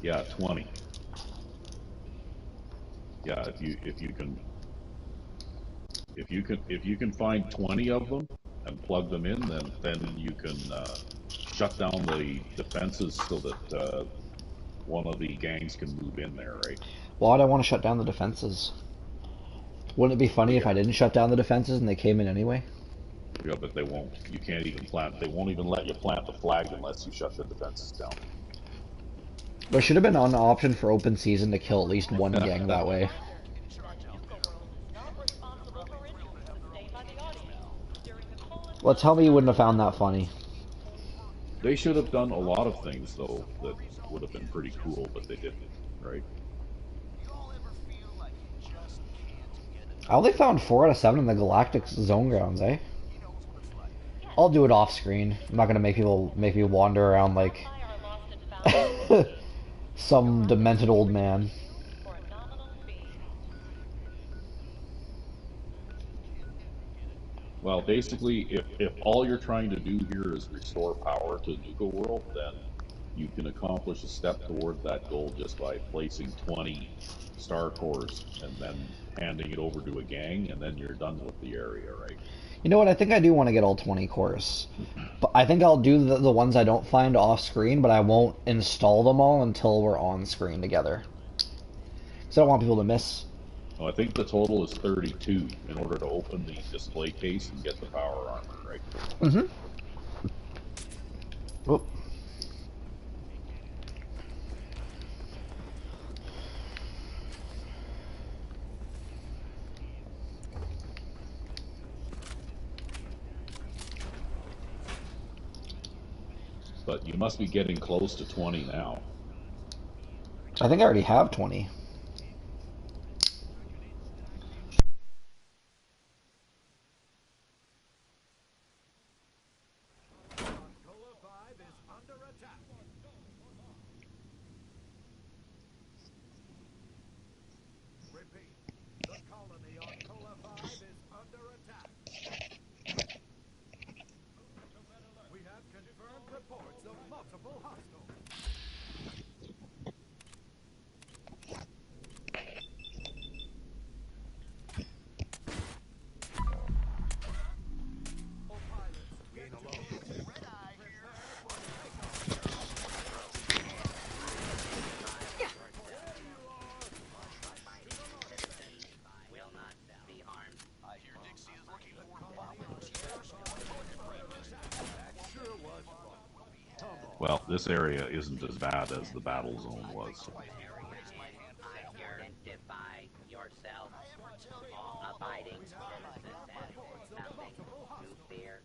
Yeah, 20. Yeah, if you can find 20 of them and plug them in, then you can shut down the defenses so that one of the gangs can move in there, right? Why do I want to shut down the defenses? Wouldn't it be funny if I didn't shut down the defenses and they came in anyway? Yeah, but they won't. You can't even plant. They won't even let you plant the flag unless you shut the defenses down. There should have been an option for open season to kill at least one gang that way. The Nuka world is not responsible for injuries sustained by the audience. Well, tell me you wouldn't have found that funny. They should have done a lot of things, though, that would have been pretty cool, but they didn't, right? I only found 4 out of 7 in the Galactic zone grounds, eh? I'll do it off screen. I'm not gonna make me wander around like some demented old man. Well, basically, if all you're trying to do here is restore power to Nuka World, then you can accomplish a step toward that goal just by placing 20 star cores and then handing it over to a gang, and then you're done with the area, right? You know what? I think I do want to get all 20 cores. But I think I'll do the ones I don't find off screen, but I won't install them all until we're on screen together. Because I don't want people to miss. Well, I think the total is 32 in order to open the display case and get the power armor, right? Mm-hmm. Whoop. But you must be getting close to 20 now. I think I already have 20. Well, this area isn't as bad as the battle zone was. Identify yourself. Abiding citizens have nothing to fear.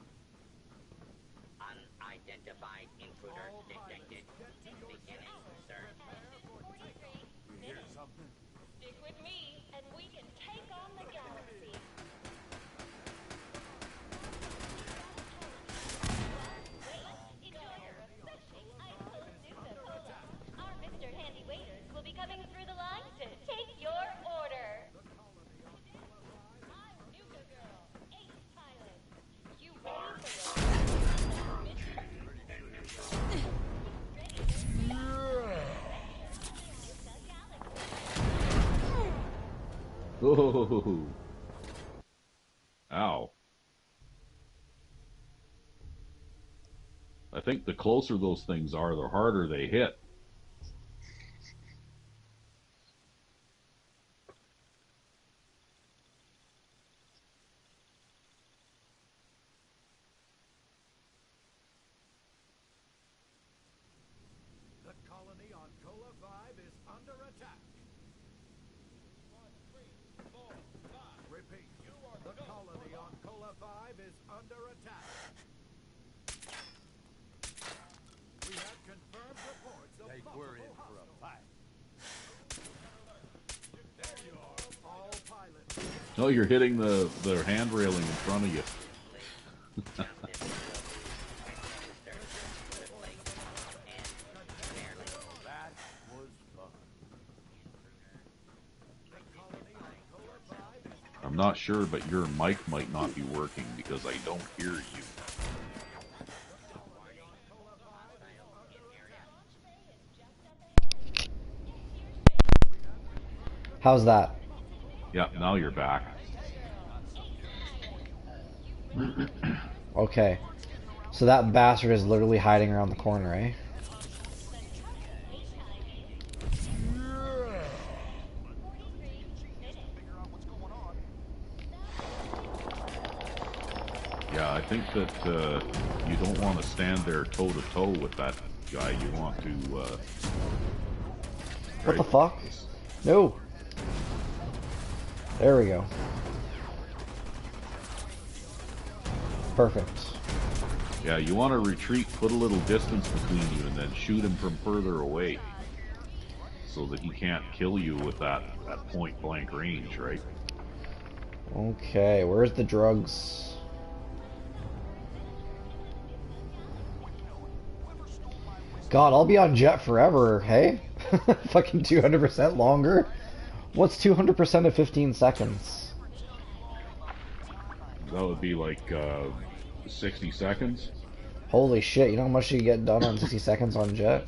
Unidentified intruder detected. Beginning search. Stick with me, and we can take on the galaxy. Enjoy your refreshing ice-cold Nuka Cola. Our Mr. Handy waiters will be coming through the line to take your order. I'm Nuka Girl, Ace Pilot. You ready for your mission? Oh, ow. I think the closer those things are, the harder they hit. The colony on Cola 5 is under attack. 1, 3, 4, 5. Repeat. The colony on Cola 5 is under attack. We have confirmed reports of multiple for a fight. There you are. All pilots. No, you're hitting the hand railing in front of you. That was fun. I'm not sure, but your mic might not be working because I don't hear you. How's that? Yeah, now you're back. Okay. So that bastard is literally hiding around the corner, eh? Yeah, I think that you don't want to stand there toe-to-toe with that guy. You want to... What the fuck? No! There we go. Perfect. Yeah, you want to retreat, put a little distance between you, and then shoot him from further away. So that he can't kill you with that point blank range, right? Okay, where's the drugs? God, I'll be on jet forever, hey? Fucking 200% longer? What's 200% of 15 seconds? That would be like 60 seconds. Holy shit, you know how much you get done on 60 seconds on jet?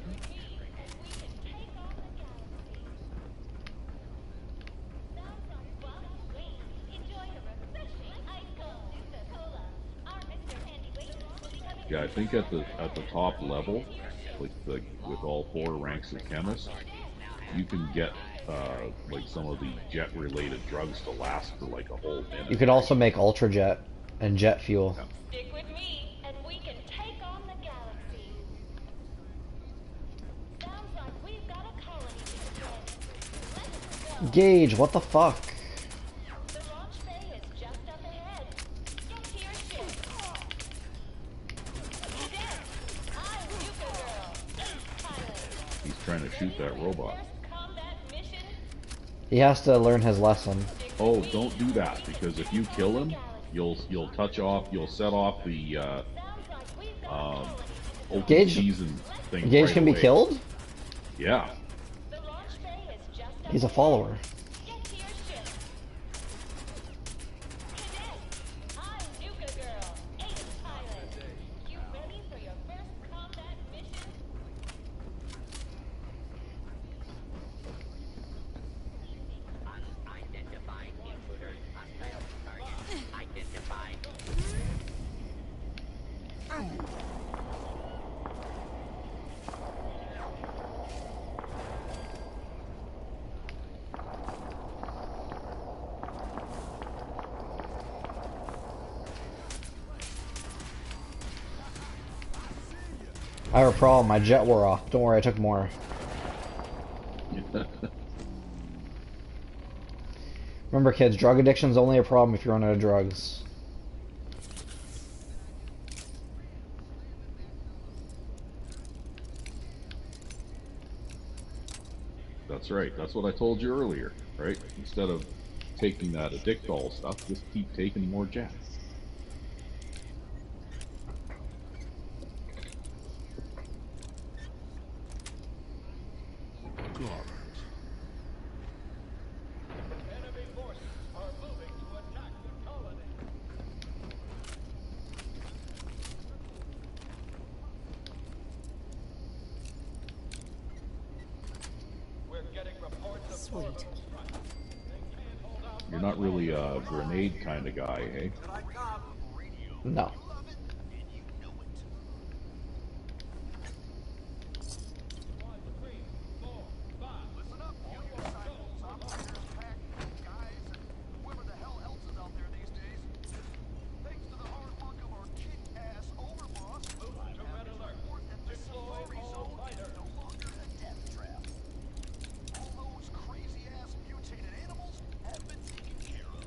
Yeah, I think at the top level, like with all 4 ranks of chemist, you can get like some of the jet related drugs to last for like a whole minute. You could also make ultra jet and jet fuel. Yeah. Stick with me, and we can take on the galaxy. Sounds like we've got a colony to defend. Let's go. Gage, what the fuck? The launch bay is just up ahead. Get to your ship. Cadet, I'm Yuka Girl, Ace Pilot. He's trying to shoot that robot. First combat mission. He has to learn his lesson. Oh, don't do that, because if you kill him, you'll set off the open Gage- season thing. Gage right can be away. killed? Yeah. The launch bay is just up He's a ahead. follower. Get to your ship. Cadet, I'm Yuka Girl, Ace Pilot. You ready for your first combat mission? Unidentified intruder. Hostile target. Identified. I have a problem, my jet wore off. Don't worry, I took more. Remember kids, drug addiction's only a problem if you run out of drugs. That's right. That's what I told you earlier, right? Instead of taking that addictol stuff, just keep taking more jets. Enemy forces are moving to attack the colony. We're getting reports of orbital strikes. You're not really a grenade kind of guy, eh? No. Listen up, all you disciples. I'm Hunter's Pack, guys, and whoever the hell else is out there these days. Thanks to the hard work of our kick-ass overboss, Move to red alert. report that the Deploy Safari all Zone is fighters. no longer a death trap. All those crazy-ass mutated animals have been taken care of.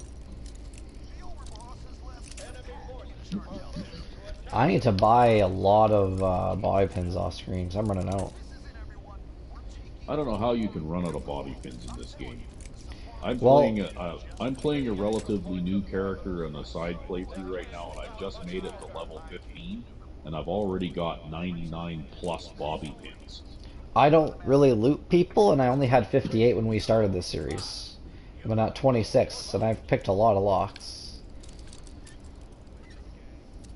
The overboss has left Enemy forces in charge are out moving there. to attack. I need to buy a lot of bobby pins off screen, 'cause I'm running out. This is it, everyone. We're taking I don't know how you can run out of bobby pins in this game. I'm Well- playing a relatively new character in a side playthrough right now, and I've just made it to level 15, and I've already got 99 plus bobby pins. I don't really loot people, and I only had 58 when we started this series. I'm at 26, and I've picked a lot of locks.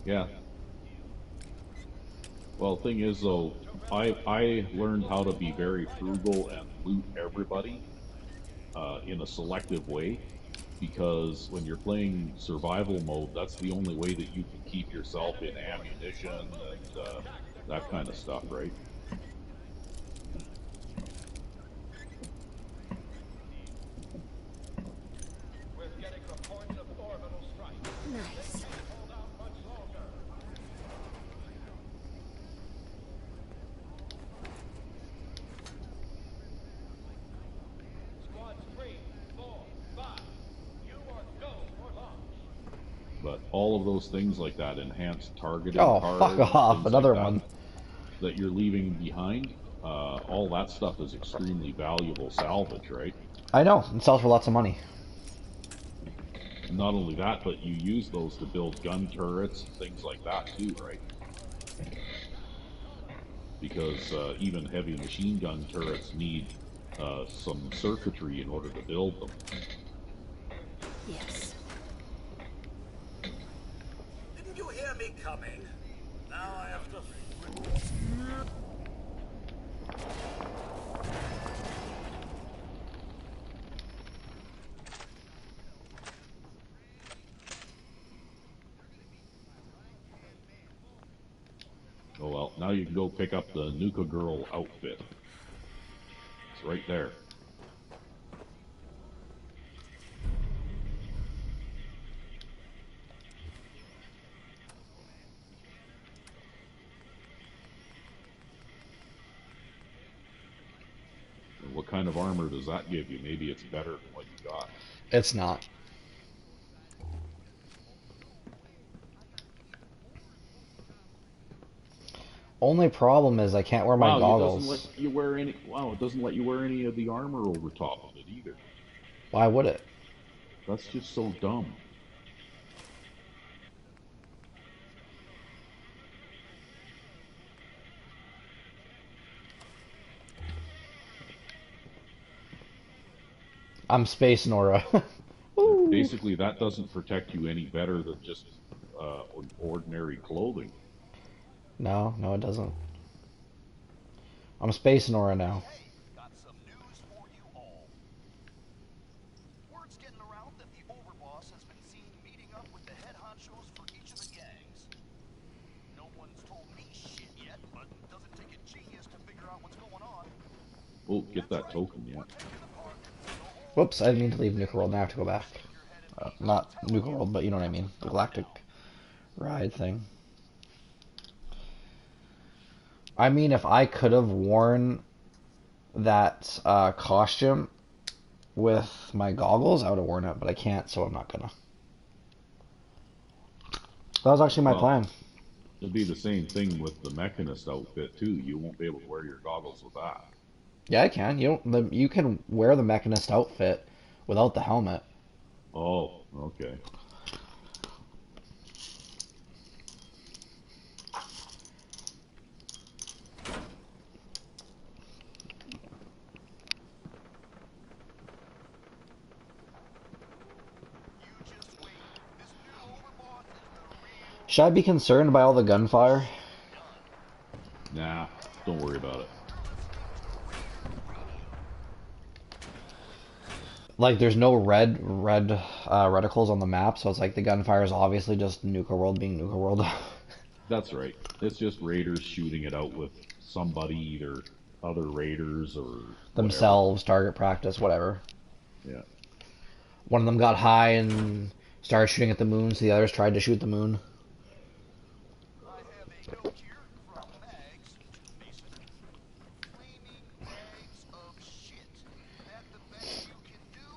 Yeah. Well, the thing is, though, I learned how to be very frugal and loot everybody in a selective way, because when you're playing survival mode, that's the only way that you can keep yourself in ammunition and that kind of stuff, right? We're getting reports of orbital strikes. Nice. Hold out much longer. Squads 3, 4, 5. You are go for launch. But all of those things like that, enhanced targeting Oh, cards, fuck off! things like Another that, one. that you're leaving behind, all that stuff is extremely valuable salvage, right? I know. It sells for lots of money. Not only that, but you use those to build gun turrets and things like that too, right? Because even heavy machine gun turrets need some circuitry in order to build them. Yes. Didn't you hear me coming? Now I have to. Oh well, now you can go pick up the Nuka Girl outfit. It's right there. What kind of armor does that give you? Maybe it's better than what you got. It's not. Only problem is I can't wear my Wow, it doesn't goggles. let you wear any. Wow, it doesn't let you wear any of the armor over top of it either. Why would it? That's just so dumb. I'm Space Nora. Basically, that doesn't protect you any better than just ordinary clothing. No, no, it doesn't. I'm Space Nora now. Hey, got some news for you all. Word's getting around that the overboss has been seen meeting up with the head honchos for each of the gangs. No one's told me shit yet, but it doesn't take a genius to figure out what's going on. Oh, get that token, yeah. Whoops, I didn't mean to leave Nuka World. Now I have to go back. Not Nuka World, but you know what I mean. The Galactic ride thing. I mean, if I could have worn that costume with my goggles, I would have worn it, but I can't, so I'm not gonna. That was actually my plan. It'll be the same thing with the Mechanist outfit too. You won't be able to wear your goggles with that. Yeah, I can. You can wear the Mechanist outfit without the helmet. Oh, okay. Should I be concerned by all the gunfire? Nah, don't worry about it. Like, there's no red reticles on the map, so it's like the gunfire is obviously just Nuka World being Nuka World. That's right. It's just raiders shooting it out with somebody, either other raiders or themselves, target practice, whatever. Yeah. One of them got high and started shooting at the moon, so the others tried to shoot the moon. I have a note here from Mags, Mason, claiming bags of shit. That the best you can do?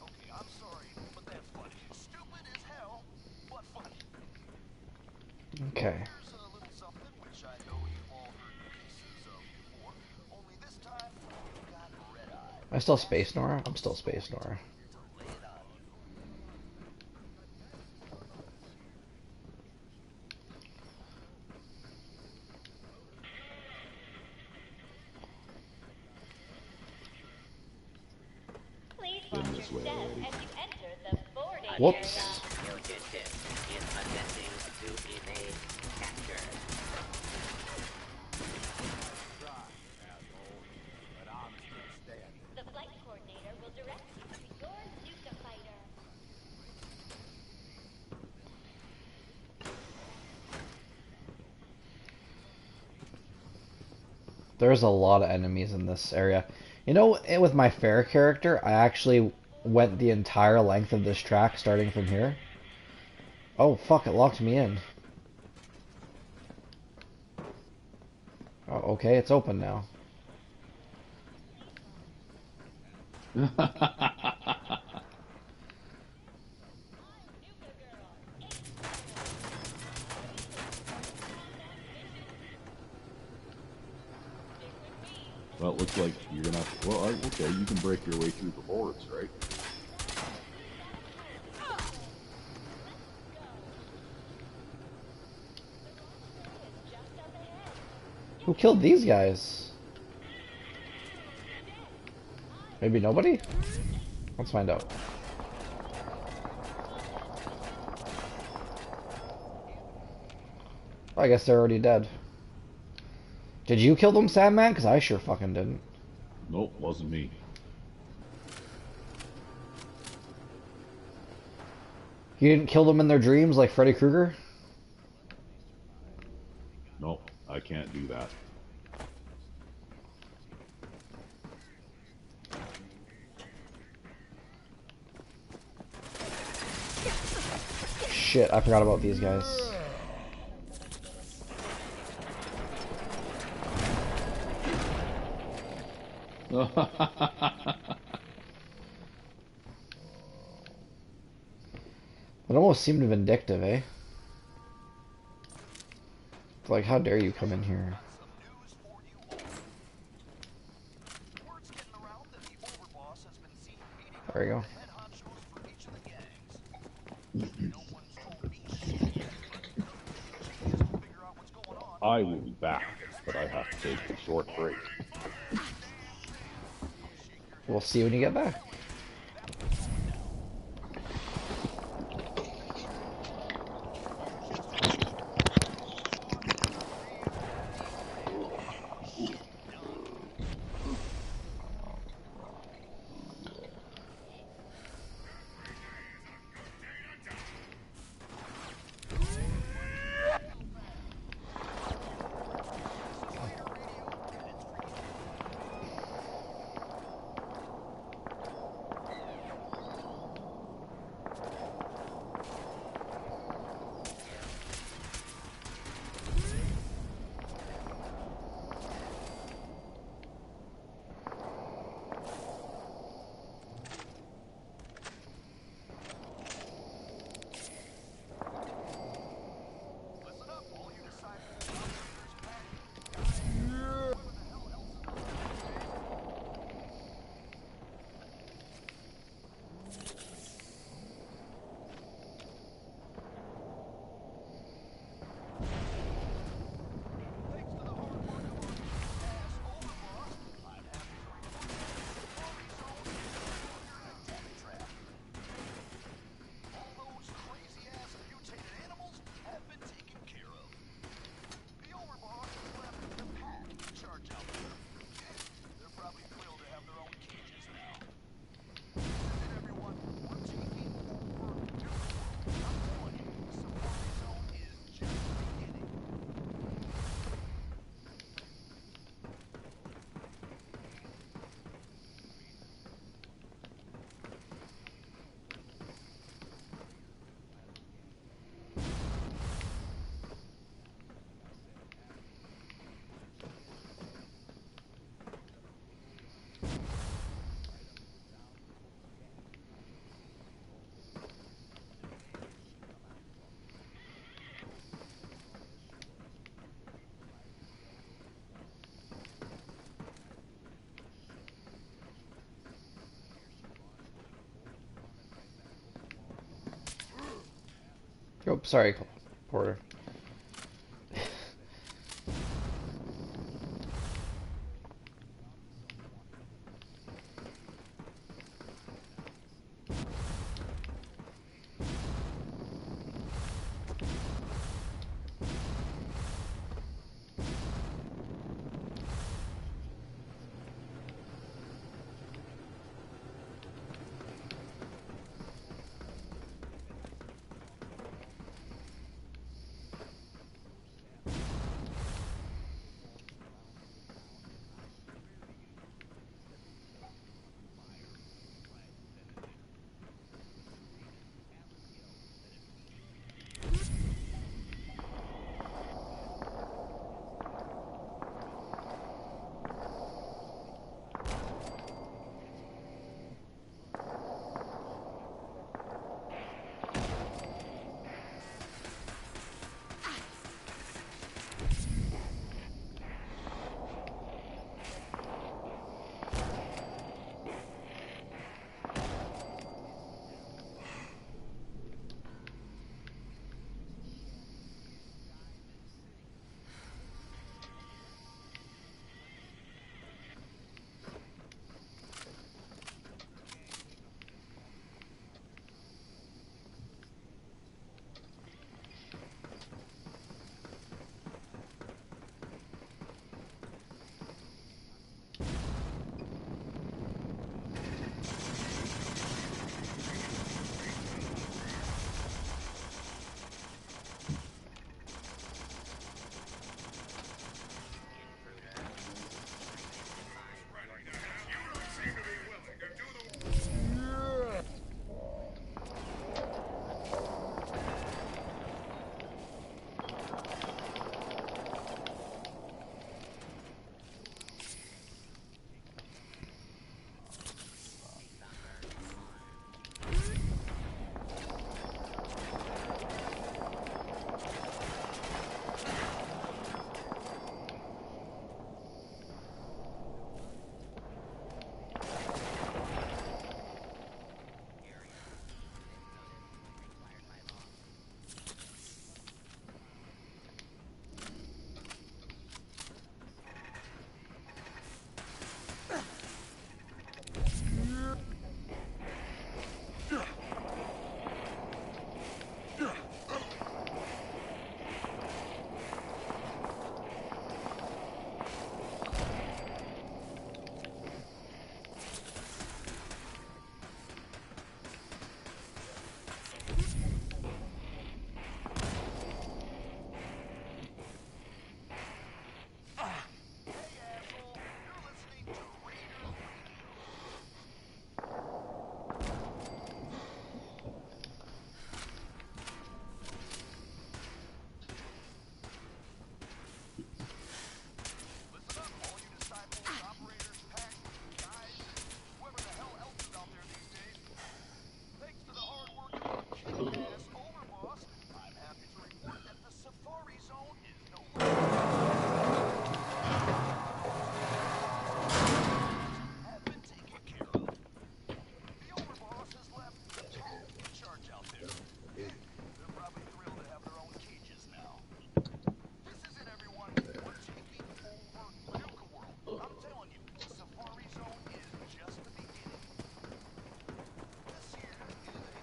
Okay, I'm sorry, but that's funny. Stupid as hell, but funny. Okay. Here's a little something which I know you've all heard pieces of before, only this time you've got red eye. Am I still Space Nora? I'm still Space Nora. Lay it on you. Please Been watch this your way step already. as you enter the boarding Whoops. area. Noted this in attempting to evade capture. The flight coordinator will direct you to your Nuka fighter. There's a lot of enemies in this area. You know, with my fair character, I actually went the entire length of this track starting from here. Oh, fuck, it locked me in. Oh, okay, it's open now. enough. Well, okay, you can break your way through the boards, right? Who killed these guys? Maybe nobody? Let's find out. I guess they're already dead. Did you kill them, Sandman? Because I sure fucking didn't. Nope, wasn't me. You didn't kill them in their dreams like Freddy Krueger? Nope, I can't do that. Shit, I forgot about these guys. It almost seemed vindictive, eh? It's like, how dare you come in here? There we go. I will be back, but I have to take a short break. We'll see when you get back. Oh, sorry, Porter.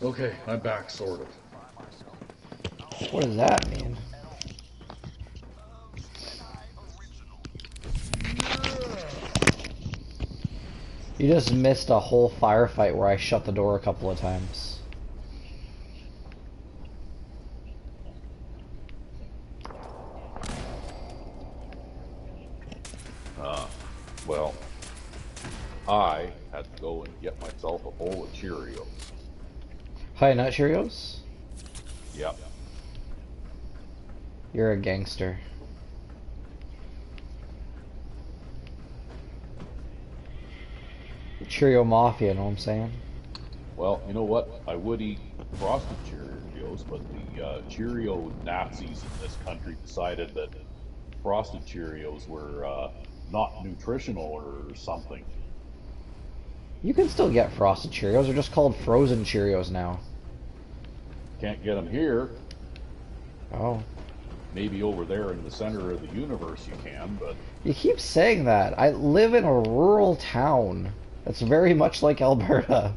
Okay, I'm back, sort of. What does that mean? You just missed a whole firefight where I shut the door a couple of times. Well, I had to go and get myself a bowl of Cheerios. Hi, Nut Cheerios? Yep. You're a gangster. Cheerio Mafia, know what I'm saying? Well, you know what? I would eat frosted Cheerios, but the Cheerio Nazis in this country decided that frosted Cheerios were not nutritional or something. You can still get frosted Cheerios, they're just called frozen Cheerios now. Can't get them here. Oh. Maybe over there in the center of the universe you can, but... You keep saying that. I live in a rural town. That's very much like Alberta.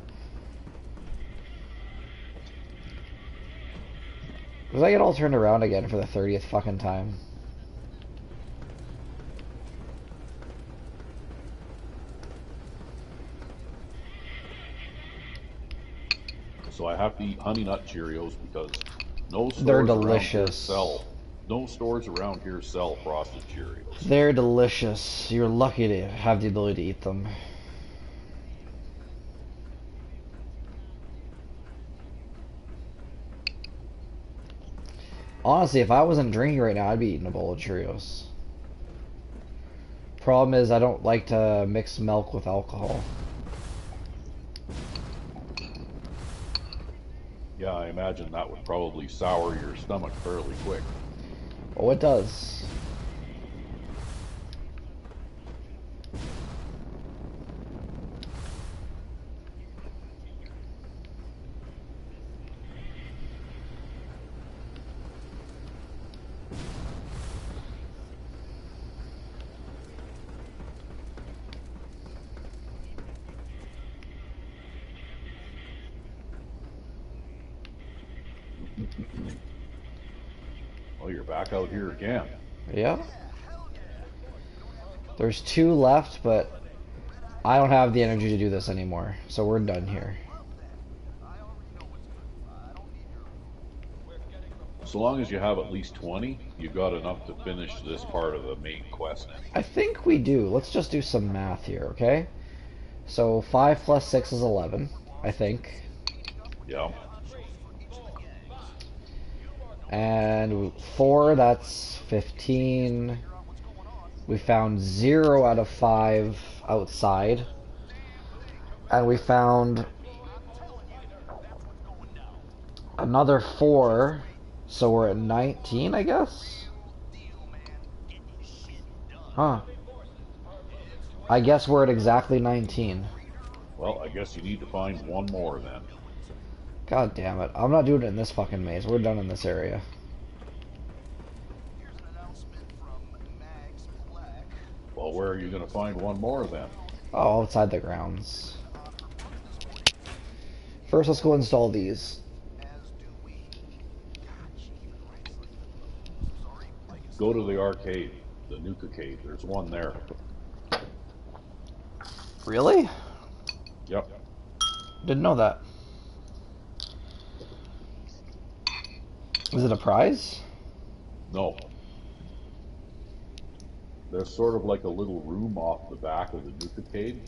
Does I get all turned around again for the 30th fucking time? So I have to eat Honey Nut Cheerios because no They're stores around here delicious. no stores around here sell frosted Cheerios. They're delicious. You're lucky to have the ability to eat them. Honestly, if I wasn't drinking right now, I'd be eating a bowl of Cheerios. Problem is, I don't like to mix milk with alcohol. Yeah, I imagine that would probably sour your stomach fairly quick. Oh, it does. Well, you're back out here again. Yeah. There's 2 left, but I don't have the energy to do this anymore, so we're done here. So long as you have at least 20, you got enough to finish this part of the main quest. I think we do. Let's just do some math here, okay? So 5 plus 6 is 11, I think. Yeah. And 4, that's 15. We found 0 out of 5 outside. And we found another 4, so we're at 19, I guess? Huh. I guess we're at exactly 19. Well, I guess you need to find one more then. God damn it. I'm not doing it in this fucking maze. We're done in this area. Well, where are you going to find one more then? Oh, outside the grounds. First, let's go install these. Go to the arcade, the Nuka-cade. There's one there. Really? Yep. Didn't know that. Is it a prize? No. There's sort of like a little room off the back of the Nuka-cade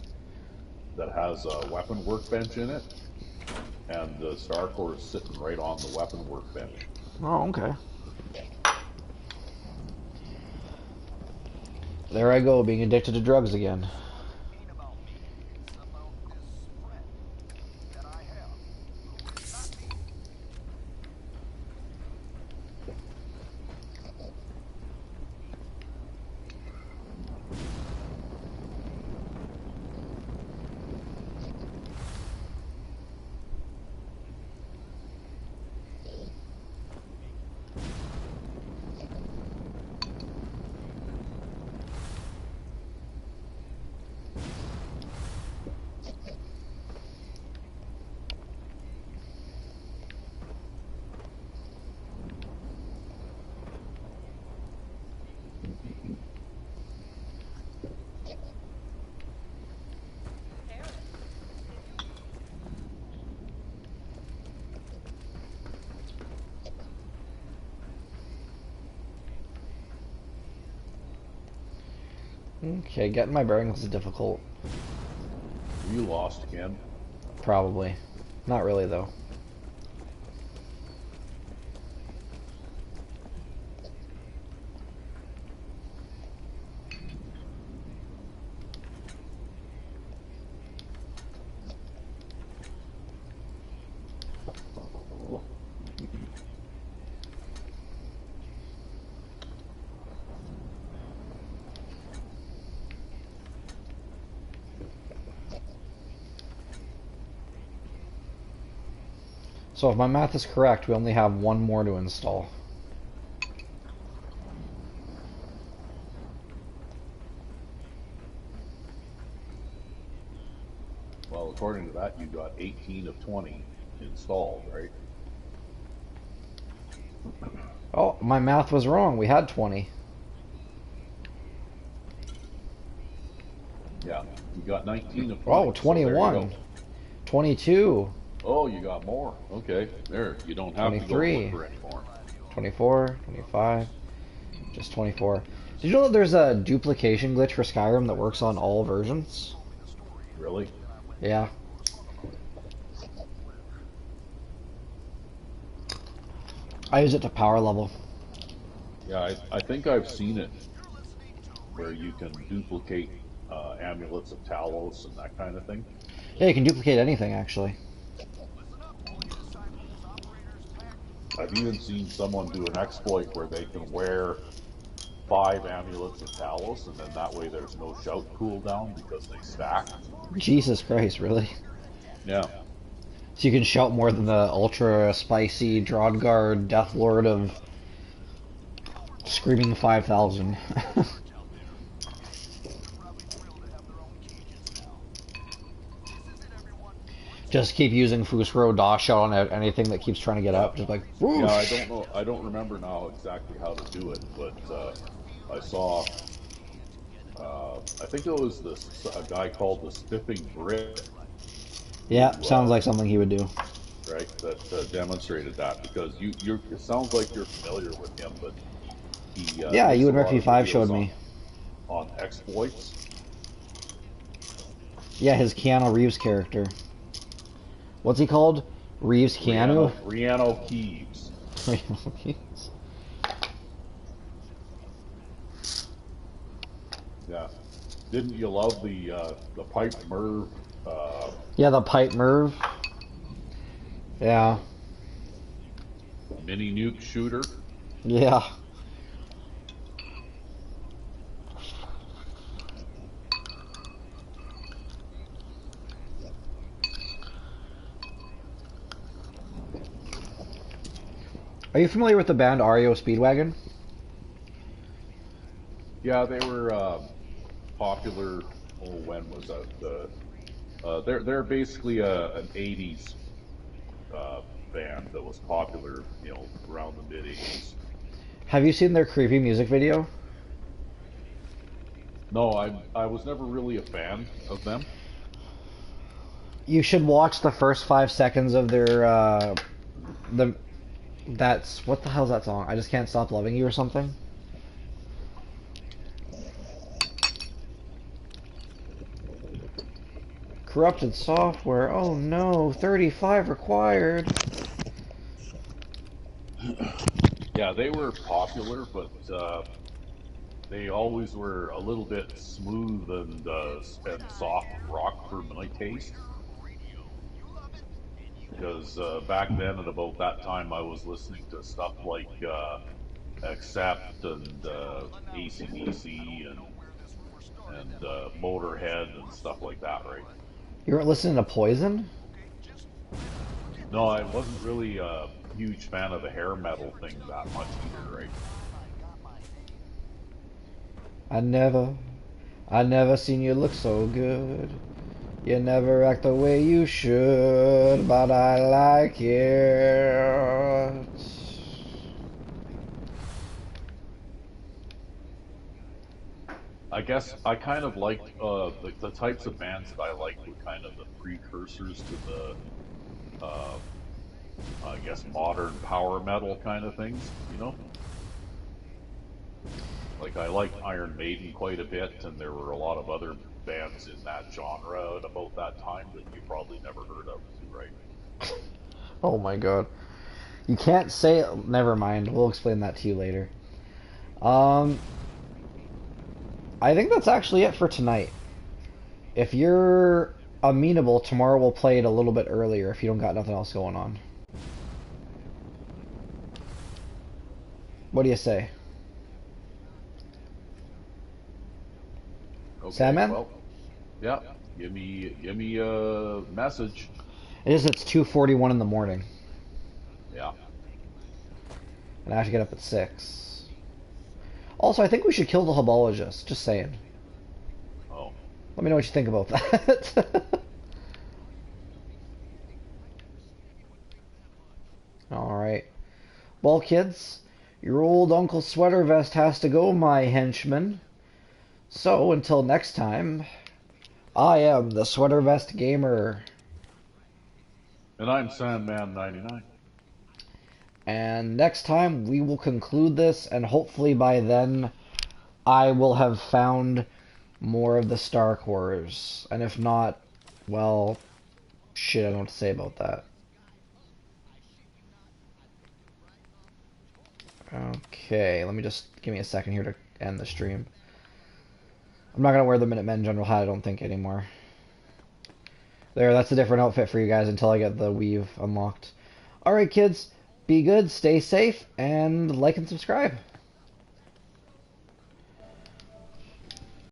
that has a weapon workbench in it, and the Star Core is sitting right on the weapon workbench. Oh, okay. There I go, being addicted to drugs again. Okay, getting my bearings is difficult. You lost again. Probably. Not really, though. So if my math is correct, we only have one more to install. Well, according to that, you got 18 of 20 installed, right? Oh, my math was wrong. We had 20. Yeah, you got 19 of 20. Oh, so 21. 22. Oh, you got more. Okay, there. You don't have to go 23. look for any more. 24, 25, just 24. Did you know that there's a duplication glitch for Skyrim that works on all versions? Really? Yeah. I use it to power level. Yeah, I think I've seen it where you can duplicate amulets of Talos and that kind of thing. Yeah, you can duplicate anything, actually. I've even seen someone do an exploit where they can wear 5 amulets of Talos, and then that way there's no shout cooldown because they stack. Jesus Christ, really? Yeah. So you can shout more than the ultra spicy Drodgard Deathlord of Screaming 5000. Just keep using Fusro dash shout on anything that keeps trying to get up. Just like, whoosh. Yeah, I don't know. I don't remember now exactly how to do it, but I saw. I think it was a guy called the Stiffing Brit. Yeah, sounds like something he would do. Right, that demonstrated that because you're. It sounds like you're familiar with him, but he. Yeah, makes you a and lot Murphy of 5 videos showed me. on exploits. Yeah, his Keanu Reeves character. What's he called? Reeves Keanu? Rihanna Keeves. Yeah. Didn't you love the pipe Merv? Yeah, the pipe Merv. Yeah. Mini nuke shooter. Yeah. Are you familiar with the band REO Speedwagon? Yeah, they were popular. Oh, when was that? They're basically an '80s band that was popular, around the mid '80s. Have you seen their creepy music video? No, I was never really a fan of them. You should watch the first 5 seconds of their that's what the hell's that song? I Just Can't Stop Loving You or something? Corrupted software. Oh no, 35 required. Yeah, they were popular, but they always were a little bit smooth and soft rock for my taste. Because back then, at about that time, I was listening to stuff like Accept and AC/DC and Motorhead and stuff like that, right? You weren't listening to Poison? No, I wasn't really a huge fan of the hair metal thing that much either, right? I never seen you look so good. You never act the way you should, but I like it. I guess I kind of liked the types of bands that I liked were kind of the precursors to the I guess modern power metal kind of things, Like, I liked Iron Maiden quite a bit, and there were a lot of other bands in that genre at about that time that you probably never heard of too, right? Oh my god. You can't say it. Never mind. We'll explain that to you later. Um, I think that's actually it for tonight. If you're amenable, tomorrow we'll play it a little bit earlier if you don't got nothing else going on. What do you say? Okay, Sandman? well, yeah, give me a message. It is, it's 2:41 in the morning. Yeah. And I have to get up at 6. Also, I think we should kill the Hobologist. Just saying. Oh. Let me know what you think about that. Alright. Well, kids, your old Uncle Sweater Vest has to go, my henchman. So, until next time, I am the Sweater Vest Gamer. And I'm Sandman99. And next time, we will conclude this, and hopefully by then, I will have found more of the Star Cores. And if not, well, shit, I don't know what to say about that. Okay, let me just give me a second here to end the stream. I'm not gonna wear the Minutemen General hat, I don't think, anymore. There, that's a different outfit for you guys until I get the weave unlocked. Alright, kids, be good, stay safe, and like and subscribe.